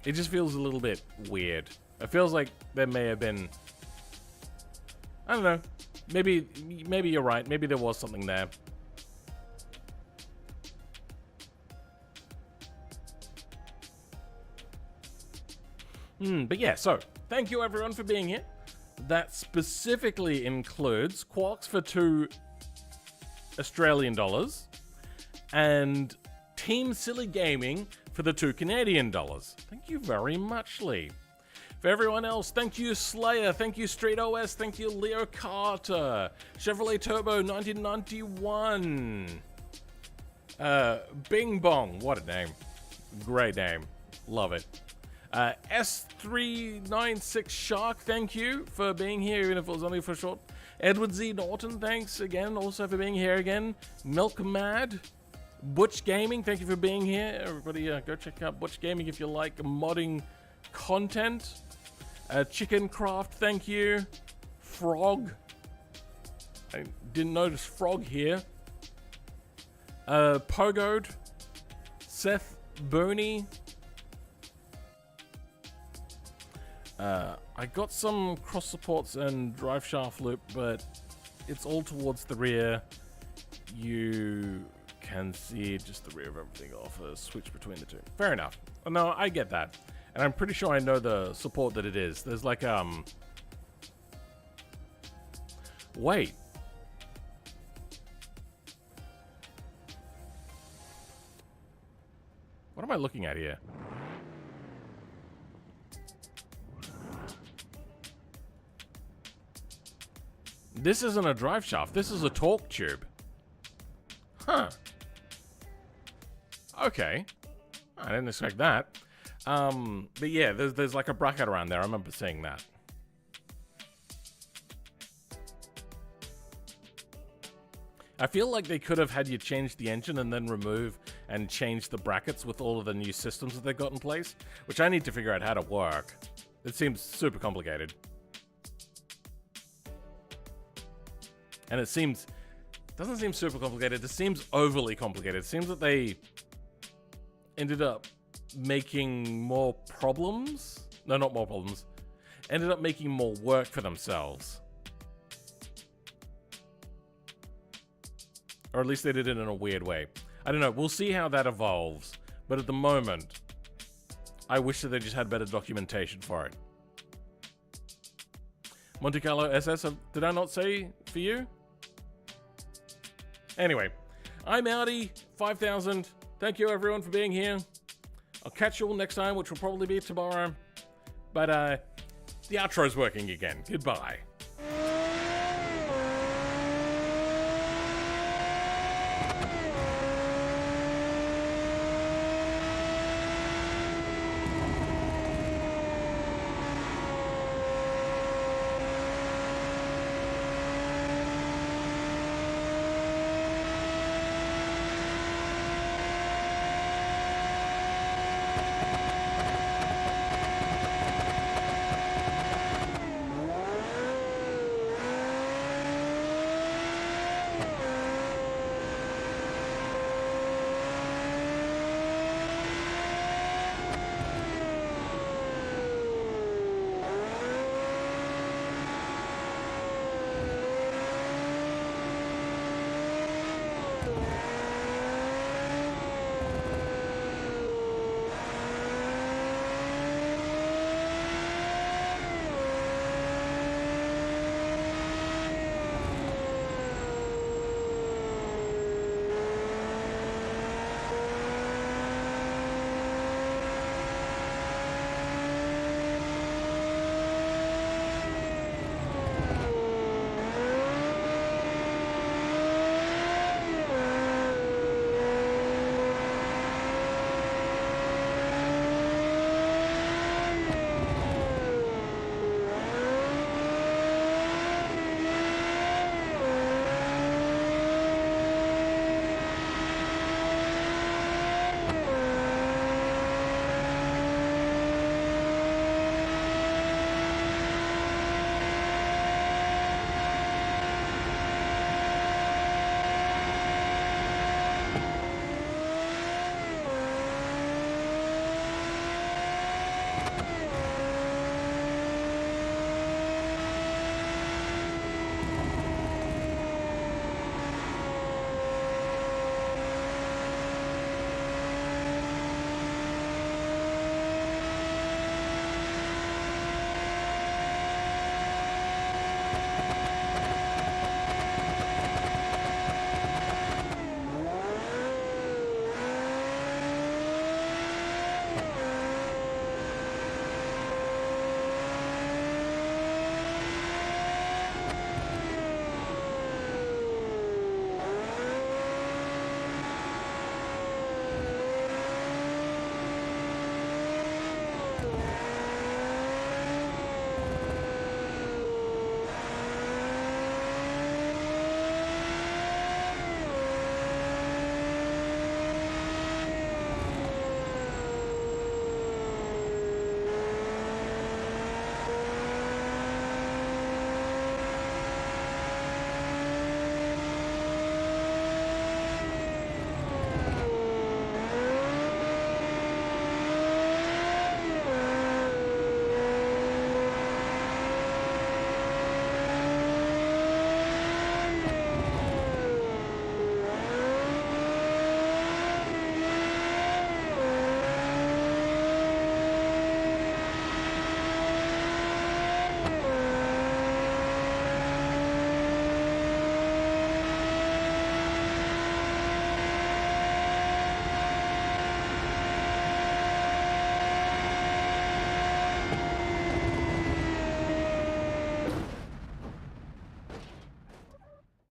It just feels a little bit weird. It feels like there may have been... I don't know. Maybe you're right. Maybe there was something there. But yeah, so thank you everyone for being here. That specifically includes Quarks for $2 Australian and Team Silly Gaming for the $2 Canadian. Thank you very much, Lee. For everyone else, thank you Slayer, thank you Street OS, thank you Leo Carter, Chevrolet Turbo 1991, Bing Bong, what a name, great name, love it. S396 Shark, thank you for being here, even if it was only for short. Edward Z. Norton, thanks again, also for being here again. Milk Mad, Butch Gaming, thank you for being here. Everybody go check out Butch Gaming if you like modding content. Chicken Craft, thank you. Frog, I didn't notice Frog here. Pogode, Seth Burney. I got some cross supports and drive shaft loop, but it's all towards the rear. You can see just the rear of everything off a switch between the two. Fair enough. No, I get that. And I'm pretty sure I know the support that it is. There's like, wait. What am I looking at here? This isn't a drive shaft. This is a torque tube. Huh. Okay. I didn't expect that. But yeah, there's like a bracket around there. I remember seeing that. I feel like they could have had you change the engine and then remove and change the brackets with all of the new systems that they've got in place, which I need to figure out how to work. It seems super complicated. And it doesn't seem super complicated, it seems overly complicated. It seems that they ended up making more problems. No, not more problems. Ended up making more work for themselves. Or at least they did it in a weird way. I don't know, we'll see how that evolves. But at the moment, I wish that they just had better documentation for it. Monte Carlo SS, did I not say for you? Anyway, I'm Audi 5000. Thank you everyone for being here. I'll catch you all next time, which will probably be tomorrow. But the outro's working again. Goodbye.